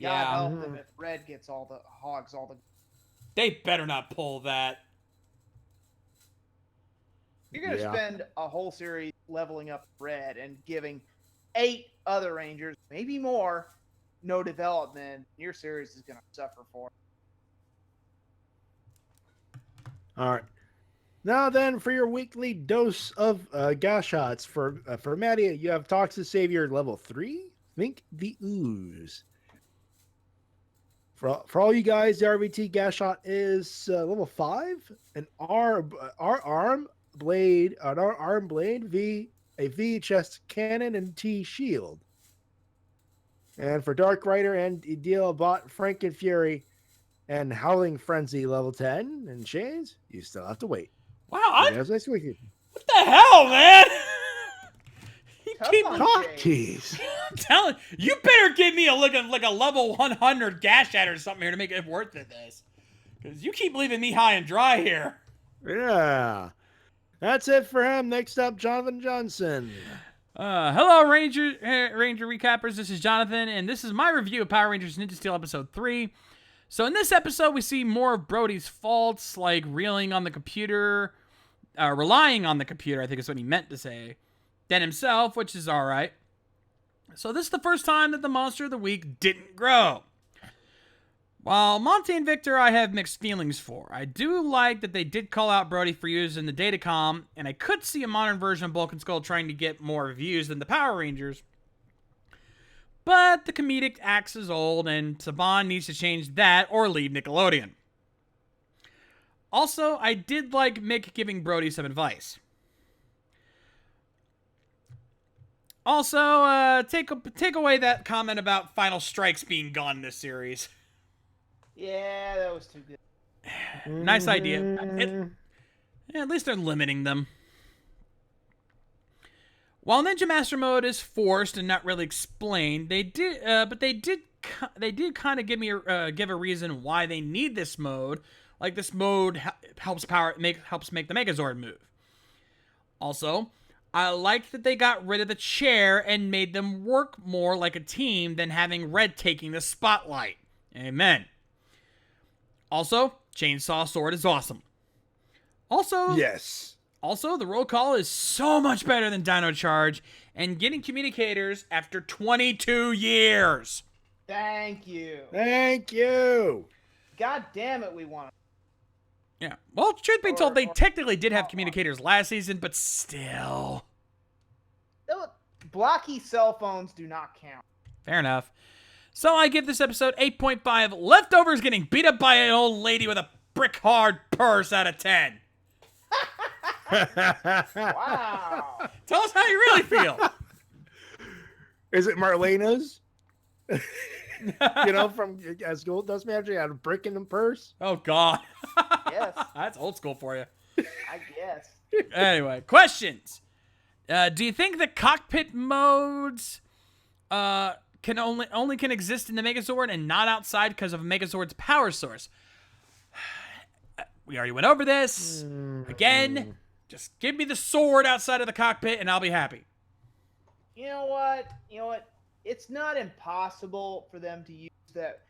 God Yeah. help them if Red gets all the hogs, all the. They better not pull that. You're gonna spend a whole series leveling up Red and giving 8 other Rangers, maybe more, no development. Your series is gonna suffer for it. All right. Now then, for your weekly dose of gas shots for Matty, you have Toxic Savior level 3. Think the Ooze. For all you guys, the RVT gas shot is level 5. An arm blade, a V chest cannon, and T shield. And for Dark Rider and Deal Bot Franken Fury and Howling Frenzy level 10 and Shades, you still have to wait. Wow, Nice weekend. what the hell, man? You Tough keep on Hotkeys. I'm telling you, better give me a level 100 gas shot or something here to make it worth it. This, because you keep leaving me high and dry here. Yeah. That's it for him. Next up, Jonathan Johnson. Hello, Ranger recappers. This is Jonathan, and this is my review of Power Rangers Ninja Steel Episode 3. So in this episode, we see more of Brody's faults, like relying on the computer, I think is what he meant to say, than himself, which is all right. So this is the first time that the Monster of the Week didn't grow. While Monty and Victor I have mixed feelings for. I do like that they did call out Brody for using the Datacom, and I could see a modern version of Bulk and Skull trying to get more views than the Power Rangers. But the comedic axe is old, and Saban needs to change that or leave Nickelodeon. Also, I did like Mick giving Brody some advice. Also, take away that comment about Final Strikes being gone in this series. Yeah, that was too good. Nice idea. At least they're limiting them. While Ninja Master Mode is forced and not really explained, they did kind of give a reason why they need this mode. Like this mode helps make the Megazord move. Also, I liked that they got rid of the chair and made them work more like a team than having Red taking the spotlight. Amen. Also, Chainsaw Sword is awesome. Also, Yes. Also, the roll call is so much better than Dino Charge and getting communicators after 22 years. Thank you. Thank you. God damn it, we won. Yeah. Well, truth be told, they technically did have communicators last season, but still. Blocky cell phones do not count. Fair enough. So I give this episode 8.5 leftovers getting beat up by an old lady with a brick hard purse out of 10. Wow. Tell us how you really feel. Is it Marlena's? You know, from as Gold Dust Magic, had a brick in the purse. Oh God. Yes. That's old school for you. I guess. Anyway, questions. Do you think the cockpit modes can only can exist in the Megazord and not outside because of Megazord's power source? We already went over this. Again, just give me the sword outside of the cockpit and I'll be happy. You know what? It's not impossible for them to use that.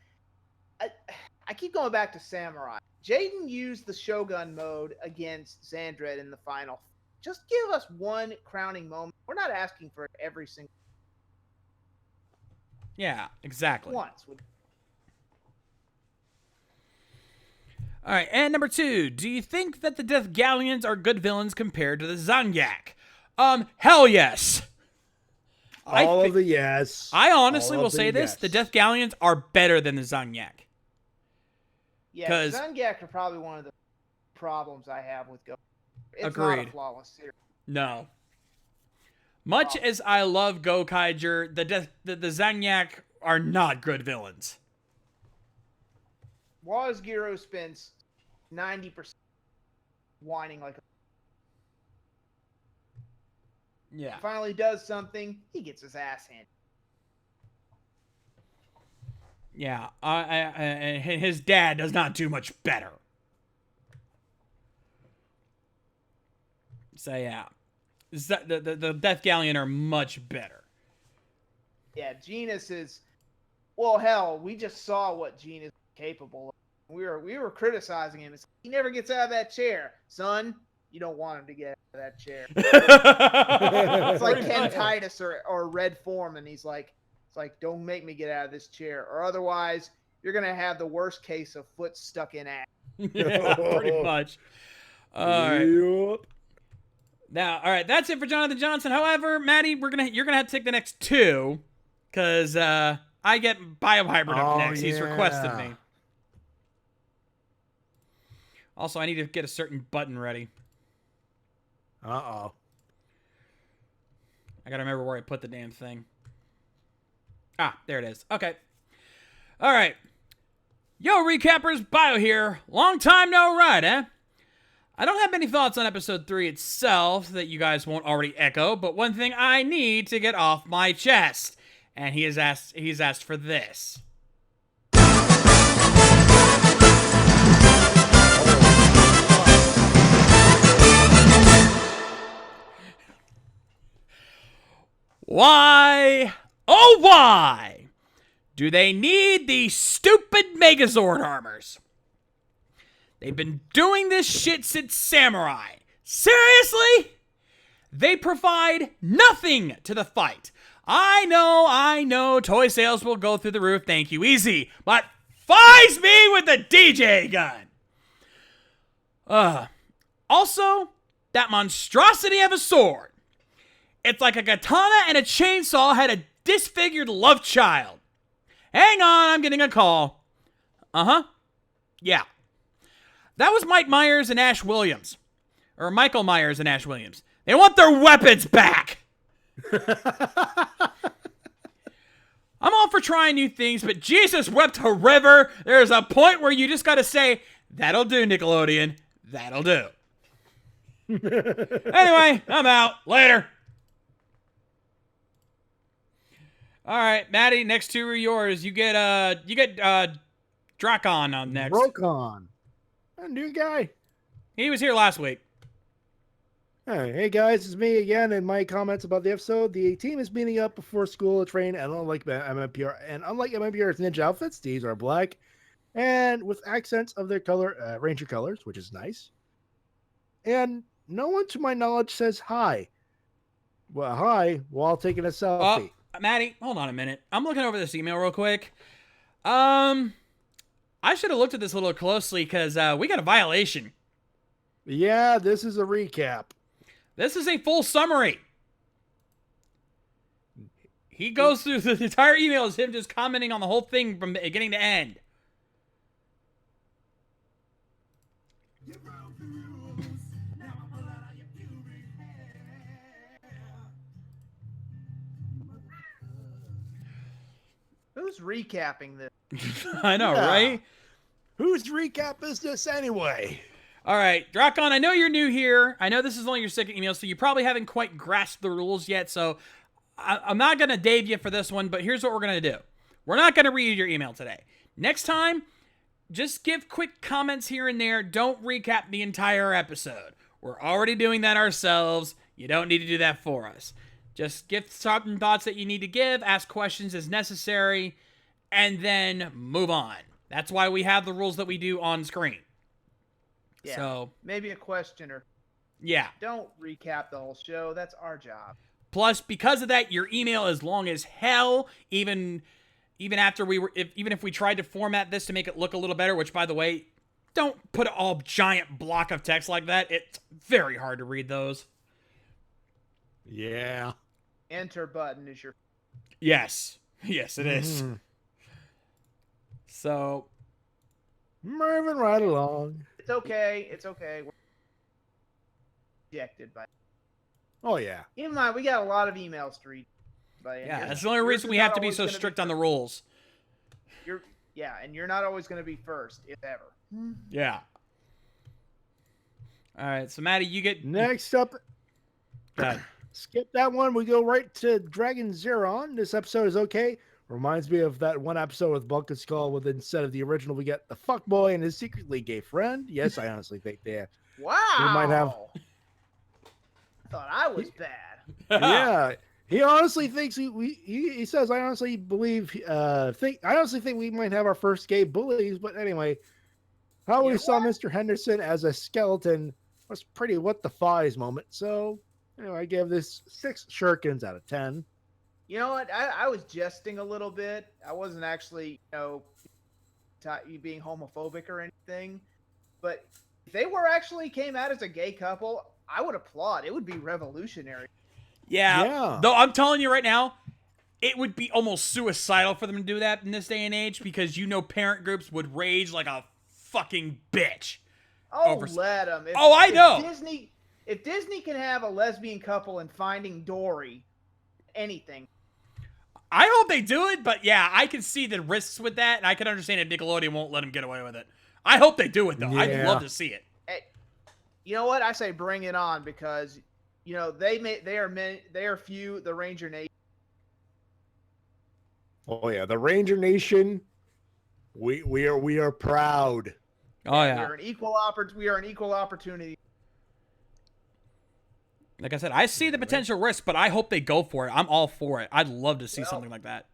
I keep going back to Samurai. Jaden used the Shogun mode against Xandred in the final. Just give us one crowning moment. We're not asking for it every single Yeah, exactly. once. All right, and number 2, do you think that the Death Galleons are good villains compared to the Zanyak? Hell yes. All of the yes. I honestly All will of the say this: yes. the Death Galleons are better than the Zanyak. Yeah, 'Cause- Zangak are probably one of the problems I have with Go. It's not Agreed. a flawless series. No. Much as I love Gokaiger, the Zanyak are not good villains. Wazgiro spends 90% whining like a Yeah. finally does something, he gets his ass handed. Yeah. And his dad does not do much better. So yeah, the Death Galleon are much better. Yeah, Genus is. Well, hell, we just saw what Genus is capable of. We were criticizing him. He never gets out of that chair, son. You don't want him to get out of that chair. It's like Ken Titus or Red Form, and he's like, it's like, don't make me get out of this chair, or otherwise you're gonna have the worst case of foot stuck in ass. Yeah, pretty much. All right. Yup. Now, all right, that's it for Jonathan Johnson. However, Matty, you're gonna have to take the next 2, because I get Biohybrid up Oh, next. He's requested yeah. me. Also, I need to get a certain button ready. Uh-oh. I gotta remember where I put the damn thing. Ah, there it is. Okay. All right. Yo, recappers, Bio here. Long time no ride, eh? I don't have many thoughts on episode 3 itself that you guys won't already echo, but one thing I need to get off my chest, and he's asked for this. Why, oh why, do they need these stupid Megazord armors? They've been doing this shit since Samurai. Seriously? They provide nothing to the fight. I know, toy sales will go through the roof, thank you, easy, but fies me with the DJ gun. Also, that monstrosity of a sword. It's like a katana and a chainsaw had a disfigured love child. Hang on, I'm getting a call. Uh-huh. Yeah. That was Mike Myers and Ash Williams. Or Michael Myers and Ash Williams. They want their weapons back! I'm all for trying new things, but Jesus wept a river. There's a point where you just gotta say, that'll do, Nickelodeon. That'll do. Anyway, I'm out. Later. All right, Matty, next 2 are yours. You get Drakon on next. Rokon. A new guy. He was here last week. Hey guys, it's me again. And my comments about the episode: the team is meeting up before school to train, and unlike MMPR's ninja outfits, these are black and with accents of their color, Ranger colors, which is nice. And no one, to my knowledge, says hi. Well, hi, while taking a selfie. Matty, hold on a minute. I'm looking over this email real quick. I should have looked at this a little closely because we got a violation. Yeah, this is a recap. This is a full summary. He goes through the entire email as him just commenting on the whole thing from beginning to end. Who's recapping this? I know, Yeah. right? Whose recap is this anyway? All right, Drakon, I know you're new here. I know this is only your second email, so you probably haven't quite grasped the rules yet, so I'm not going to Dave you for this one, but here's what we're going to do. We're not going to read your email today. Next time, just give quick comments here and there. Don't recap the entire episode. We're already doing that ourselves. You don't need to do that for us. Just give certain thoughts that you need to give, ask questions as necessary, and then move on. That's why we have the rules that we do on screen. Yeah. So, Maybe a question or yeah. don't recap the whole show. That's our job. Plus, because of that, your email is long as hell. Even after even if we tried to format this to make it look a little better, which, by the way, don't put all giant block of text like that. It's very hard to read those. Yeah. Enter button is your. Yes, it is. Mhm. So, Moving right along. It's okay. It's okay. We're rejected by. Oh, yeah. Even mind, we got a lot of emails to read. By yeah, that's the only reason we have to be so strict on the rules. Yeah, and you're not always going to be first, if ever. Yeah. All right, so Matty, you get Next up, Go ahead. skip that one. We go right to Dragon Zeron. This episode is okay. Reminds me of that one episode with Bulk and Skull with instead of the original, we get the fuckboy and his secretly gay friend. Yes, I honestly think they Wow. might have- I thought I was bad. yeah. He honestly thinks he says I honestly think we might have our first gay bullies, but anyway, how we You saw Mr. Henderson as a skeleton was pretty what the flies moment. So anyway, I give this 6 shurikens out of 10. You know what? I was jesting a little bit. I wasn't actually, being homophobic or anything. But if they came out as a gay couple, I would applaud. It would be revolutionary. Yeah. Though I'm telling you right now, it would be almost suicidal for them to do that in this day and age because parent groups would rage like a fucking bitch. Oh, Over- let them. I know. If Disney can have a lesbian couple in Finding Dory, anything. I hope they do it, but yeah, I can see the risks with that, and I can understand that Nickelodeon won't let them get away with it. I hope they do it, though. I'd Yeah. love to see it. Hey, you know what? I say bring it on because, they are few, the Ranger Nation. Oh yeah, the Ranger Nation. We are proud. Oh, yeah. We are an equal opportunity. Like I said, I see the potential risk, but I hope they go for it. I'm all for it. I'd love to see something like that.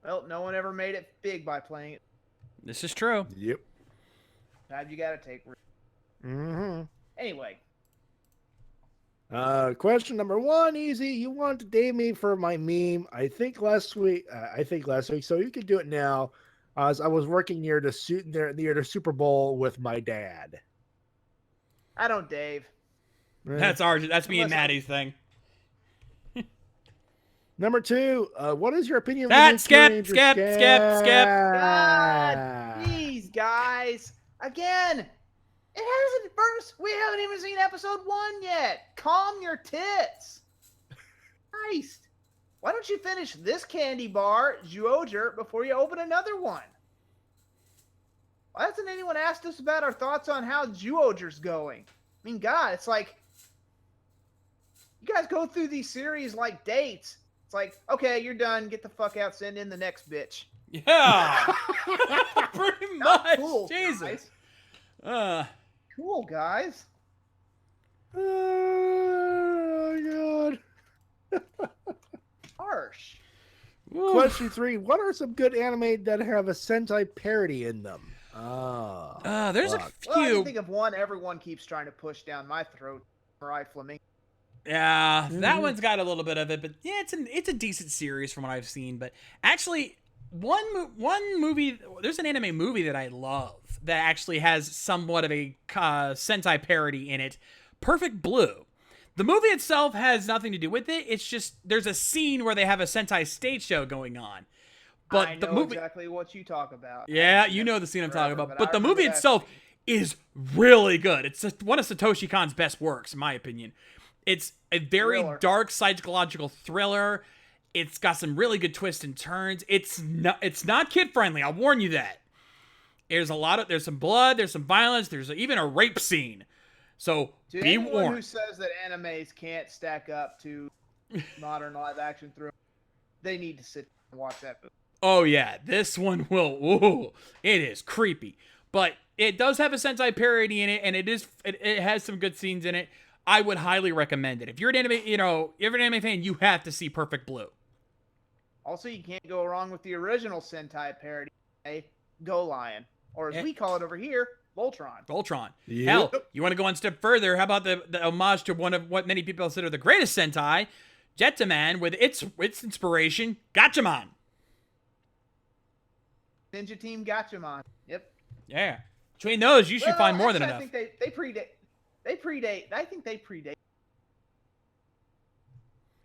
Well, no one ever made it big by playing it. This is true. Yep. Sometimes you gotta take risks. Mm-hmm. Anyway, Question number 1, easy. You wanted to date me for my meme. I think last week. So you can do it now. As I was working near the Super Bowl with my dad. I don't, Dave. That's me and Unless I- Maddie's thing. Number 2. What is your opinion? That, of the skip, Ranger skip. God, please, guys. Again, it hasn't first. We haven't even seen episode 1 yet. Calm your tits. Christ. Why don't you finish this candy bar, Zhuoger, before you open another one? Why hasn't anyone asked us about our thoughts on how Zhuoger's going? I mean, God, it's like you guys go through these series like dates. It's like, okay, you're done. Get the fuck out. Send in the next bitch. Yeah. Pretty much. Cool, Jesus. guys. Cool, guys. Oh my god. Harsh. Question 3. What are some good anime that have a Sentai parody in them? There's a fuck. Well, I few. can think of one everyone keeps trying to push down my throat. Mariah Flamingo. Yeah, that one's got a little bit of it, but yeah, it's a decent series from what I've seen. But actually, one movie, there's an anime movie that I love that actually has somewhat of a Sentai parody in it. Perfect Blue. The movie itself has nothing to do with it. It's just there's a scene where they have a Sentai stage show going on. But I the know movie, exactly what you talk about. yeah, you know the scene I'm talking about. Forever, But the I remember movie that itself scene. is really good. It's one of Satoshi Kon's best works, in my opinion. It's a very Thriller. dark psychological thriller. It's got some really good twists and turns. It's not kid friendly. I'll warn you that. There's some blood, there's some violence, there's even a rape scene. So To be anyone warned. who says that animes can't stack up to modern live action thrills, they need to sit and watch that movie. Oh yeah, this one will. Ooh, it is creepy, but it does have a Sentai parody in it, and it has some good scenes in it. I would highly recommend it. If you're an anime, if you're an anime fan, you have to see Perfect Blue. Also, you can't go wrong with the original Sentai parody, Go Lion, or as Yeah. we call it over here, Voltron. Voltron. Yep. Hell, you want to go one step further? How about the homage to one of what many people consider the greatest Sentai, Jetaman, with its inspiration, Gatchaman. Ninja Team Gatchaman. Yep. Yeah. Between those, you should Well, find more than actually, enough. I think they predate. I think they predate.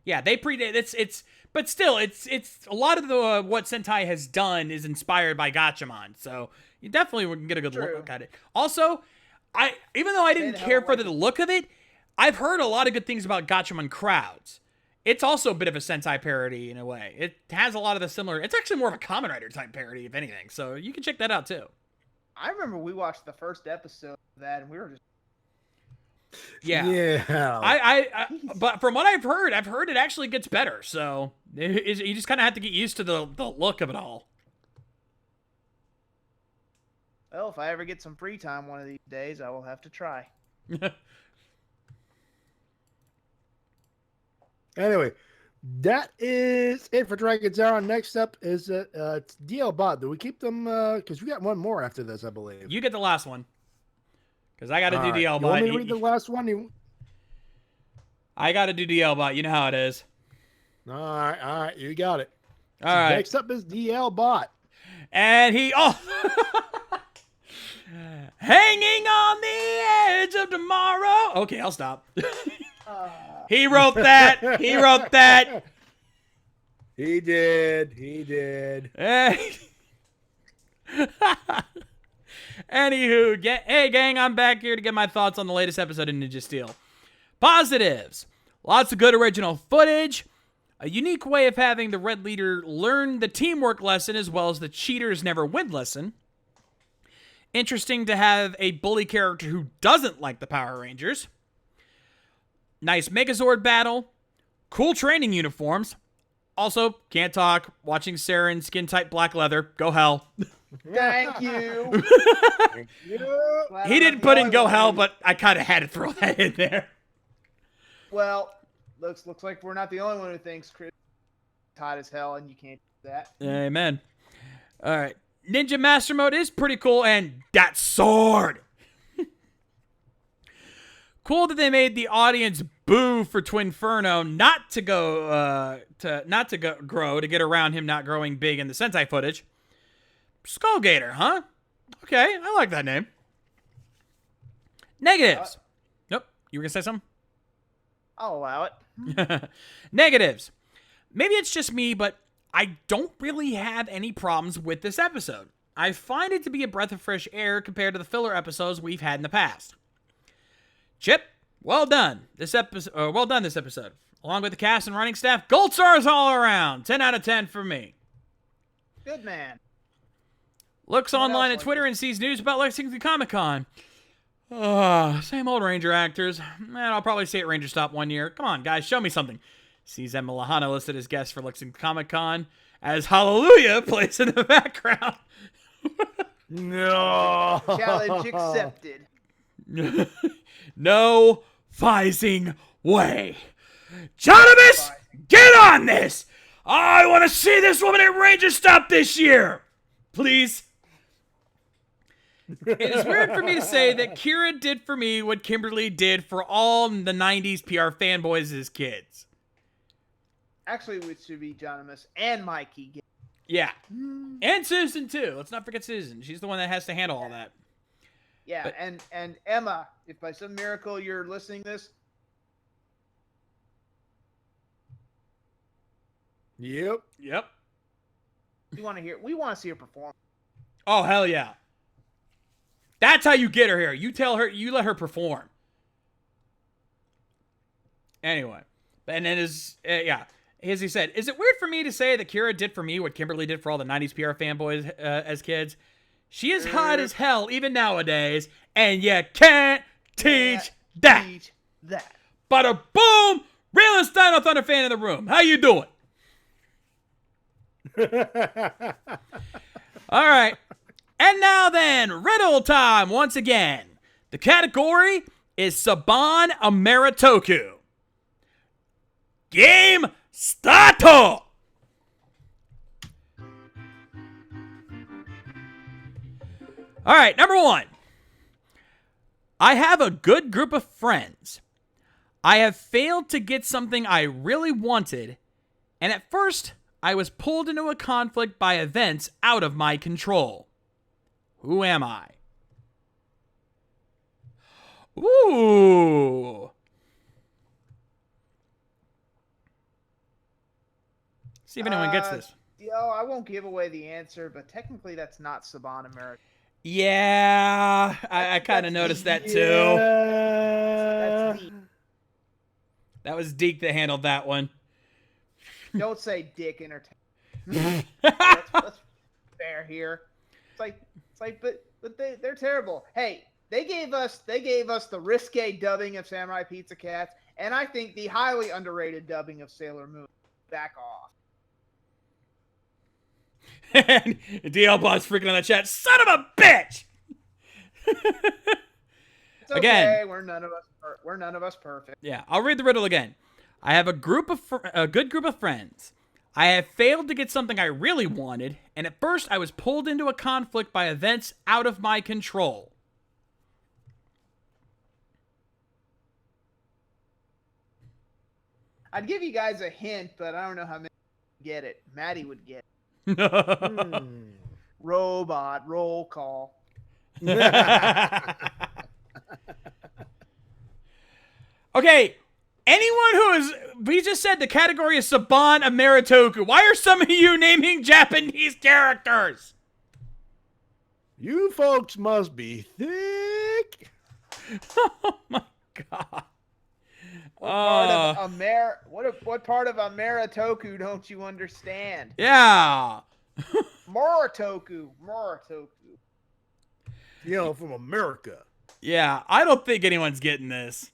Yeah, they predate. But still, it's a lot of the what Sentai has done is inspired by Gatchaman, so you definitely can get a good True. look at it. Also, even though I didn't the hell care don't for like the look of it, I've heard a lot of good things about Gatchaman Crowds. It's also a bit of a Sentai parody in a way. It has a lot of the similar. It's actually more of a Kamen Rider type parody, if anything. So you can check that out too. I remember we watched the first episode of that, and we were just Yeah. Yeah. But from what I've heard it actually gets better. So you just kind of have to get used to the look of it all. well. If I ever get some free time one of these days, I will have to try. Anyway, that is it for Dragon's Hour. Next up is it's DL Bot. Do we keep them? Because we got one more after this, I believe. You get the last one. Because I got to do All right. the You L-Bot. want me to read the last one? I got to do the L-Bot. You know how it is. All right, you got it. All right. Next up is DL Bot. And hanging on the edge of tomorrow. Okay, I'll stop. He wrote that. He wrote that. He did. Anywho, hey gang, I'm back here to get my thoughts on the latest episode of Ninja Steel. Positives. Lots of good original footage. A unique way of having the Red Leader learn the teamwork lesson as well as the cheaters never win lesson. Interesting to have a bully character who doesn't like the Power Rangers. Nice Megazord battle. Cool training uniforms. Also, can't talk. Watching Saren skin tight black leather. Go hell. Thank you. Glad He I'm didn't not put the in only go one hell, who- but I kind of had to throw that in there. Well, looks like we're not the only one who thinks Chris is hot as hell, and you can't do that. Amen. All right. Ninja Master Mode is pretty cool, and that sword. Cool that they made the audience boo for Twinferno not to grow to get around him not growing big in the Sentai footage. Skullgator, huh? Okay, I like that name. Negatives. Nope. You were gonna say something? I'll allow it. Negatives. Maybe it's just me, but I don't really have any problems with this episode. I find it to be a breath of fresh air compared to the filler episodes we've had in the past. Chip, well done. This episode, along with the cast and writing staff. Gold stars all around. 10 out of 10 for me. Good man. Looks What online else at like Twitter this? and sees news about Lexington Comic-Con. Same old Ranger actors. Man, I'll probably stay at Ranger Stop one year. Come on, guys, show me something. Sees Emma Lahana listed as guest for Lexington Comic-Con as Hallelujah plays in the background. No. Challenge accepted. No phasing way. Jonamus, get on this! I want to see this woman at Ranger Stop this year! Please. It is weird for me to say that Kira did for me what Kimberly did for all the 90s PR fanboys as kids. Actually, it should be Jonamus and Mikey. Yeah. And Susan, too. Let's not forget Susan. She's the one that has to handle all that. Yeah, But- and Emma, if by some miracle you're listening to this, Yep. Yep. we want to see her perform. Oh, hell yeah. That's how you get her here. You tell her, you let her perform. Anyway. And then as he said, is it weird for me to say that Kira did for me what Kimberly did for all the 90s PR fanboys as kids? She is hot as hell even nowadays, and you can't teach that. Teach that. Bada boom! Realest Dino Thunder fan in the room. How you doing? All right. And now then, riddle time once again. The category is Saban Ameritoku. Game start! All right, number 1. I have a good group of friends. I have failed to get something I really wanted, and at first, I was pulled into a conflict by events out of my control. Who am I? Ooh. See if anyone gets this. Yo, I won't give away the answer, but technically that's not Saban America. Yeah, I kind of noticed that too. That's deep. That was Deke that handled that one. Don't say Dick Entertainment. Let's fair here. It's like, but they're terrible. Hey, they gave us the risque dubbing of Samurai Pizza Cats, and I think the highly underrated dubbing of Sailor Moon. Back off. And DL Bot's freaking on the chat. Son of a bitch! It's okay. Again. We're none of us perfect. Yeah, I'll read the riddle again. I have a good group of friends. I have failed to get something I really wanted, and at first I was pulled into a conflict by events out of my control. I'd give you guys a hint, but I don't know how many would get it. Matty would get it. Robot, roll call. Okay, anyone who is... We just said the category is Saban Ameritoku. Why are some of you naming Japanese characters? You folks must be thick. Oh my god. What part of Ameritoku don't you understand? Yeah. Moritoku. You know, from America. Yeah, I don't think anyone's getting this.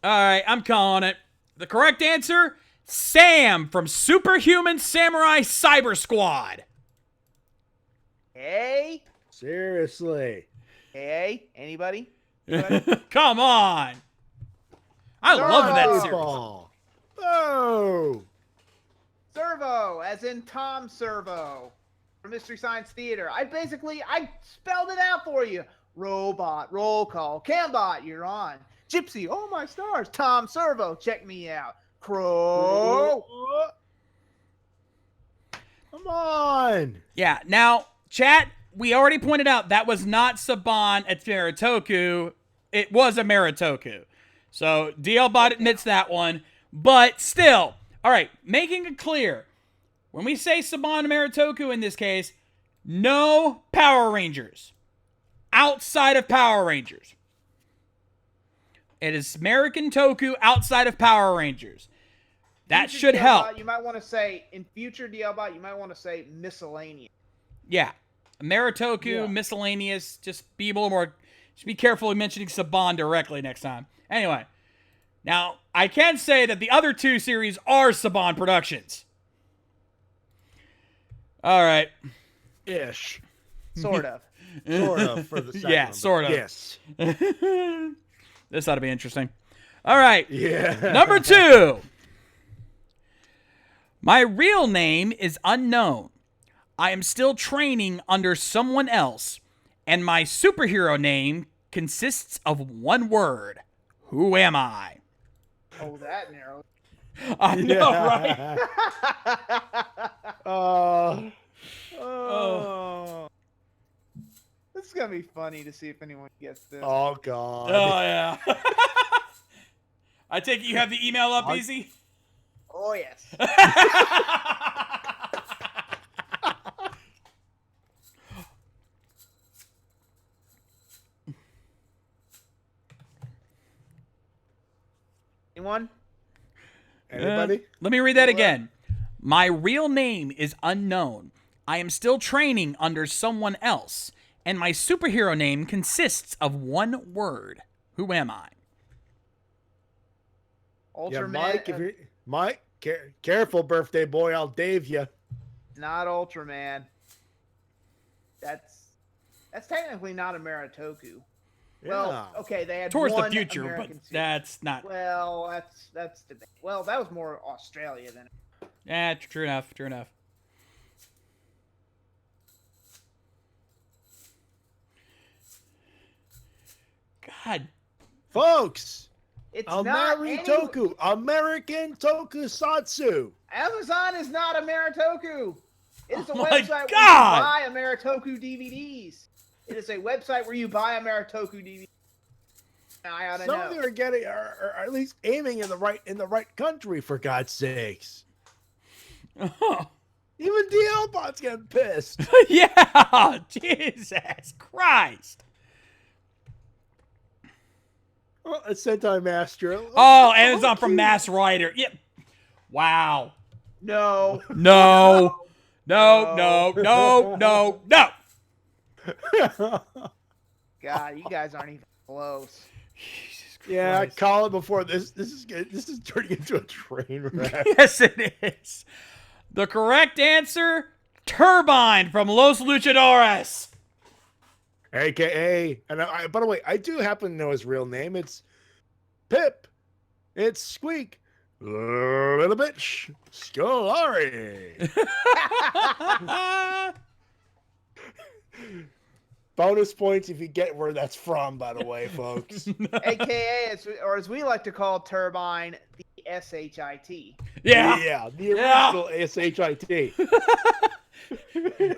All right, I'm calling it. The correct answer, Sam from Superhuman Samurai Cyber Squad. Hey? Seriously. Hey? Anybody? Come on. I love that series. Baseball. Oh. Servo, as in Tom Servo from Mystery Science Theater. I spelled it out for you. Robot, roll call. Cambot, you're on. Gypsy, oh my stars. Tom Servo, check me out. Crow. Come on. Yeah, now, chat, we already pointed out that was not Saban at Maritoku. It was a Maritoku. So, DLBot admits that one. But still, all right, making it clear. When we say Saban Maritoku in this case, no Power Rangers. Outside of Power Rangers. It is American Toku outside of Power Rangers. That should help. You might want to say, in future DLBot, you might want to say miscellaneous. Yeah. Maritoku, miscellaneous, just be a little more, just be careful in mentioning Saban directly next time. Anyway, now, I can say that the other two series are Saban Productions. All right. Ish. Sort of. Sort of for the second Yeah, one, sort of. Yes. This ought to be interesting. All right. Yeah. Number 2. My real name is unknown. I am still training under someone else, and my superhero name consists of one word. Who am I? Oh, that narrow. I know, right? Oh. This is going to be funny to see if anyone gets this. Oh, God. Oh, yeah. I take it you have the email up, Easy? Oh, yes. Anyone? Anybody? Let me read that again. My real name is unknown. I am still training under someone else, and my superhero name consists of one word. Who am I? Ultraman. Mike, Mike, careful, birthday boy. I'll Dave you. Not Ultraman. That's technically not a Maritoku. Well, okay, they had Towards one the future, American but series. that's not. Well, that's debate. Well, that was more Australia than. Yeah, true enough. True enough. God. Folks, It's not Maritoku, American Tokusatsu. Amazon is not a Maritoku. It is a Oh my website where you God! buy a Maritoku DVDs. It is a website where you buy a Maritoku DVD. I ought to Some know. of them are at least aiming in the right country, for God's sakes. Oh. Even DL-Bot's getting pissed. Yeah, Jesus Christ. Well, it's Sentai Master. Oh, Amazon from Mass Rider. Yep. Wow. No. No. No, no, no, no, no. God, you guys aren't even close. Jesus Christ. Yeah, I call it before this. This is good. This is turning into a train wreck. Yes, it is. The correct answer, Turbine from Los Luchadores. AKA, and by the way, I do happen to know his real name. It's Pip. It's Squeak. Little bitch. Scolari. Bonus points if you get where that's from, by the way, folks. AKA, or as we like to call Turbine, the SHIT. Yeah. Yeah, the original SHIT.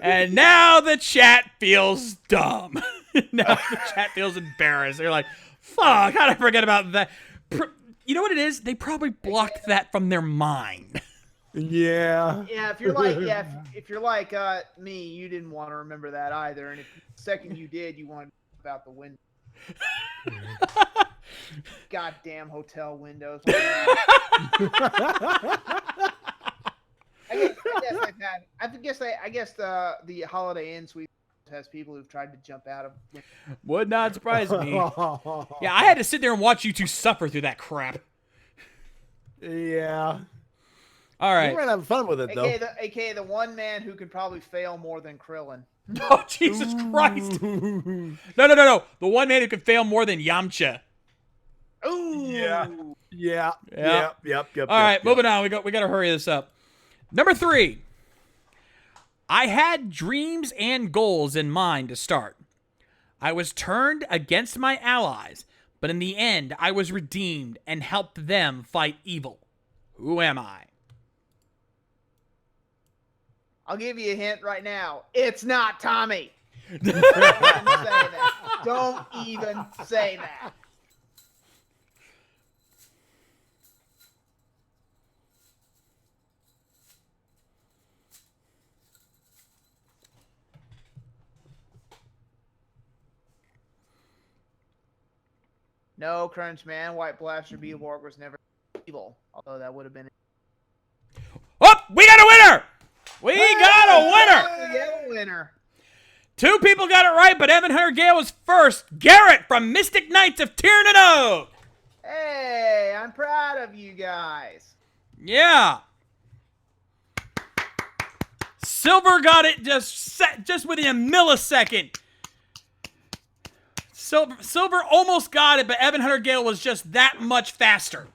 And now the chat feels dumb. Now the chat feels embarrassed. They're like, fuck, how did I forget about that? You know what it is? They probably blocked that from their mind. Yeah. Yeah, if you're like me, you didn't want to remember that either. And if the second you did, you wanted to know about the window. Goddamn hotel windows. I guess the Holiday Inn suite has people who've tried to jump out of. Would not surprise me. Yeah, I had to sit there and watch you two suffer through that crap. Yeah. All right. You were having fun with it, though. AKA the one man who could probably fail more than Krillin. Oh, Jesus Christ. No. The one man who could fail more than Yamcha. Ooh. Yeah. Yep. All right, moving on. We got to hurry this up. Number 3. I had dreams and goals in mind to start. I was turned against my allies, but in the end, I was redeemed and helped them fight evil. Who am I? I'll give you a hint right now. It's not Tommy. Don't even say that. Don't even say that. No, Crunch Man, White Blaster Beetleborg was never evil. Although that would have been. Oh, we got a winner! We got a winner! We have a winner. 2 people got it right, but Evan Hunter Gale was first. Garrett from Mystic Knights of Tyrannode. Hey, I'm proud of you guys. Yeah. Silver got it just within a millisecond. Silver almost got it, but Evan Hunter Gale was just that much faster.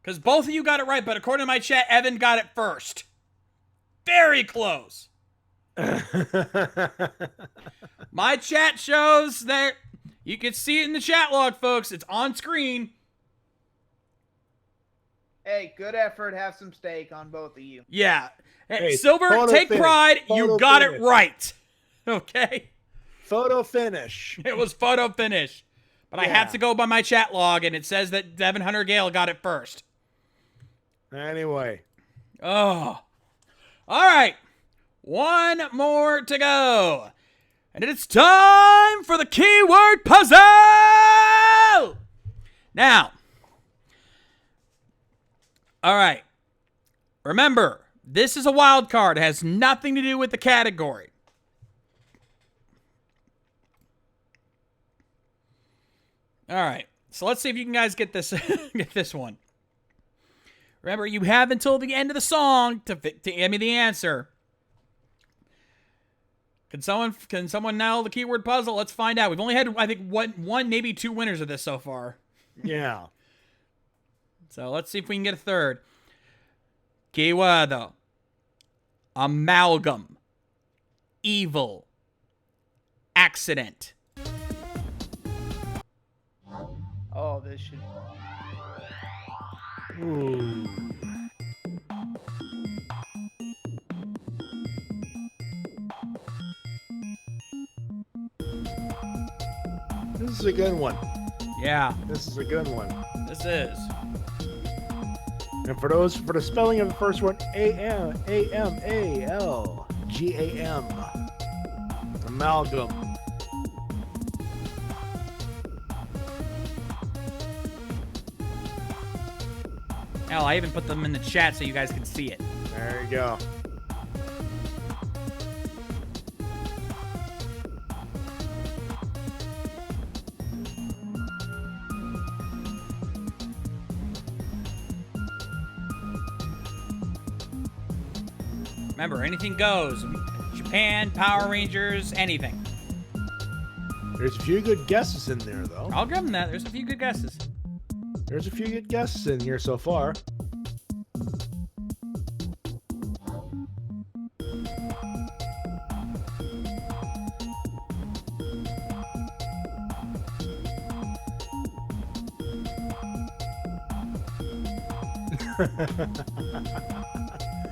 Because both of you got it right, but according to my chat, Evan got it first. Very close. My chat shows that you can see it in the chat log, folks. It's on screen. Hey, good effort. Have some steak on both of you. Yeah. Hey, Silver, photo take finish. pride. You Photo got finish. it right. Okay? Photo finish. It was photo finish. But I have to go by my chat log, and it says that Devin Hunter Gale got it first. Anyway. Oh. All right. One more to go. And it's time for the keyword puzzle! Now, All right. Remember, this is a wild card. It has nothing to do with the category. All right. So let's see if you guys get this get this one. Remember, you have until the end of the song to give me the answer. Can someone nail the keyword puzzle? Let's find out. We've only had, I think, one, maybe two winners of this so far. Yeah. So let's see if we can get a third. Keyword. Amalgam. Evil. Accident. Oh, this should. Ooh. This is a good one. Yeah, This is a good one. this is. And for the spelling of the first one, A-M-A-M-A-L-G-A-M. Amalgam. Hell, I even put them in the chat so you guys can see it. There you go. Remember, anything goes. Japan, Power Rangers, anything. There's a few good guesses in there, though. I'll give them that. There's a few good guesses. There's a few good guesses in here so far.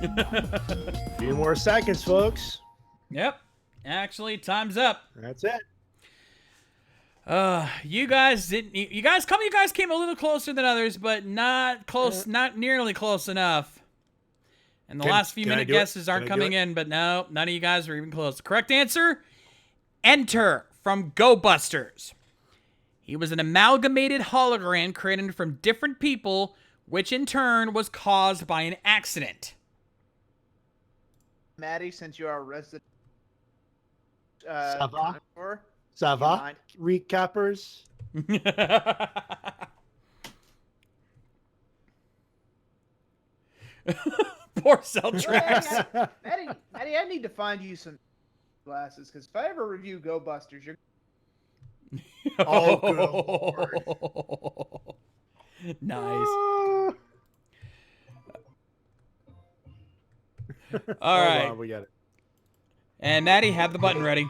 A few more seconds, folks. Yep. Actually, time's up. That's it. You guys didn't. You guys came a little closer than others, but not close. Not nearly close enough. And the last few can I minute do it? guesses aren't Can I do coming it? in, but no, none of you guys are even close. The correct answer: Enter from Go Busters. He was an amalgamated hologram created from different people, which in turn was caused by an accident. Matty, since you are a resident. Ça va? connoisseur, Ça you va? mind? Recappers. Poor cell tracks. Matty, I need to find you some glasses because if I ever review Go Busters, you're. Oh, good Lord. Nice. All Hold right. on, we got it. And Maddie, have the button ready.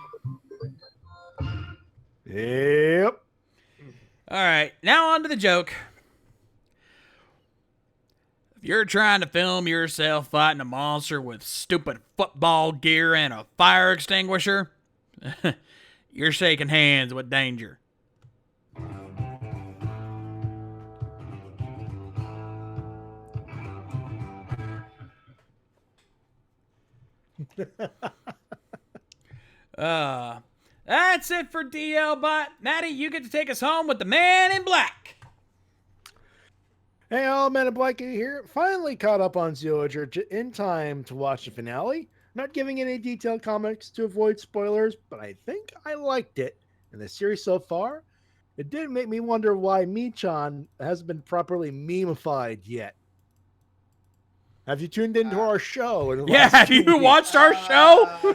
Yep. All right. Now on to the joke. If you're trying to film yourself fighting a monster with stupid football gear and a fire extinguisher, you're shaking hands with danger. That's it for DL Bot. Maddie, you get to take us home with the Man in Black. Hey, all Men in Black here. Finally caught up on Zoolager in time to watch the finale. Not giving any detailed comments to avoid spoilers, but I think I liked it. In the series so far, it did make me wonder why Michan hasn't been properly memified yet. Have you tuned into our show? In the Yeah, last have 2 you weeks? watched our show?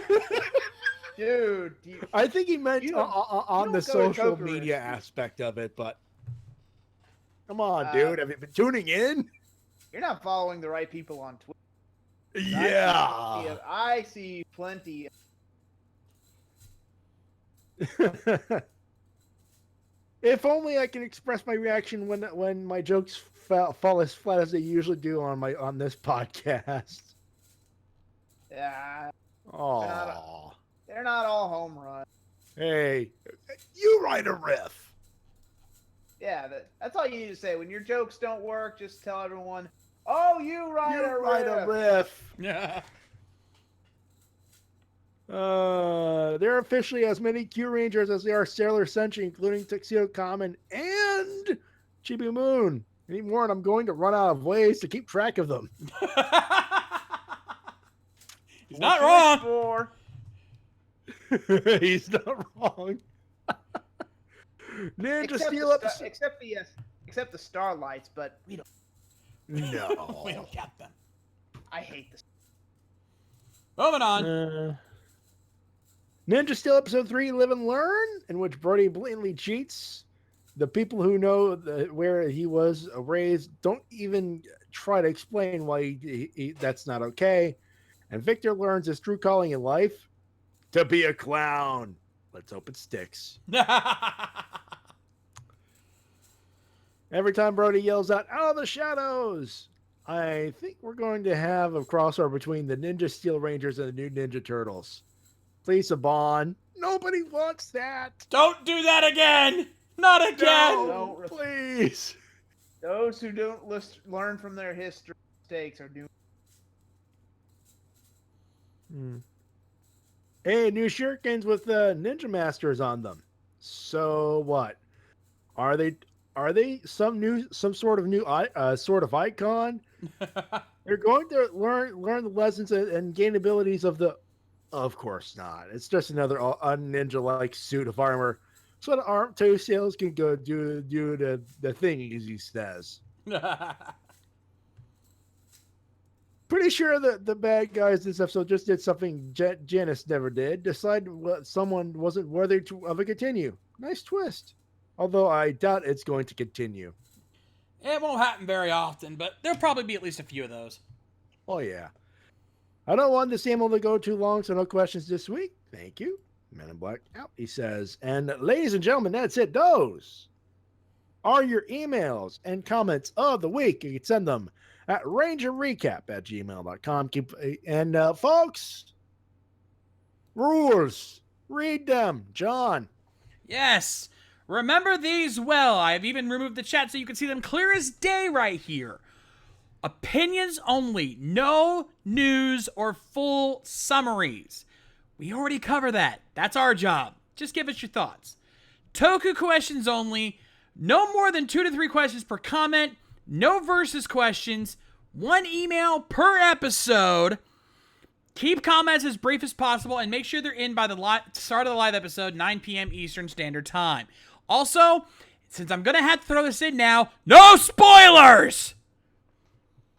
Dude, I think he meant You don't- on you the don't go to social Coker's. media aspect of it, but come on, Uh, dude. Have you been tuning in? you're not following the right people on Twitter. Yeah. I see plenty. If only I can express my reaction when my jokes fall as flat as they usually do on this podcast. Yeah, Oh, they're not all home runs. hey, you write a riff. Yeah, that's all you need to say. When your jokes don't work, just tell everyone, "Oh, you write You a write riff." a riff. Yeah. There are officially as many Q Rangers as there are Sailor Senshi, including Tuxedo Common and Chibi Moon. anymore, and I'm going to run out of ways to keep track of them. He's not wrong. For He's not wrong. Ninja Steel episode. except the Starlights, but we don't. No. We don't count them. I hate this. Moving on. Ninja Steel episode 3, Live and Learn, in which Brody blatantly cheats. The people who know where he was raised don't even try to explain why that's not okay. And Victor learns his true calling in life: to be a clown. Let's hope it sticks. Every time Brody yells out, "Out of the shadows!" I think we're going to have a crossover between the Ninja Steel Rangers and the new Ninja Turtles. Please, Saban. Nobody wants that. Don't do that again. Not again. No, Please. Those who don't learn from their history mistakes are doomed. Hey, new shurikens with Ninja Masters on them. So what? Are they some sort of new sort of icon? They're going to learn the lessons and gain abilities of the. Of course not. It's just another un-ninja-like suit of armor, so the two sales can go do the thing, as he says. Pretty sure that the bad guys this episode just did something Janice never did. Decided someone wasn't worthy of a continue. Nice twist. Although I doubt it's going to continue. It won't happen very often, but there'll probably be at least a few of those. Oh, yeah. I don't want this email to go too long, so no questions this week. Thank you. Men in Black out, he says. And ladies and gentlemen, that's it. Those are your emails and comments of the week. You can send them at rangerrecap@gmail.com. And folks, rules. Read them. John. Yes. Remember these well. I've even removed the chat so you can see them clear as day right here. Opinions only. No news or full summaries. We already cover that. That's our job. Just give us your thoughts. Toku questions only. No more than 2 to 3 questions per comment. No versus questions. 1 email per episode. Keep comments as brief as possible and make sure they're in by the start of the live episode, 9 p.m. Eastern Standard Time. Also, since I'm going to have to throw this in now, no spoilers!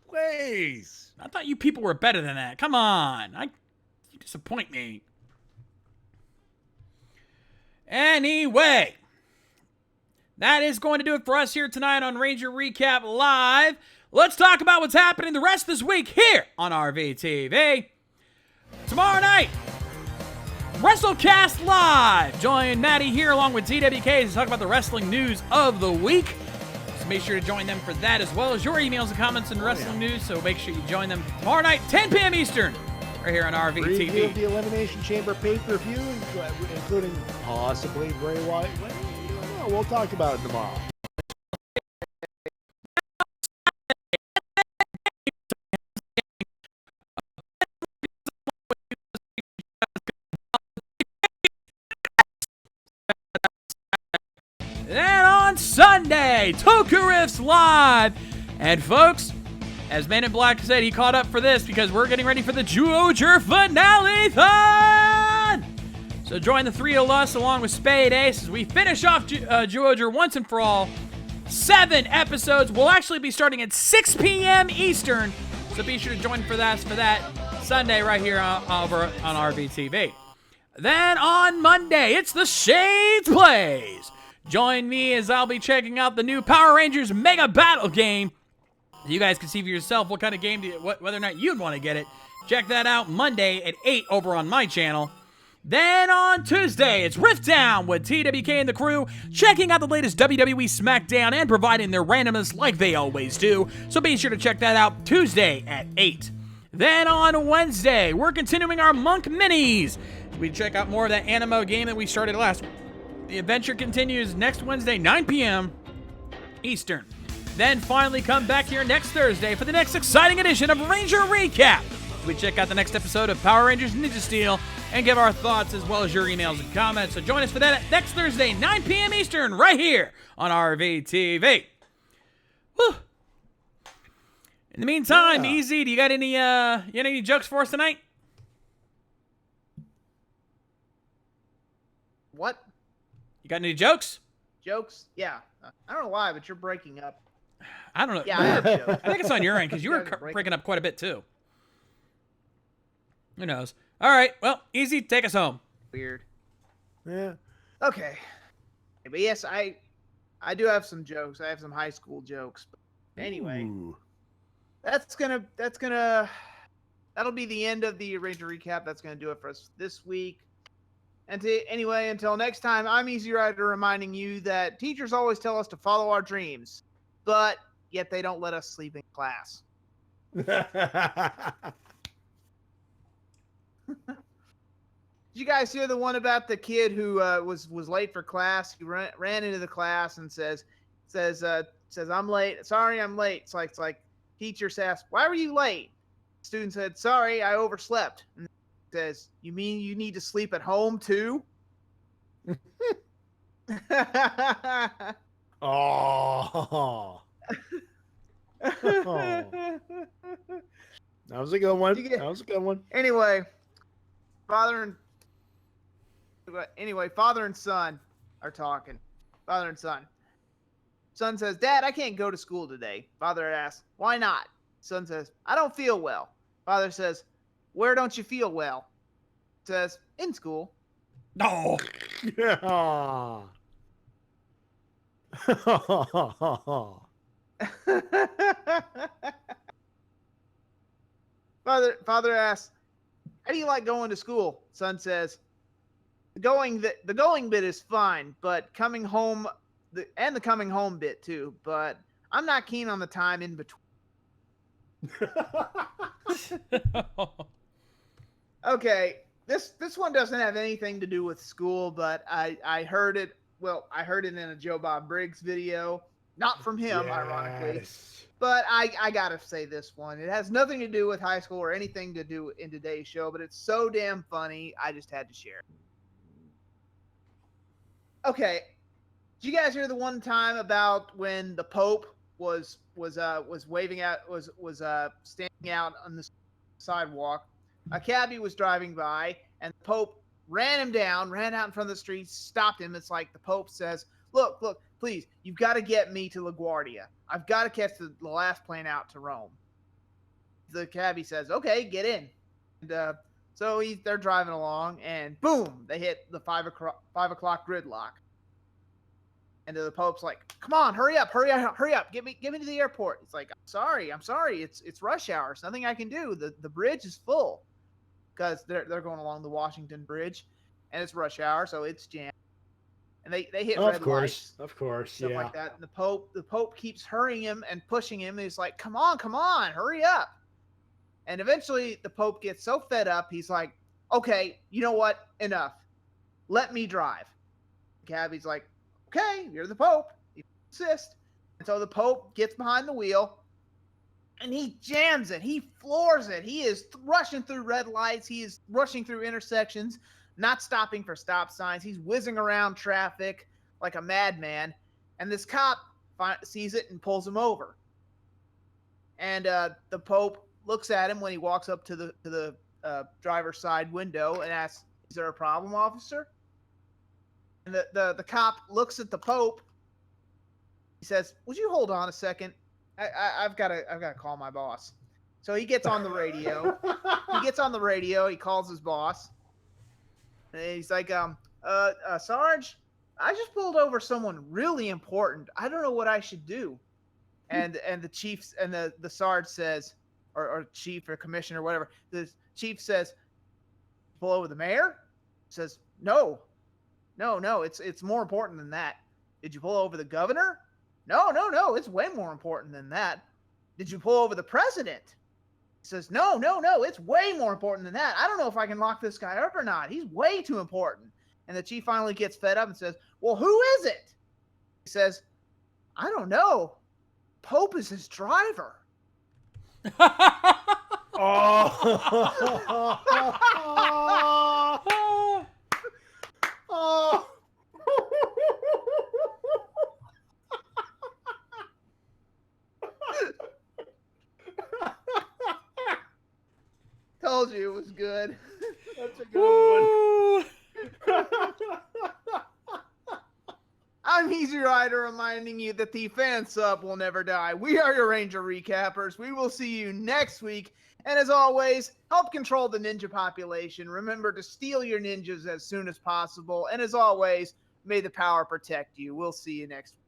Please. I thought you people were better than that. Come on. You disappoint me. Anyway, that is going to do it for us here tonight on Ranger Recap Live. Let's talk about what's happening the rest of this week here on RVTV. Tomorrow night, WrestleCast Live. Join Matty here along with TWK to talk about the wrestling news of the week. So make sure to join them for that, as well as your emails and comments and wrestling news. So make sure you join them tomorrow night, 10 p.m. Eastern, right here on RVTV. Review of the Elimination Chamber pay-per-view, including possibly Bray Wyatt. Well, I don't know. We'll talk about it tomorrow. And on Sunday, Toku Riffs Live. And folks, as Man in Black said, he caught up for this because we're getting ready for the Juoger Finale-thon! So join the 3 of us along with Spade Ace as we finish off Juoger once and for all. 7 episodes will actually be starting at 6 p.m. Eastern. So be sure to join for that Sunday right here over on RVTV. Then on Monday, it's the Shades Plays. Join me as I'll be checking out the new Power Rangers Mega Battle game. You guys can see for yourself what kind of game, whether or not you'd want to get it. Check that out Monday at 8 over on my channel. Then on Tuesday, it's Rift Down with TWK and the crew, checking out the latest WWE SmackDown and providing their randomness like they always do. So be sure to check that out Tuesday at 8. Then on Wednesday, we're continuing our Monk Minis. We check out more of that Animo game that we started last week. The adventure continues next Wednesday, 9 p.m. Eastern. Then finally come back here next Thursday for the next exciting edition of Ranger Recap. We check out the next episode of Power Rangers Ninja Steel and give our thoughts as well as your emails and comments. So join us for that next Thursday, 9 p.m. Eastern, right here on RVTV. Whew. In the meantime, Easy, do you got any jokes for us tonight? What? You got any jokes? Jokes? Yeah. I don't know why, but you're breaking up. I don't know. Yeah, I have jokes. I think it's on your end because you You were guys are breaking breaking up quite a bit too. Who knows? All right. Well, Easy, take us home. Weird. Yeah. Okay. But yes, I do have some jokes. I have some high school jokes. But anyway, Ooh. that'll be the end of the Ranger recap. That's gonna do it for us this week. And anyway, until next time, I'm Easy Rider reminding you that teachers always tell us to follow our dreams, but yet they don't let us sleep in class. Did you guys hear the one about the kid who was late for class? He ran into the class and says I'm late. Sorry, I'm late. It's like teacher asked, "Why were you late?" Student said, "Sorry, I overslept." And says, "You mean you need to sleep at home too?" Oh. That was a good one. That was a good one. Anyway, father and son are talking. Father and son. Son says, "Dad, I can't go to school today." Father asks, "Why not?" Son says, "I don't feel well." Father says, "Where don't you feel well?" Says, "In school." No. Yeah. Father asks, "How do you like going to school?" Son says, the going bit is fine, but coming home the coming home bit too, but I'm not keen on the time in between." Okay, this one doesn't have anything to do with school, but I heard it. Well, I heard it in a Joe Bob Briggs video, not from him, ironically. Yes. But I gotta say this one. It has nothing to do with high school or anything to do in today's show, but it's so damn funny. I just had to share it. Okay, did you guys hear the one time about when the Pope was waving out was standing out on the sidewalk? A cabbie was driving by, and the Pope ran him down, ran out in front of the street, stopped him. It's like the Pope says, look, please, you've got to get me to LaGuardia. I've got to catch the last plane out to Rome." The cabbie says, "Okay, get in." And so they're driving along, and boom, they hit the 5 o'clock gridlock. And the Pope's like, "Come on, hurry up, get me to the airport." It's like, I'm sorry, it's rush hour. There's nothing I can do. The bridge is full, because they're going along the Washington Bridge, and it's rush hour, so it's jammed. And they hit red lights, Of course, stuff yeah. like that. And the Pope keeps hurrying him and pushing him. And he's like, come on, hurry up. And eventually the Pope gets so fed up, he's like, "Okay, you know what? Enough. Let me drive." The cabbie's like, "Okay, you're the Pope. You insist." And so the Pope gets behind the wheel, and he jams it. He floors it. He is rushing through red lights. He is rushing through intersections, not stopping for stop signs. He's whizzing around traffic like a madman. And this cop sees it and pulls him over. And the Pope looks at him when he walks up to the driver's side window and asks, "Is there a problem, officer?" And the cop looks at the Pope. He says, "Would you hold on a second? I've got to call my boss." So he gets on the radio. He calls his boss. And he's like, "Sarge, I just pulled over someone really important. I don't know what I should do." And the chief and the Sarge says, or chief or commissioner or whatever, the chief says, "Pull over the mayor?" Says, No, it's more important than that." "Did you pull over the governor?" No, it's way more important than that." "Did you pull over the president?" He says, No, it's way more important than that. I don't know if I can lock this guy up or not. He's way too important." And the chief finally gets fed up and says, "Well, who is it?" He says, "I don't know. Pope is his driver." Oh. told you it was good. That's a good one. I'm Easy Rider, reminding you that the fan sub will never die. We are your Ranger Recappers. We will see you next week. And as always, help control the ninja population. Remember to steal your ninjas as soon as possible. And as always, may the power protect you. We'll see you next week.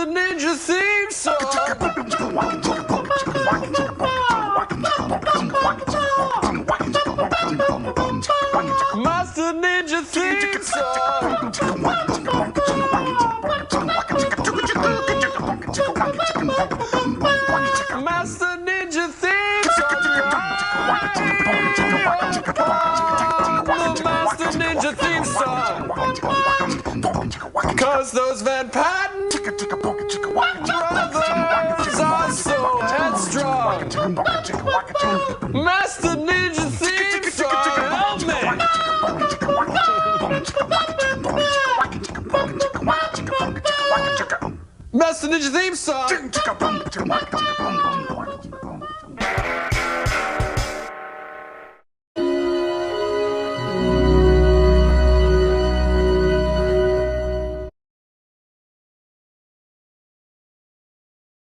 Master Ninja theme song. Master Ninja theme song. Master Ninja theme song. The Master Ninja theme song. Cause those Van Patten brothers are so headstrong. Master Ninja theme song, help me! Master Ninja theme song!